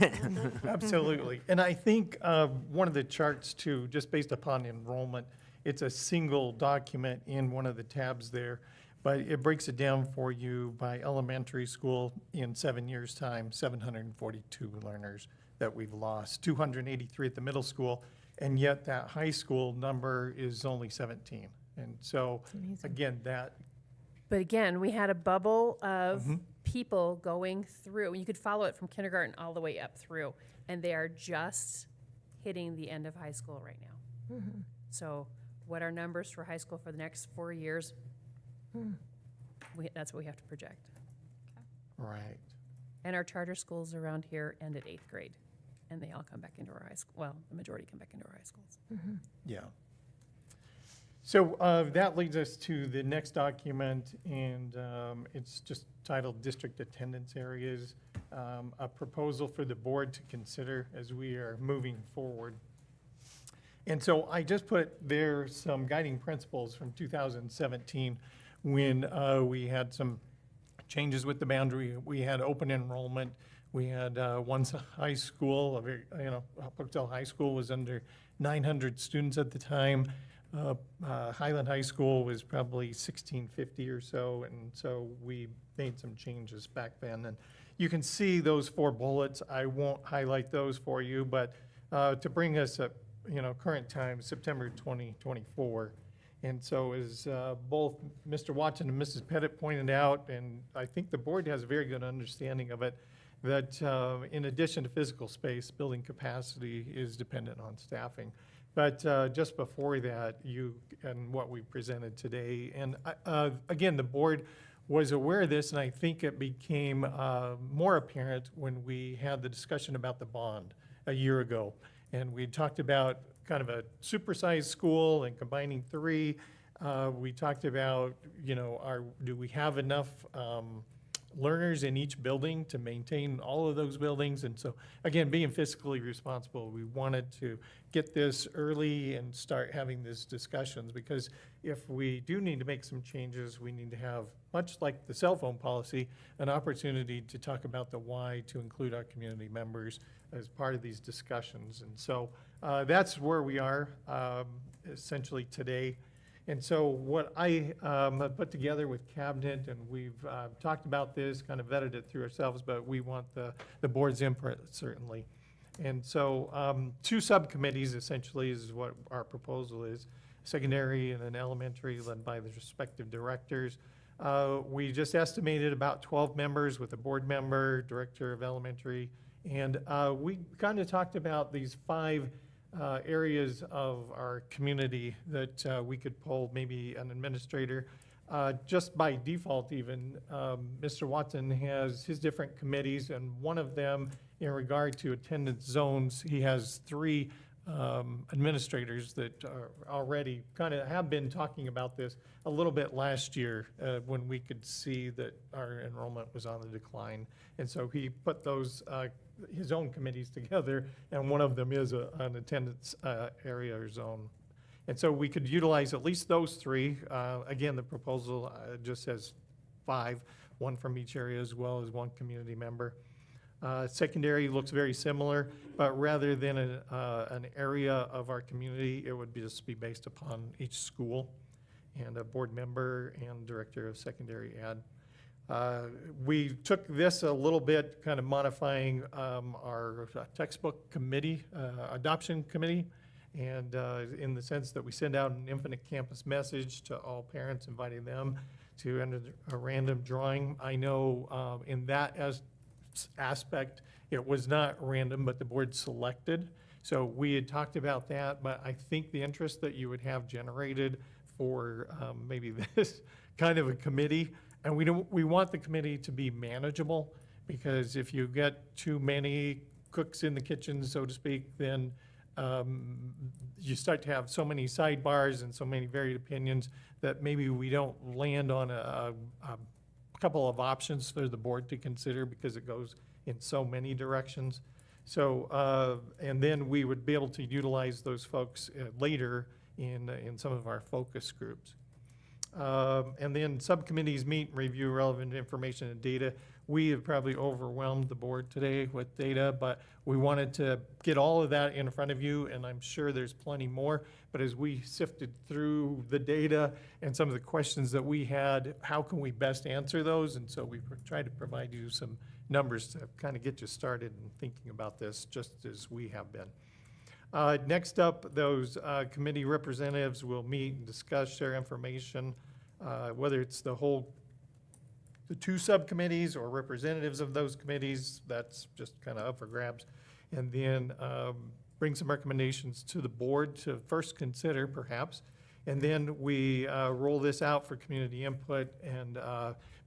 Absolutely. And I think one of the charts too, just based upon enrollment, it's a single document in one of the tabs there, but it breaks it down for you by elementary school in 7 years' time, 742 learners that we've lost, 283 at the middle school, and yet that high school number is only 17. And so, again, that But again, we had a bubble of people going through. You could follow it from kindergarten all the way up through, and they are just hitting the end of high school right now. So what are numbers for high school for the next 4 years? That's what we have to project. right. And our charter schools around here end at 8th grade, and they all come back into our high school. Well, the majority come back into our high schools. Yeah. So that leads us to the next document, and it's just titled District Attendance Areas, a proposal for the board to consider as we are moving forward. And so I just put there some guiding principles from 2017 when we had some changes with the boundary. We had open enrollment. We had one high school, Brookdale High School was under 900 students at the time. Highland High School was probably 1,650 or so, and so we made some changes back then. And you can see those 4 bullets. I won't highlight those for you, but to bring us up, current time, September 2024. And so as both Mr. Watson and Mrs. Pettit pointed out, and I think the board has a very good understanding of it, that in addition to physical space, building capacity is dependent on staffing. But just before that, and what we presented today, and again, the board was aware of this, and I think it became more apparent when we had the discussion about the bond a year ago. And we talked about kind of a supersized school and combining 3. We talked about, do we have enough learners in each building to maintain all of those buildings? And so, again, being fiscally responsible, we wanted to get this early and start having these discussions, because if we do need to make some changes, we need to have, much like the cell phone policy, an opportunity to talk about the why, to include our community members as part of these discussions. And so that's where we are essentially today. And so what I have put together with cabinet, and we've talked about this, kind of vetted it through ourselves, but we want the board's input certainly. And so 2 subcommittees essentially is what our proposal is, secondary and then elementary, led by the respective directors. We just estimated about 12 members with a board member, director of elementary, and we kind of talked about these 5 areas of our community that we could pull maybe an administrator. Just by default even, Mr. Watson has his different committees, and one of them in regard to attendance zones, he has 3 administrators that are already kind of have been talking about this a little bit last year when we could see that our enrollment was on the decline. And so he put those, his own committees together, and one of them is an attendance area or zone. And so we could utilize at least those 3. Again, the proposal just says 5, 1 from each area as well as 1 community member. Secondary looks very similar, but rather than an area of our community, it would just be based upon each school and a board member and director of secondary ed. We took this a little bit, kind of modifying our textbook committee, adoption committee, and in the sense that we send out an Infinite Campus message to all parents, inviting them to enter a random drawing. I know in that aspect, it was not random, but the board selected. So we had talked about that, but I think the interest that you would have generated for maybe this kind of a committee, and we want the committee to be manageable, because if you get too many cooks in the kitchen, so to speak, then you start to have so many sidebars and so many varied opinions that maybe we don't land on a couple of options for the board to consider, because it goes in so many directions. So, and then we would be able to utilize those folks later in some of our focus groups. And then subcommittees meet and review relevant information and data. We have probably overwhelmed the board today with data, but we wanted to get all of that in front of you, and I'm sure there's plenty more. But as we sifted through the data and some of the questions that we had, how can we best answer those? And so we tried to provide you some numbers to kind of get you started in thinking about this, just as we have been. Next up, those committee representatives will meet and discuss, share information, whether it's the 2 subcommittees or representatives of those committees. That's just kind of up for grabs. And then bring some recommendations to the board to first consider, perhaps. And then we roll this out for community input, and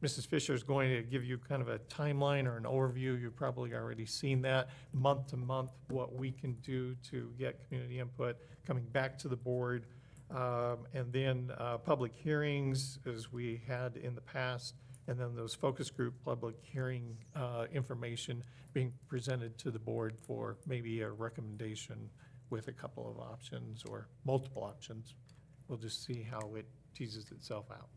Mrs. Fisher is going to give you kind of a timeline or an overview. You've probably already seen that month to month, what we can do to get community input coming back to the board. And then public hearings, as we had in the past, and then those focus group public hearing information being presented to the board for maybe a recommendation with a couple of options or multiple options. We'll just see how it teases itself out.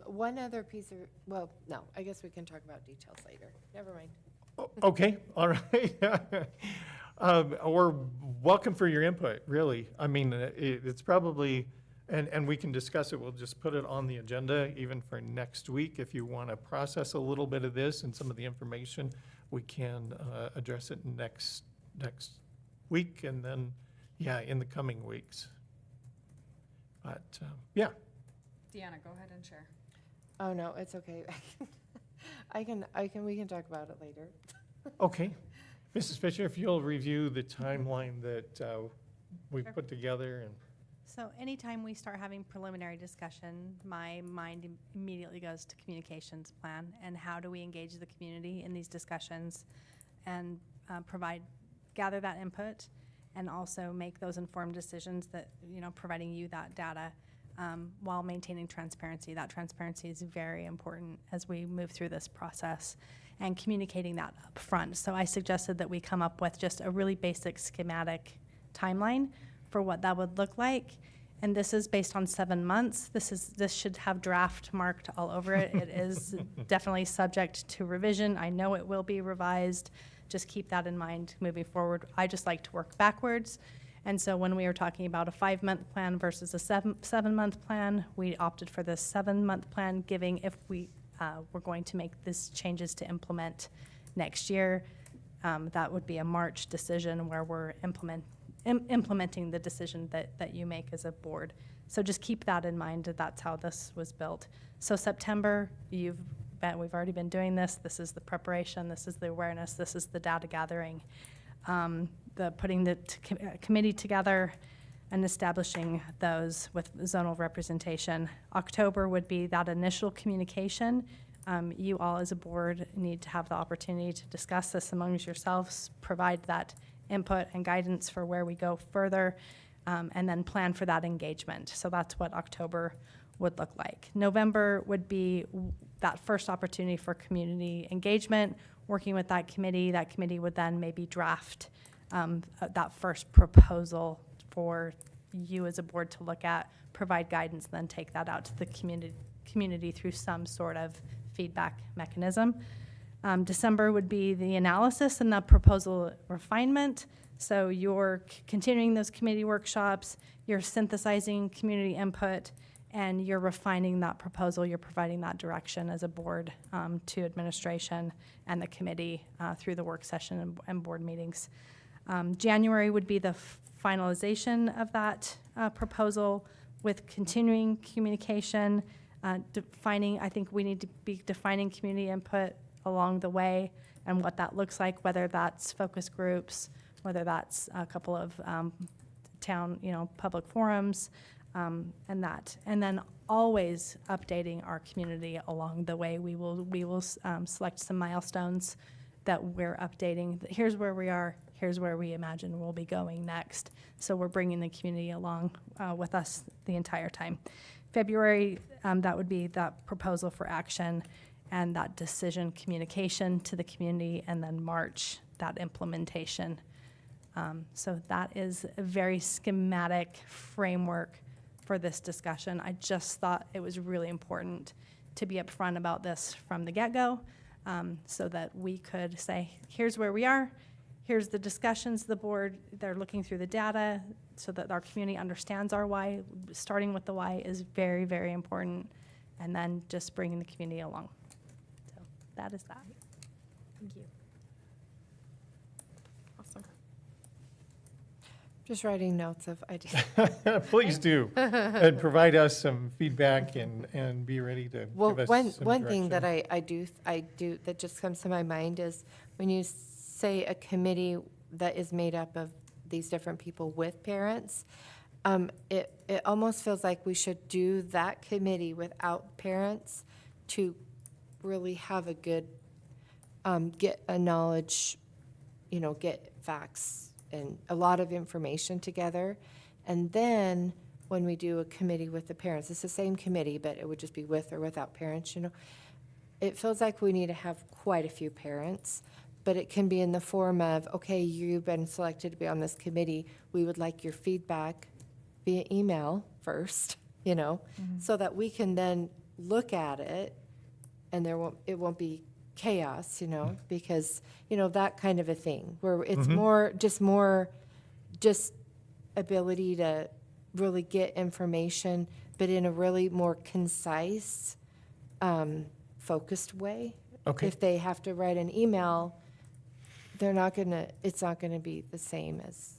One other piece of, well, no, I guess we can talk about details later. Never mind. Okay, all right. Or welcome for your input, really. I mean, it's probably, and we can discuss it, we'll just put it on the agenda even for next week. If you want to process a little bit of this and some of the information, we can address it next week, and then, yeah, in the coming weeks. But, yeah. Deanna, go ahead and share. Oh, no, it's okay. We can talk about it later. Okay. Mrs. Fisher, if you'll review the timeline that we put together. And So anytime we start having preliminary discussion, my mind immediately goes to communications plan and how do we engage the community in these discussions and gather that input and also make those informed decisions that, providing you that data while maintaining transparency. That transparency is very important as we move through this process and communicating that up front. So I suggested that we come up with just a really basic schematic timeline for what that would look like. And this is based on 7 months. This should have draft marked all over it. It is definitely subject to revision. I know it will be revised. Just keep that in mind moving forward. I just like to work backwards And so when we were talking about a 5-month plan versus a 7-month plan, we opted for the 7-month plan, giving if we were going to make these changes to implement next year, that would be a March decision where we're implementing the decision that you make as a board. So just keep that in mind, that that's how this was built. So September, we've already been doing this. This is the preparation, this is the awareness, this is the data gathering. The putting the committee together and establishing those with zonal representation. October would be that initial communication. You all as a board need to have the opportunity to discuss this amongst yourselves, provide that input and guidance for where we go further, and then plan for that engagement. So that's what October would look like. November would be that first opportunity for community engagement, working with that committee. That committee would then maybe draft that first proposal for you as a board to look at, provide guidance, then take that out to the community through some sort of feedback mechanism. December would be the analysis and the proposal refinement. So you're continuing those committee workshops, you're synthesizing community input, and you're refining that proposal, you're providing that direction as a board to administration and the committee through the work session and board meetings. January would be the finalization of that proposal with continuing communication, defining, I think we need to be defining community input along the way and what that looks like, whether that's focus groups, whether that's a couple of town, public forums, and that. And then always updating our community along the way. We will select some milestones that we're updating. Here's where we are. Here's where we imagine we'll be going next. So we're bringing the community along with us the entire time. February, that would be that proposal for action and that decision communication to the community, and then March, that implementation. So that is a very schematic framework for this discussion. I just thought it was really important to be upfront about this from the get-go, so that we could say, here's where we are, here's the discussions the board, they're looking through the data so that our community understands our why. Starting with the why is very, very important, and then just bringing the community along. So that is that. Thank you. Awesome. Just writing notes of ideas. Please do, and provide us some feedback and be ready to Well, give us some one thing that direction. I do, that just comes to my mind is when you say a committee that is made up of these different people with parents, it almost feels like we should do that committee without parents to really have a good, get a knowledge, get facts and a lot of information together. And then when we do a committee with the parents, it's the same committee, but it would just be with or without parents, It feels like we need to have quite a few parents, but it can be in the form of, okay, you've been selected to be on this committee. We would like your feedback via email first, so that we can then look at it and it won't be chaos, because, that kind of a thing, where it's more ability to really get information, but in a really more concise, focused way. Okay. If they have to write an email, it's not gonna be the same as,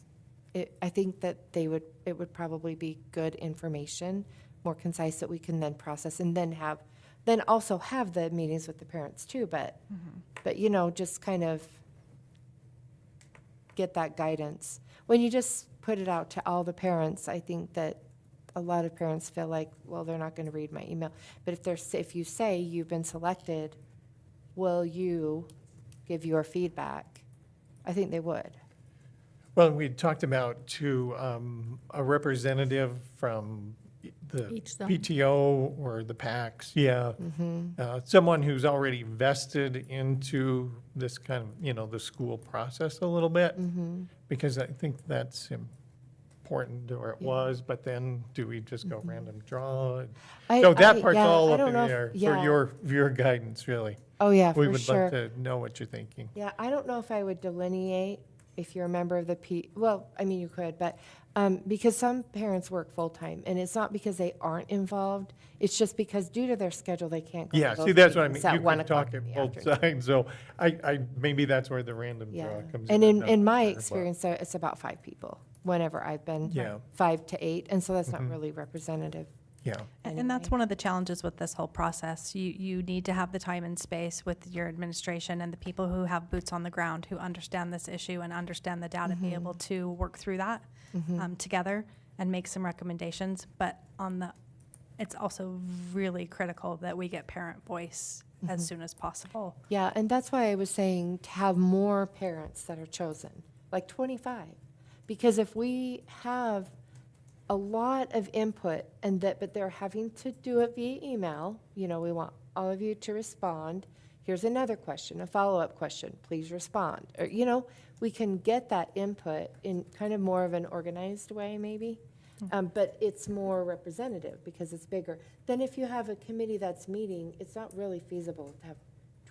I think that it would probably be good information, more concise, that we can then process and then also have the meetings with the parents too, but just kind of get that guidance. When you just put it out to all the parents, I think that a lot of parents feel like, well, they're not gonna read my email. But if you say you've been selected, will you give your feedback? I think they would. Well, we talked about a representative from the Each zone. PTO or the PACs, someone who's already vested into this kind of, the school process a little bit, because I think that's important, or it was, but then do we just go random draw? So that part's all up in the air for your guidance, really. Oh, yeah, We for would sure. love to know what you're thinking. Yeah, I don't know if I would delineate if you're a member of the well, I mean, you could, but, because some parents work full-time, and it's not because they aren't involved, it's just because due to their schedule, they can't go to Yeah, those see, that's what I mean. meetings at You 1 can o'clock talk in at the both afternoon. sides, so maybe that's where the random Yeah, draw comes and in. in my But- experience, it's about 5 people, whenever I've been Yeah. 5 to 8, and so that's not really representative. Yeah, And that's one of the challenges with this whole process. You need to have the time and space with your administration and the people who have boots on the ground, who understand this issue and understand the data, be able to work through that together and make some recommendations. But it's also really critical that we get parent voice as soon as possible. Yeah, and that's why I was saying to have more parents that are chosen, like 25. Because if we have a lot of input but they're having to do it via email, we want all of you to respond. Here's another question, a follow-up question, please respond. Or, we can get that input in kind of more of an organized way, maybe. But it's more representative because it's bigger. Then if you have a committee that's meeting, it's not really feasible to have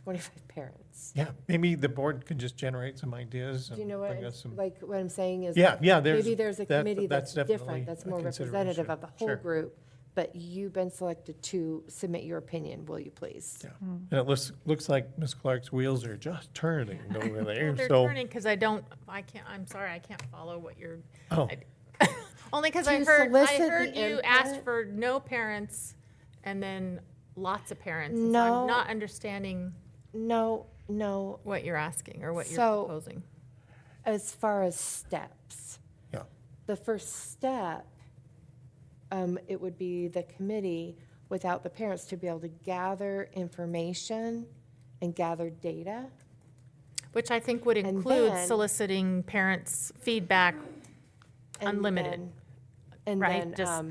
25 parents. yeah, maybe the board could just generate some ideas Do you and know what, bring us some. like, what I'm saying is? Yeah, yeah, there's. Maybe there's a committee that's definitely different, that's a more representative consideration. of the whole Sure. group, but you've been selected to submit your opinion, will you please? Yeah. And it looks like Ms. Clark's wheels are just turning over there, Well, they're so. turning because I'm sorry, I can't follow what you're. Oh. Only because To I solicit the heard you asked input? for no parents and then lots of parents. and so No. I'm not understanding No, what you're asking or what you're So- proposing. as far as steps. Yeah. The first step, it would be the committee without the parents to be able to gather information and gather data. Which I think would And include then- soliciting parents' feedback and unlimited. then- And right? then, Just-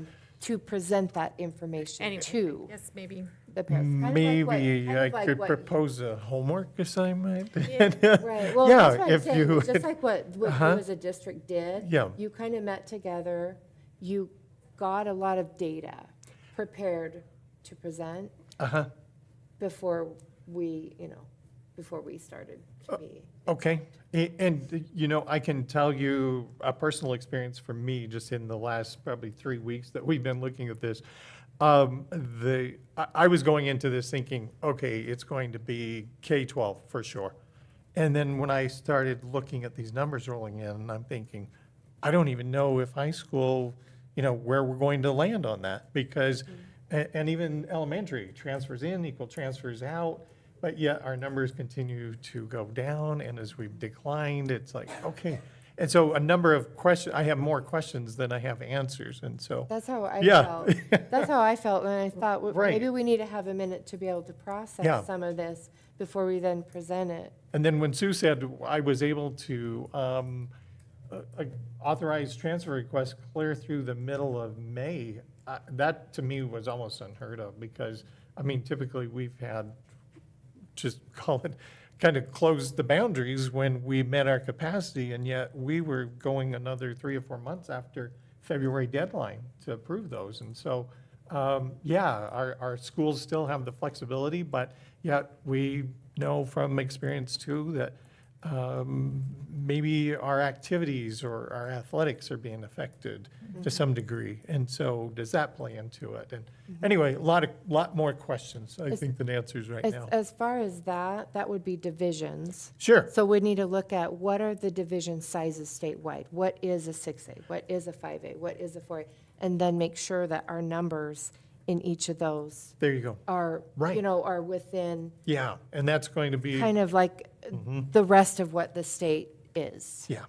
to present that information Anyway, to yes, maybe. the parents. Kind of like what- Maybe kind I of like could what- propose a homework assignment. Right, well, Yeah, that's what I'm if saying, you just would- like what you Uh-huh. as a district did. Yeah. You kind of met together, you got a lot of data prepared to present Uh-huh, before we started to be. okay. And, I can tell you a personal experience for me, just in the last probably 3 weeks that we've been looking at this. I was going into this thinking, okay, it's going to be K-12 for sure. And then when I started looking at these numbers rolling in, I'm thinking, I don't even know if high school, where we're going to land on that, because, and even elementary, transfers in equal transfers out, but yet our numbers continue to go down, and as we've declined, it's like, okay. And so a number of questions, I have more questions than I have answers, and so. That's how I Yeah. felt. That's how I felt when I thought, Right. maybe we need to have a minute to be able to process Yeah. some of this before we then present it. And then when Sue said I was able to authorize transfer requests clear through the middle of May, that to me was almost unheard of, because, typically we've had, just call it, kind of closed the boundaries when we met our capacity, and yet we were going another 3 or 4 months after February deadline to approve those. And so, our schools still have the flexibility, but yet we know from experience too that maybe our activities or our athletics are being affected to some degree. And so does that play into it? And anyway, a lot more questions, I think, than answers right now. As far as that would be divisions. Sure. So we need to look at what are the division sizes statewide? What is a 6A? What is a 5A? What is a 4A? And then make sure that our numbers in each of those There you go. are, Right. are within Yeah, and that's going to be, kind of like the rest of what the state is. yeah,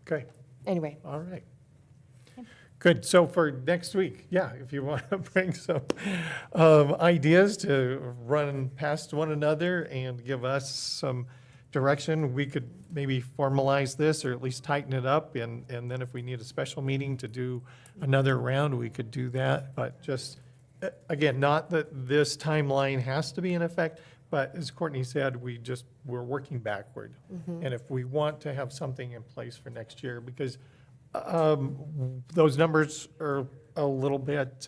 okay. Anyway, All right. Good, so for next week, if you want to bring some ideas to run past one another and give us some direction, we could maybe formalize this or at least tighten it up, and then if we need a special meeting to do another round, we could do that, but just, again, not that this timeline has to be in effect, but as Courtney said, we're working backward. And if we want to have something in place for next year, because those numbers are a little bit,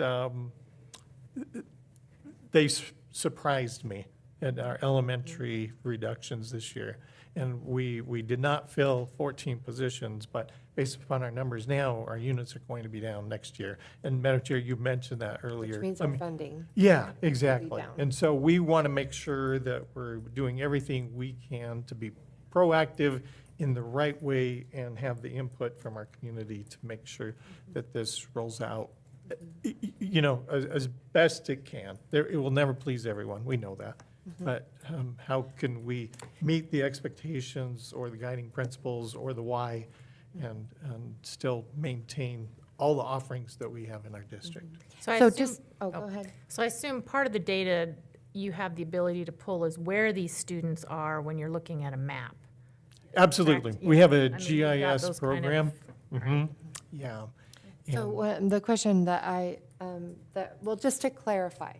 they surprised me at our elementary reductions this year. And we did not fill 14 positions, but based upon our numbers now, our units are going to be down next year. And Madam Chair, you mentioned that earlier. Which means I our mean, funding. yeah, exactly. down. And so we want to make sure that we're doing everything we can to be proactive in the right way and have the input from our community to make sure that this rolls out, you know, as best it can. It will never please everyone, we know that. But how can we meet the expectations or the guiding principles or the why and still maintain all the offerings that we have in our district? So I So assume, just, oh, go ahead. so I assume part of the data you have the ability to pull is where these students are when you're looking at a map. Absolutely. Correct, We yeah. have I a mean, you've got GIS those kind of- program. Mhm. Yeah. So And- the question that well, just to clarify,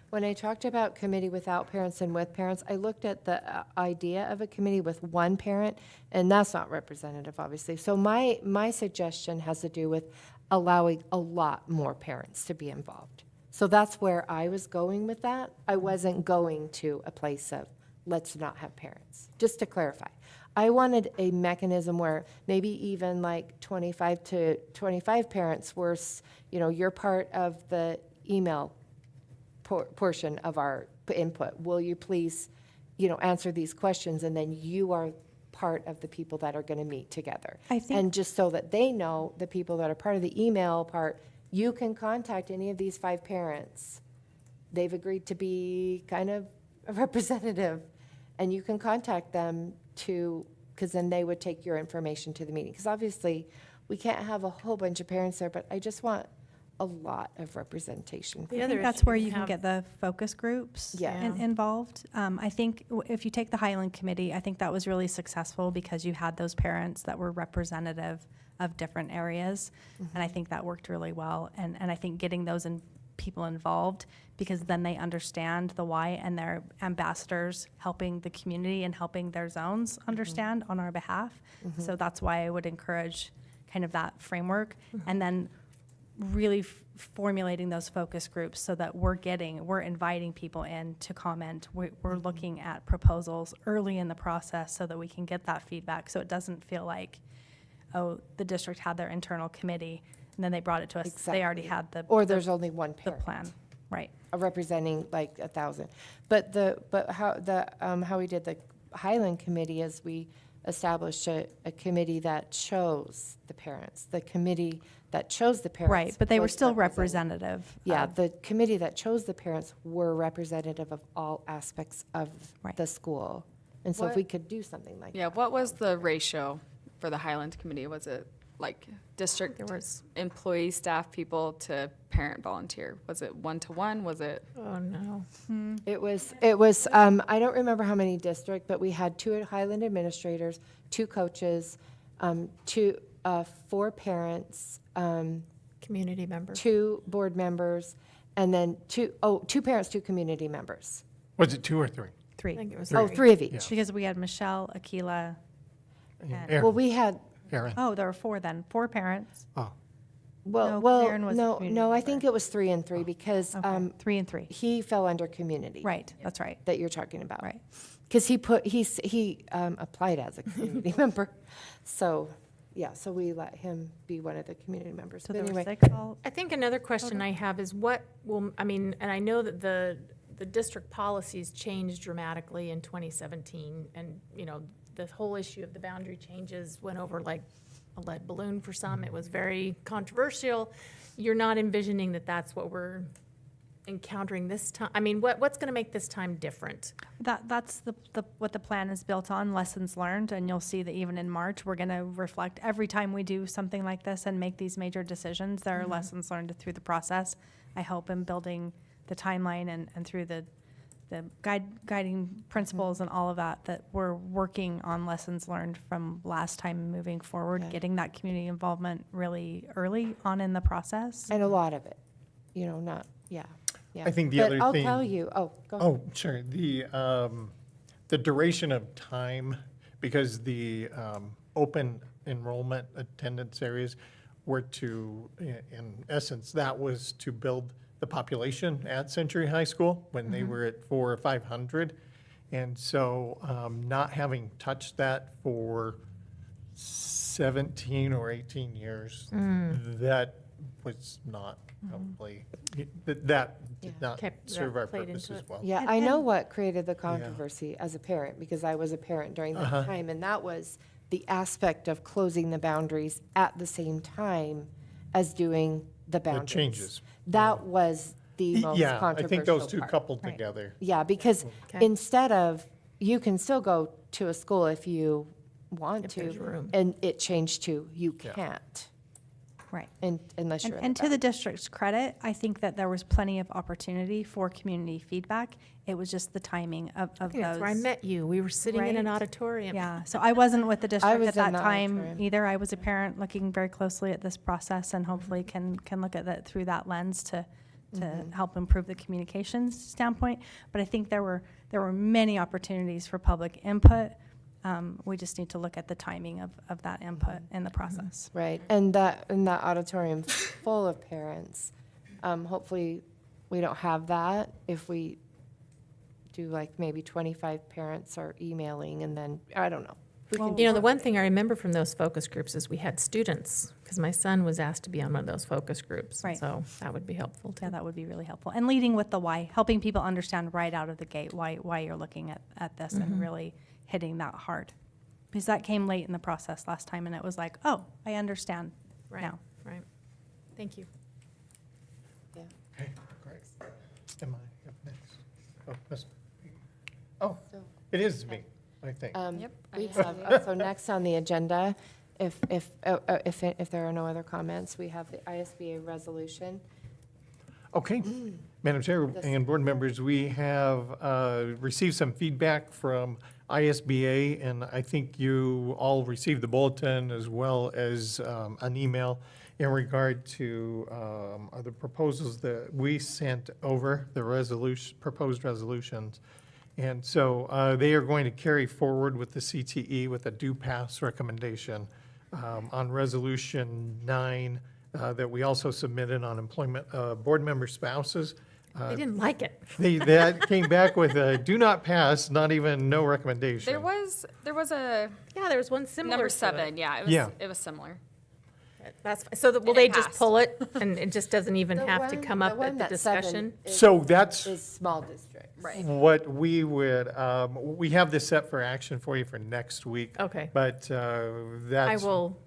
when I talked about committee without parents and with parents, I looked at the idea of a committee with one parent, and that's not representative, obviously. So my suggestion has to do with allowing a lot more parents to be involved. So that's where I was going with that. I wasn't going to a place of, let's not have parents, just to clarify. I wanted a mechanism where maybe even like 25 to 25 parents were, you're part of the email portion of our input. Will you please, answer these questions? And then you are part of the people that are going to meet together. I think- And just so that they know, the people that are part of the email part, you can contact any of these 5 parents. They've agreed to be kind of a representative, and you can contact them because then they would take your information to the meeting. Because obviously, we can't have a whole bunch of parents there, but I just want a lot of representation. The I other think that's issue where we you can have- get the focus groups Yeah. involved. I think if you take the Highland Committee, I think that was really successful because you had those parents that were representative of different areas. And I think that worked really well. And I think getting those people involved, because then they understand the why and they're ambassadors helping the community and helping their zones understand on our behalf. So that's why I would encourage kind of that framework. And then really formulating those focus groups so that we're inviting people in to comment. We're looking at proposals early in the process so that we can get that feedback. So it doesn't feel like, oh, the district had their internal committee and then they brought it to us. They already had the. Or there's only one the parent. plan, right. Representing like 1,000. But how we did the Highland Committee is we established a committee that chose the parents. The committee that chose the parents. Right, but they were was still represented. representative. Yeah, of- the committee that chose the parents were representative of all aspects of Right. the school. And so if we could do something like that. Yeah, what was the ratio for the Highland Committee? Was it like district There was, employee, staff people to parent volunteer? Was it 1-to-1? Was it? oh, no. It was, I don't remember how many district, but we had 2 Highland administrators, 2 coaches, 4 parents, Community members. 2 board members, and then 2 parents, 2 community members. Was it 2 or 3? I 3. think it was Oh, 3. 3 of each. Because we had Michelle, Akila, And And- Aaron. Well, we had, Aaron. oh, there were 4 then, 4 parents. Oh, No, Aaron was a community no, I member. think it was 3 and 3 because Okay, 3 and 3. he fell under community. Right, that's right, That you're talking about. right. Because he applied as a community member. So, yeah, so we let him be one of the community members. So But there were anyway, 6 all. I think another question I have is what will, I mean, and I know that the district policies changed dramatically in 2017, and, the whole issue of the boundary changes went over like a lead balloon for some. It was very controversial. You're not envisioning that that's what we're encountering this time? I mean, what's going to make this time different? That's what the plan is built on, lessons learned, and you'll see that even in March, we're gonna reflect, every time we do something like this and make these major decisions, there are lessons learned through the process. I hope in building the timeline and through the guiding principles and all of that, that we're working on lessons learned from last time moving forward, getting that community involvement really early on in the process. and a lot of it, not, yeah. I think the But other I'll thing- tell you, go ahead. Oh, sure. The duration of time, because the open enrollment attendance areas were to, in essence, that was to build the population at Century High School when they were at 400 or 500. And so not having touched that for 17 or 18 years, that was not probably, that did not Kept- serve that our played purposes into it. well. Yeah, I know what created the controversy as a parent, because I was a parent during that time, and that was the aspect of closing the boundaries at the same time as doing the boundaries. changes. That was the most Yeah, I controversial think those two part. coupled Right. together. Yeah, because Okay. instead of, you can still go to a school if you want If there's to, room. and it changed to, you Yeah. can't, Right. unless you're in a And to the boundary. district's credit, I think that there was plenty of opportunity for community feedback. It was just the timing of those. That's where I met you. We were sitting in an Right. auditorium. Yeah, so I wasn't with the district was at that in the time auditorium. either. I was a parent looking very closely at this process and hopefully can look at that through that lens to help improve the communications standpoint. But I think there were many opportunities for public input. We just need to look at the timing of that input in the process. Right, and that auditorium full of parents, hopefully, we don't have that if we do like maybe 25 parents are emailing, and then, I don't know. We can You know, do the one something. thing I remember from those focus groups is we had students, because my son was asked to be on one of those focus groups. Right. So that would be helpful too. Yeah, that would be really helpful. And leading with the why, helping people understand right out of the gate why you're looking at this and really hitting that hard. Because that came late in the process last time, and it was like, oh, I understand Right, now. right. Thank you. Yeah. Okay, great. Am I up next? Oh, oh, So, it is me, I think. Yep, We I have, so next on the agenda, if there are no other comments, we have the ISBA resolution. Okay. Madam Chair and board members, we have received some feedback from ISBA, and I think you all received the bulletin as well as an email in regard to the proposals that we sent over, the proposed resolutions. And so they are going to carry forward with the CTE with a due pass recommendation on Resolution 9 that we also submitted on employment, board member spouses. They didn't like it. That came back with a do not pass, not even no recommendation. There was a Yeah, there was one similar number to it. 7, yeah, Yeah. it was similar. That's, so will And they it just passed. pull it and it just doesn't even The have to one- come up one at the that's 7 discussion? is- So that's Is small districts. Right. what we would, we have this set for action for you for next week. Okay. But I that's, will,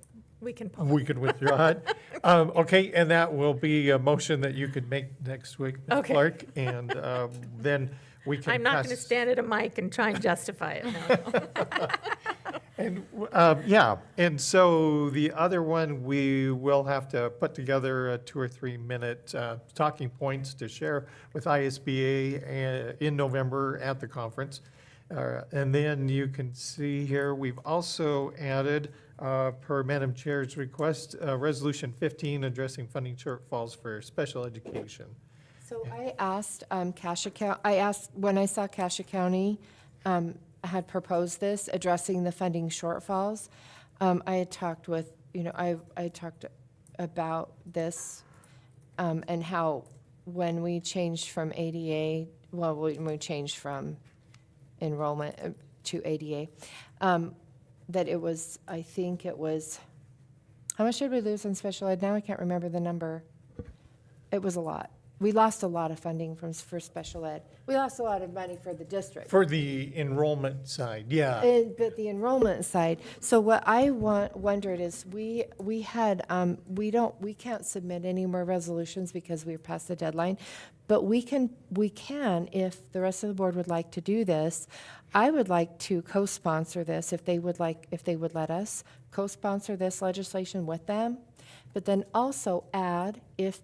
we can pull it. we could withdraw it. Okay, and that will be a motion that you could make next week, Ms. Okay. Clark. And then we can I'm not going to pass- stand at a mic and try and justify it. No. And, yeah, and so the other one, we will have to put together a 2 or 3 minute talking points to share with ISBA in November at the conference. And then you can see here, we've also added, per Madam Chair's request, Resolution 15 addressing funding shortfalls for special education. So I asked when I saw Cassia County had proposed this, addressing the funding shortfalls, I had talked with, I talked about this and how when we changed from ADA, when we changed from enrollment to ADA, that it was, I think it was, how much did we lose in special ed? Now I can't remember the number. It was a lot. We lost a lot of funding for special ed. We lost a lot of money for the district. For the enrollment side, yeah. But the enrollment side, so what I wondered is, we can't submit any more resolutions because we're past the deadline, but we can, if the rest of the board would like to do this, I would like to co-sponsor this, if they would let us, co-sponsor this legislation with them, but then also add, if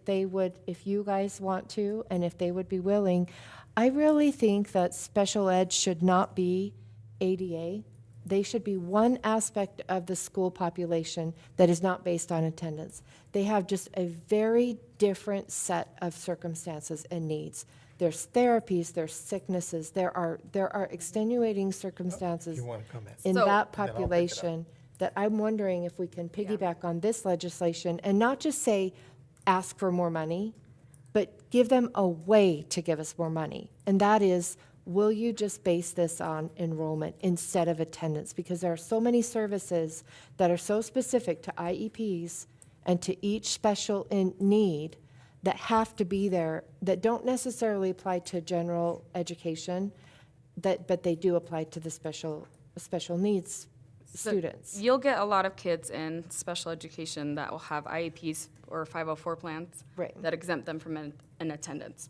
you guys want to, and if they would be willing, I really think that special ed should not be ADA. They should be one aspect of the school population that is not based on attendance. They have just a very different set of circumstances and needs. There's therapies, there's sicknesses, there are extenuating circumstances You want to comment? in So- that Then I'll pick it up. population that I'm wondering if we can piggyback on this legislation and not just say, ask for more money, but give them a way to give us more money. And that is, will you just base this on enrollment instead of attendance? Because there are so many services that are so specific to IEPs and to each special in need that have to be there, that don't necessarily apply to general education, but they do apply to the special needs So students. You'll get a lot of kids in special education that will have IEPs or 504 plans Right. that exempt them from an attendance.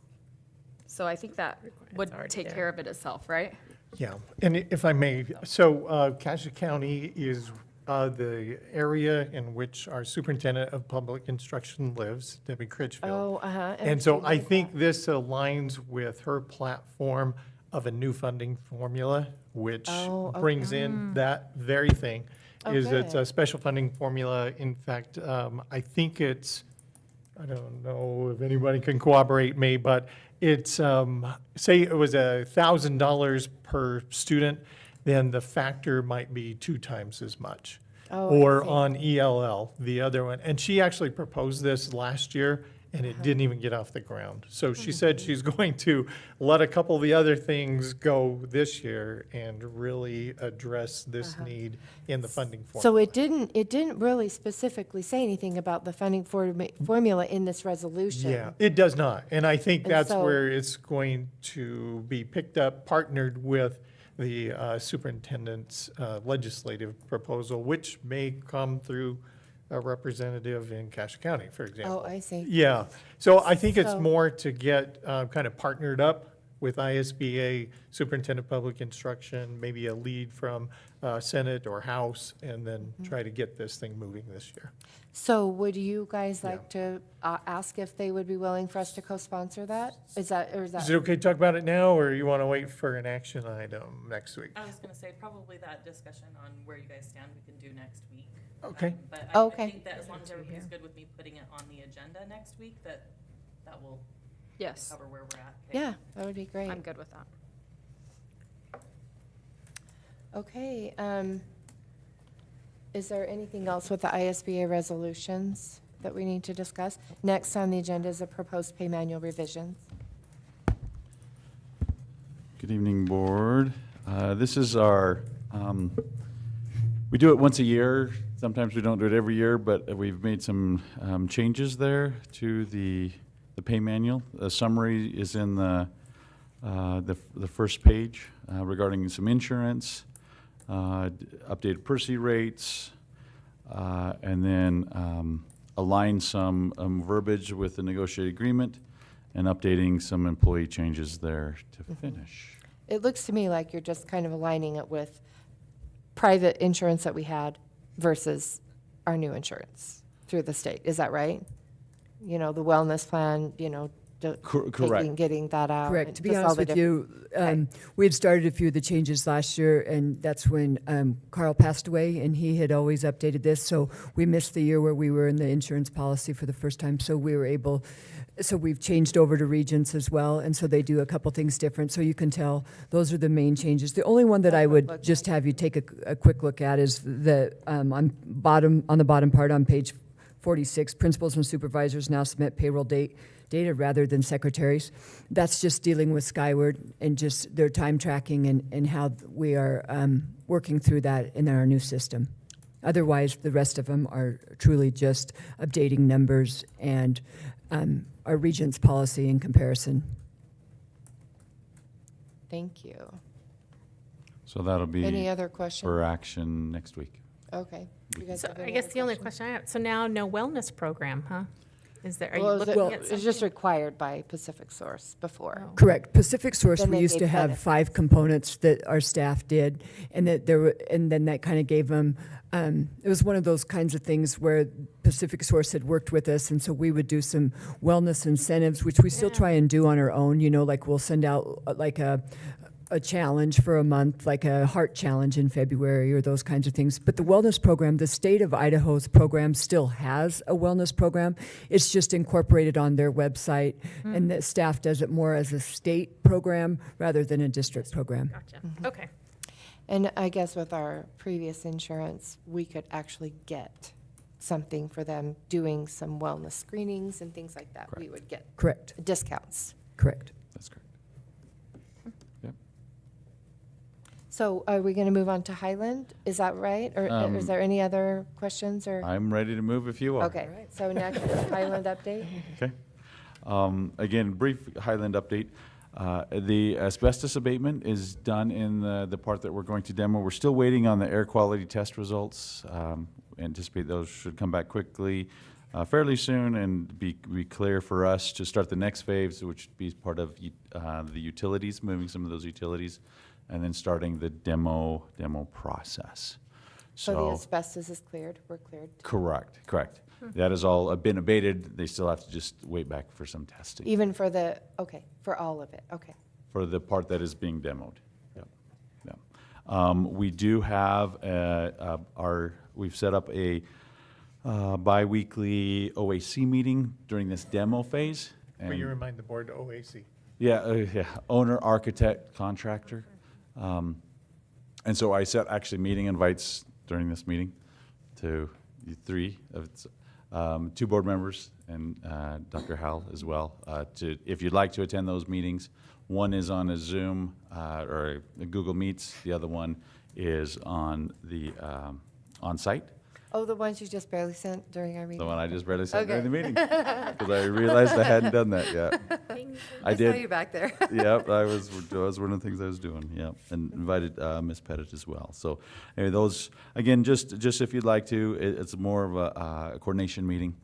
So I think that would take care of it itself, right? Yeah, and if I may, so Cassia County is the area in which our superintendent of public instruction lives, Debbie Critchfield. Oh, uh-huh. And so she I knows think this aligns with her platform of a new funding formula, which Oh, brings in that very thing. Oh, Is it's a good. special funding formula. In fact, I think it's, I don't know if anybody can corroborate me, but it's, say it was $1,000 per student, then the factor might be 2 times as much. Oh, I Or see. on ELL, the other one. And she actually proposed this last year, and Uh-huh. it didn't even get off the ground. So she said she's going to let a couple of the other things go this year and really address this need in the funding formula. Uh-huh. So it didn't really specifically say anything about the funding formula in this resolution. Yeah, it does not. And I think And that's so- where it's going to be picked up, partnered with the superintendent's legislative proposal, which may come through a representative in Cassia County, for example. Oh, I see. Yeah, so I think it's So- more to get kind of partnered up with ISBA, Superintendent of Public Instruction, maybe a lead from Senate or House, and then Mm-hmm. try to get this thing moving this year. So would you guys like to ask if they would be willing for us to co-sponsor that? Is that? Is it okay to talk about it now, or you want to wait for an action item next week? I was gonna say, probably that discussion on where you guys stand, we can do next week. Okay. But Oh, I okay. think that as long as everybody's good with me putting it on the agenda next week, that will Yes, cover where we're at. Okay? Yeah, that would be great. I'm good with that. Okay, is there anything else with the ISBA resolutions that we need to discuss? Next on the agenda is a proposed pay manual revisions. Good evening, Board. This is our, we do it once a year. Sometimes we don't do it every year, but we've made some changes there to the pay manual. The summary is in the first page regarding some insurance, updated per-se rates, and then align some verbiage with the negotiated agreement and updating some employee changes there to finish. It looks to me like you're just kind of aligning it with private insurance that we had versus our new insurance through the state. Is that right? You know, the wellness plan, you know, Correct. getting that out. Correct. and To be just all honest the with you, Okay. we had started a few of the changes last year, and that's when Carl passed away, and he had always updated this. So we missed the year where we were in the insurance policy for the first time. So we were able, so we've changed over to Regents as well, and so they do a couple things different. So you can tell those are the main changes. The only one that I would just have you take a quick look at is the on the bottom part on page 46, principals and supervisors now submit payroll data rather than secretaries. That's just dealing with Skyward and just their time tracking and how we are working through that in our new system. Otherwise, the rest of them are truly just updating numbers and our Regents policy in comparison. Thank you. So that'll be Any other questions? for action next week. Okay. You guys So have I any guess other the only questions? question I have, so now no wellness program, huh? Is there, are you Well, looking at it's just something? required by Pacific Source before. Oh. Correct. Pacific Source, Then we they used to gave have benefits. 5 components that our staff did, and that there were, and then that kind of gave them. It was one of those kinds of things where Pacific Source had worked with us, and so we would do some wellness incentives, which we still try and do on our own. You know, like we'll send out like a challenge for a month, like a heart challenge in February or those kinds of things. But the wellness program, the state of Idaho's program still has a wellness program. It's just incorporated on their website, and the staff does it more as a state program rather than a district program. Gotcha, okay. And I guess with our previous insurance, we could actually get something for them doing some wellness screenings and things like that. We would get Correct, discounts. correct. That's correct. So are we going to move on to Highland? Is that right? Or is there any other questions or? I'm ready to move if you are. Okay, so next is Highland update. Okay. Again, brief Highland update. The asbestos abatement is done in the part that we're going to demo. We're still waiting on the air quality test results. Anticipate those should come back quickly, fairly soon, and be clear for us to start the next phase, which would be part of the utilities, moving some of those utilities, and then starting the demo process. So the asbestos is cleared, we're cleared. Correct. That has all been abated. They still have to just wait back for some testing. Even for the, okay, for all of it, okay. For the part that is being demoed. Yep. We do have we've set up a bi-weekly OAC meeting during this demo phase. Will you remind the board OAC? Yeah, owner, architect, contractor. And so I set actually meeting invites during this meeting to two board members and Dr. Howell as well. If you'd like to attend those meetings, one is on a Zoom or a Google Meets. The other one is on the on-site. Oh, the ones you just barely sent during our meeting? The one I just barely sent during the Okay. meeting because I realized I hadn't done that yet. I did. saw you back there. Yep, I was one of the things I was doing. Yep, and invited Ms. Pettit as well. So, anyway, those again, just if you'd like to, it's more of a coordination meeting,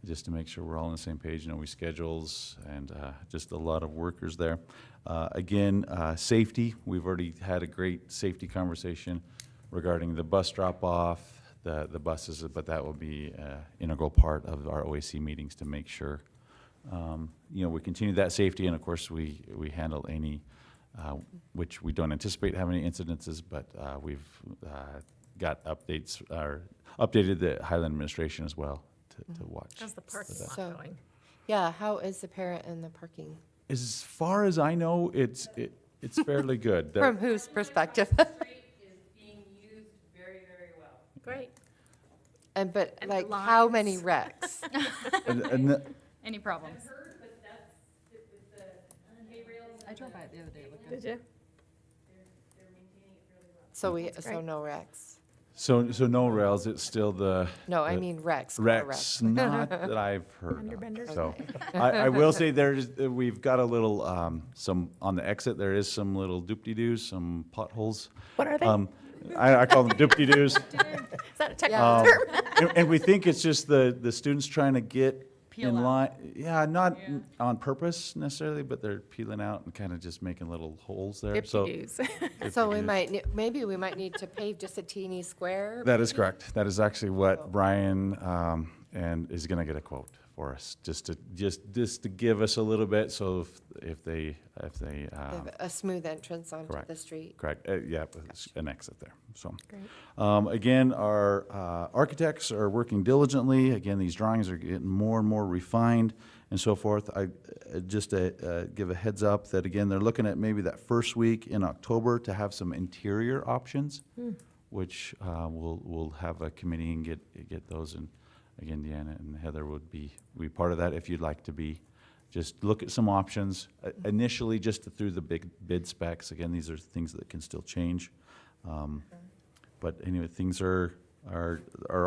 just to make sure we're all on the same page. We schedules and just a lot of workers there. Again, safety. We've already had a great safety conversation regarding the bus drop off. The buses, but that will be an integral part of our OAC meetings to make sure, we continue that safety, and of course we handle any, which we don't anticipate having any incidences, but we've got updated the Highland administration as well to watch. How's the parking lot So- going? Yeah, how is the parent and the parking? As far as I know, it's fairly good. From whose perspective? Great. But And like, the how lines. many wrecks? Any problems? I drove by it the other day. It looked Did you? So no wrecks? So no rails. It's still the No, I the- mean wrecks. car Rex, not that I've heard Fender of. benders? So, I will say we've got a little, some, on the exit, there is some little doop-de-doos, some potholes. What are they? I call them doop-de-doos. Is that a technical term? And we think it's just the students trying to get Peel in out. line. Yeah, not on purpose necessarily, but they're peeling out and kind of just making little holes there. So Dip-de-doos. So we Dip-de-doos. maybe we might need to pave just a teeny square? That is correct. That is actually what Brian and is going to get a quote for us, just to give us a little bit. So if they They have a smooth entrance onto correct. the street. correct, yeah, it's an exit there. So Great. again, our architects are working diligently. Again, these drawings are getting more and more refined and so forth. I just to give a heads up that again they're looking at maybe that first week in October to have some interior options, which we'll have a committee and get those. And again, Deanna and Heather would be part of that if you'd like to be. Just look at some options initially, just through the big bid specs. Again, these are things that can still change. But anyway, things are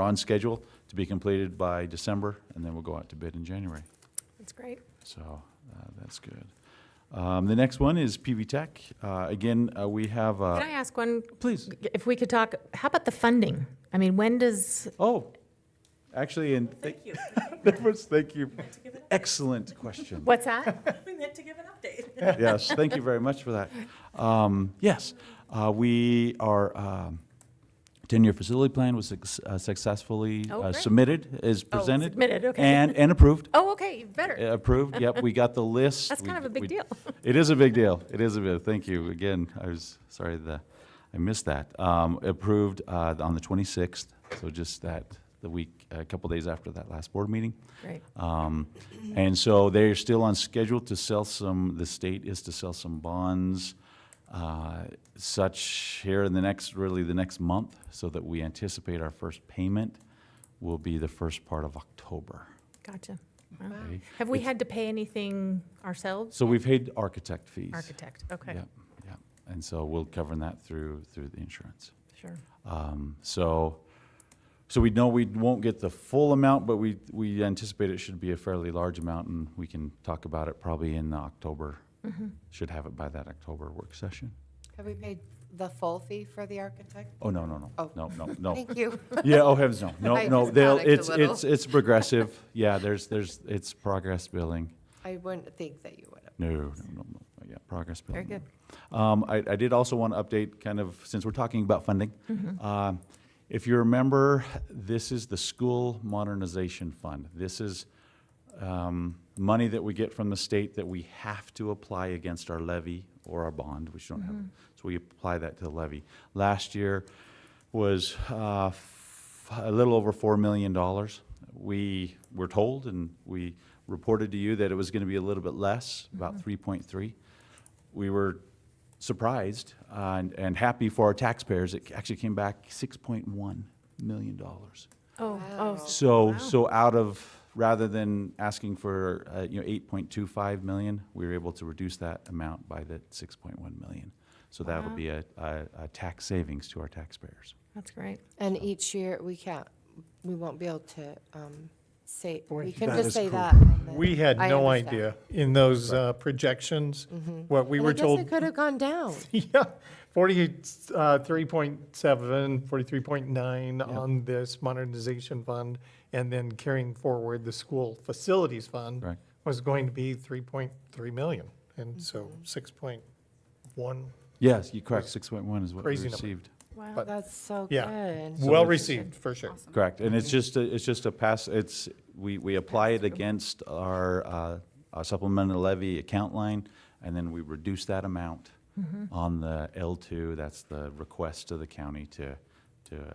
on schedule to be completed by December, and then we'll go out to bid in January. That's great. So that's good. The next one is PV Tech. Again, we have. Can I ask one? Please. If we could talk, how about the funding? I mean, when does, Oh, actually, and thank you. Thank you. Excellent question. what's that? We meant to give an update. Yes, thank you very much for that. Yes, we are. 10-year facility plan was successfully Oh, great. submitted, is presented. submitted, okay. And approved. Oh, okay, better. Approved, yep, we got the list. That's kind of a big deal. It is a big deal, thank you. Again, I was sorry I missed that. Approved on the 26th, so just the week, a couple days after that last board meeting. Great. And so they're still on schedule to sell the state is to sell some bonds, such here in the next month, so that we anticipate our first payment will be the first part of October. Gotcha. Wow. Okay. Have we had to pay anything ourselves? So we've paid architect fees. Architect, okay. Yep, yep. And so we'll cover that through the insurance. Sure. So we know we won't get the full amount, but we anticipate it should be a fairly large amount, and we can talk about it probably in October. Should have it by that October work session. Have we paid the full fee for the architect? Oh, no. Oh. No. Thank you. Yeah, oh heavens, no. I No, just they'll, panicked a little. it's progressive. Yeah, it's progress billing. I wouldn't think that you would have. No. Yeah, progress billing. Very good. I did also want to update, kind of, since we're talking about funding. If you remember, this is the School Modernization Fund. This is money that we get from the state that we have to apply against our levy or our bond, which don't have. So we apply that to the levy. Last year was a little over $4 million. We were told, and we reported to you, that it was going to be a little bit less, about 3.3. We were surprised and happy for our taxpayers. It actually came back $6.1 million. So out of, rather than asking for 8.25 million, we were able to reduce that amount by the 6.1 million. So that'll be a tax savings to our taxpayers. That's great. And each year, we won't be able to say, we can That just is say correct. that. on the- We had I no understand. idea in those projections, what we And were I guess told. it could have gone down. Yeah, 43.7, 43.9 on this modernization fund, and then carrying forward the school facilities fund Correct. was going to be 3.3 million, and so 6.1, Yes, you're correct. 6.1 is what we Crazy number. received. Wow. But- That's so yeah, good. So well it's- received, for sure. Correct, and it's just a pass, we apply it against our supplemental levy account line, and then we reduce that amount on the L2, that's the request to the county to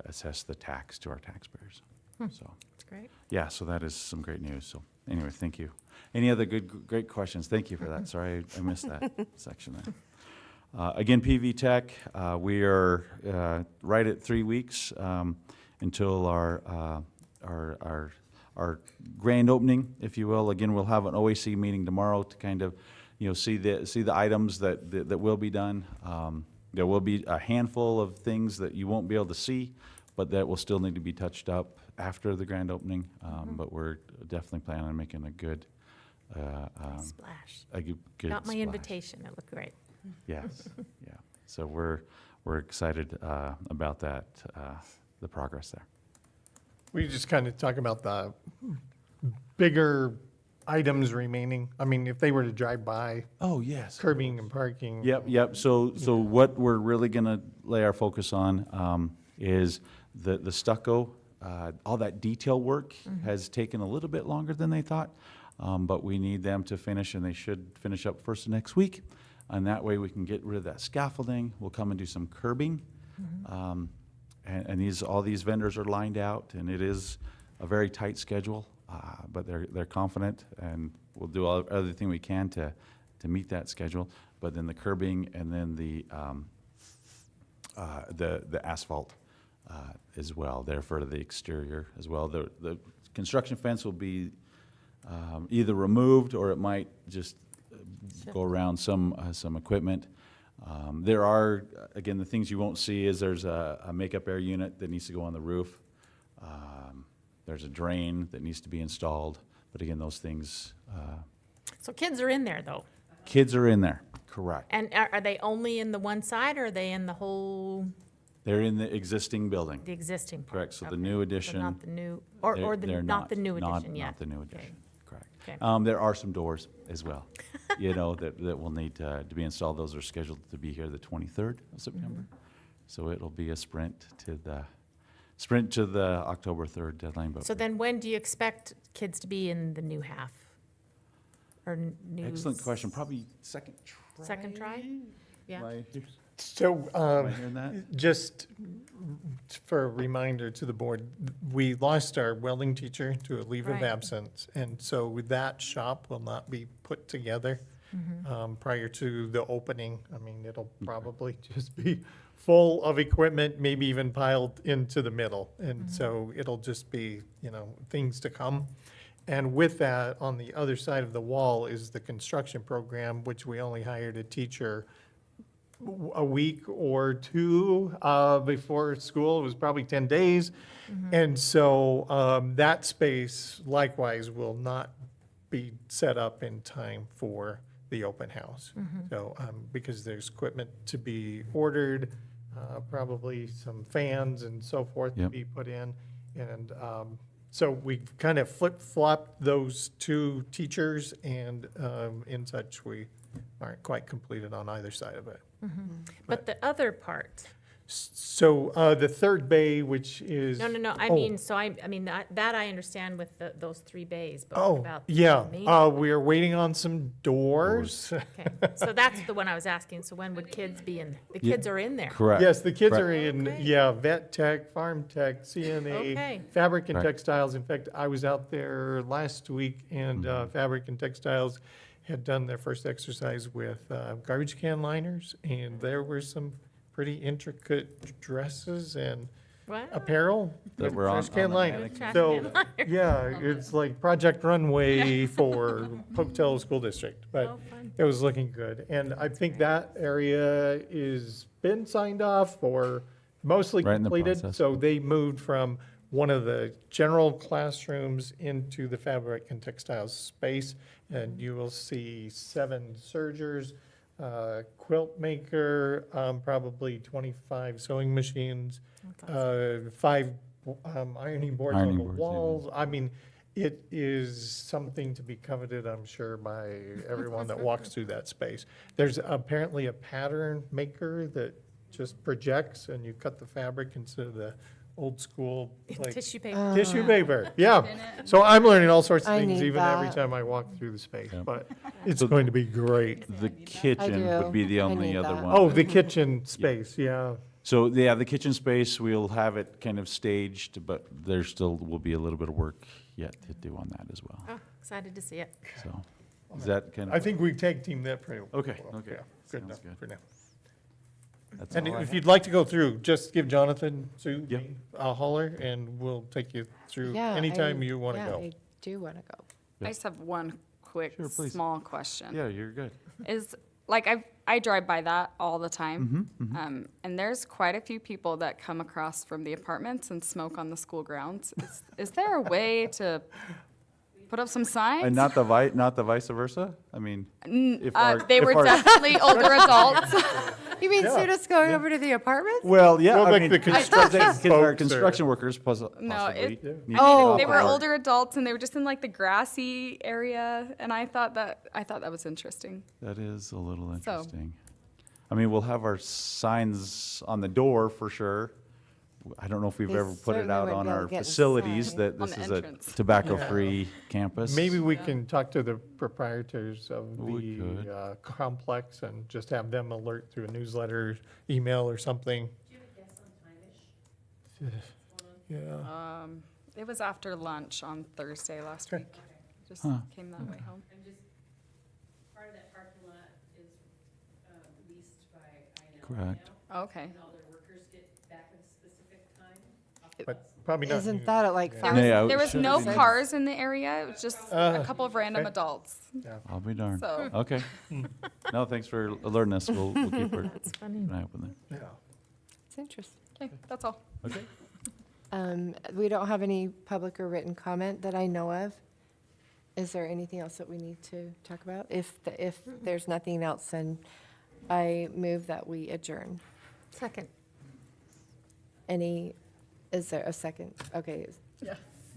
assess the tax to our taxpayers. So, That's great. yeah, so that is some great news, so anyway, thank you. Any other great questions? Thank you for that, sorry I missed that section there. Again, PV Tech, we are right at 3 weeks until our grand opening, if you will. Again, we'll have an OAC meeting tomorrow to kind of, see the items that will be done. There will be a handful of things that you won't be able to see, but that will still need to be touched up after the grand opening. But we're definitely planning on making a good, Splash. good Got my splash. invitation. It looked great. Yes, yeah. So we're excited about that, the progress there. We just kind of talk about the bigger items remaining. I mean, if they were to drive by, Oh, yes. curbing and parking. Yep. So what we're really gonna lay our focus on is the stucco. All that detail work has taken a little bit longer than they thought, but we need them to finish, and they should finish up first of next week. And that way we can get rid of that scaffolding. We'll come and do some curbing. And all these vendors are lined out, and it is a very tight schedule, but they're confident, and we'll do everything we can to meet that schedule. But then the curbing, and then the asphalt as well, there for the exterior as well. The construction fence will be either removed, or it might just go around some equipment. There are, again, the things you won't see is there's a makeup air unit that needs to go on the roof. There's a drain that needs to be installed, but again, those things, So kids are in there, though. kids are in there, correct. And are they only in the one side, or are they in the whole, They're in the existing building, the existing part? correct, so the Okay. new So addition. not the new, they're- or they're not the new not- addition yet? Not the new addition, correct. Okay. There are some doors as well, that will need to be installed. Those are scheduled to be here the 23rd of September. So it'll be a sprint to the October 3rd deadline. But So then when do you expect kids to be in the new half? Or new? excellent question. Probably second try. Second try? Yeah. So, Am I hearing that? just for a reminder to the board, we lost our welding teacher to a leave of Right. absence. And so that shop will not be put together prior to the opening. I mean, it'll probably just be full of equipment, maybe even piled into the middle. And so it'll just be, things to come. And with that, on the other side of the wall is the construction program, which we only hired a teacher a week or two before school. It was probably 10 days. And so that space likewise will not be set up in time for the open house. So, because there's equipment to be ordered, probably some fans and so forth to Yep. be put in. And so we kind of flip-flopped those two teachers, and in such, we aren't quite completed on either side of it. But the other part, So the third bay, which is. no, I oh, mean, so I mean, that I understand with those 3 bays, but what Oh, about? the yeah, main- we are waiting on some doors. Okay, so that's the one I was asking, so when would kids be in, the Yeah, kids are in there? Correct. Yes, the kids Correct. are in, Okay. yeah, vet tech, farm tech, CNA, Okay. fabric and Right. textiles. In fact, I was out there last week, and fabric and textiles had done their first exercise with garbage can liners, and there were some pretty intricate dresses and Wow. apparel That with were on- trash can on the liners. mannequin. Trash So, can liners. yeah, it's like Project Runway for Pocatello School District, but Oh, fun. it was looking good. And I think that area is been signed off or mostly Right in the completed. process. So they moved from one of the general classrooms into the fabric and textiles space. And you will see 7 sergers, quilt maker, probably 25 sewing machines, 5 ironing boards on Ironing the boards, yeah. walls. I mean, it is something to be coveted, I'm sure, by everyone that walks through that space. There's apparently a pattern maker that just projects, and you cut the fabric instead of the old school, like, Tissue paper. tissue paper, yeah. So I'm learning all sorts of I things need even every that. time I walk through the space, Yeah. but it's going to be great. The kitchen do. would be the I only need other that. one. Oh, the kitchen space, yeah. So, yeah, the kitchen space, we'll have it kind of staged, but there still will be a little bit of work yet to do on that as well. Oh, excited to see it. So, is that kind of? I think we've tag teamed that pretty well. Okay, okay. Yeah, good Sounds enough good. for now. That's And all I if have. you'd like to go through, just give Jonathan, Sue, Yep. me a holler, and we'll take you through Yeah, anytime I- you want to yeah, go. I do want to go. I just have one quick, Sure, please. small question. Yeah, you're good. Is, like, I drive by that all the time. Mm-hmm, And there's quite a few people that come across from the apartments and smoke on the school grounds. Is there a way to put up some signs? And not the vice versa? I mean, if our. They if were our- definitely older adults. You mean Yeah. students going over to the apartments? Well, yeah, Well, I like mean, the because construction our folks construction workers possibly No, need to get Oh, off They were work. older adults and they were just in like the grassy area, and I thought that was interesting. That is a little So- interesting. I mean, we'll have our signs on the door for sure. I don't know if we've They ever put it certainly out would on be able our to get facilities inside. that On this the is a entrance. tobacco-free campus. Maybe we can talk to the proprietors of We could. the complex and just have them alert through a newsletter, email or something. Yeah, It was after lunch on Thursday last Okay. week. Just Huh. came that way home. Part of that parking lot is leased by INL. Correct. Okay. And all their workers get back at a specific time. but probably not. Isn't that at like Yeah. There 5? Yeah, there was should no be. cars in the area. It was just a couple of random okay. adults. I'll be darned. So- Okay. No, thanks for alerting us. We'll keep our That's funny. an eye open there. Yeah. It's interesting. Okay, that's all. Okay. We don't have any public or written comment that I know of. Is there anything else that we need to talk about? If there's nothing else, then I move that we adjourn. Second. Is there a second? Okay.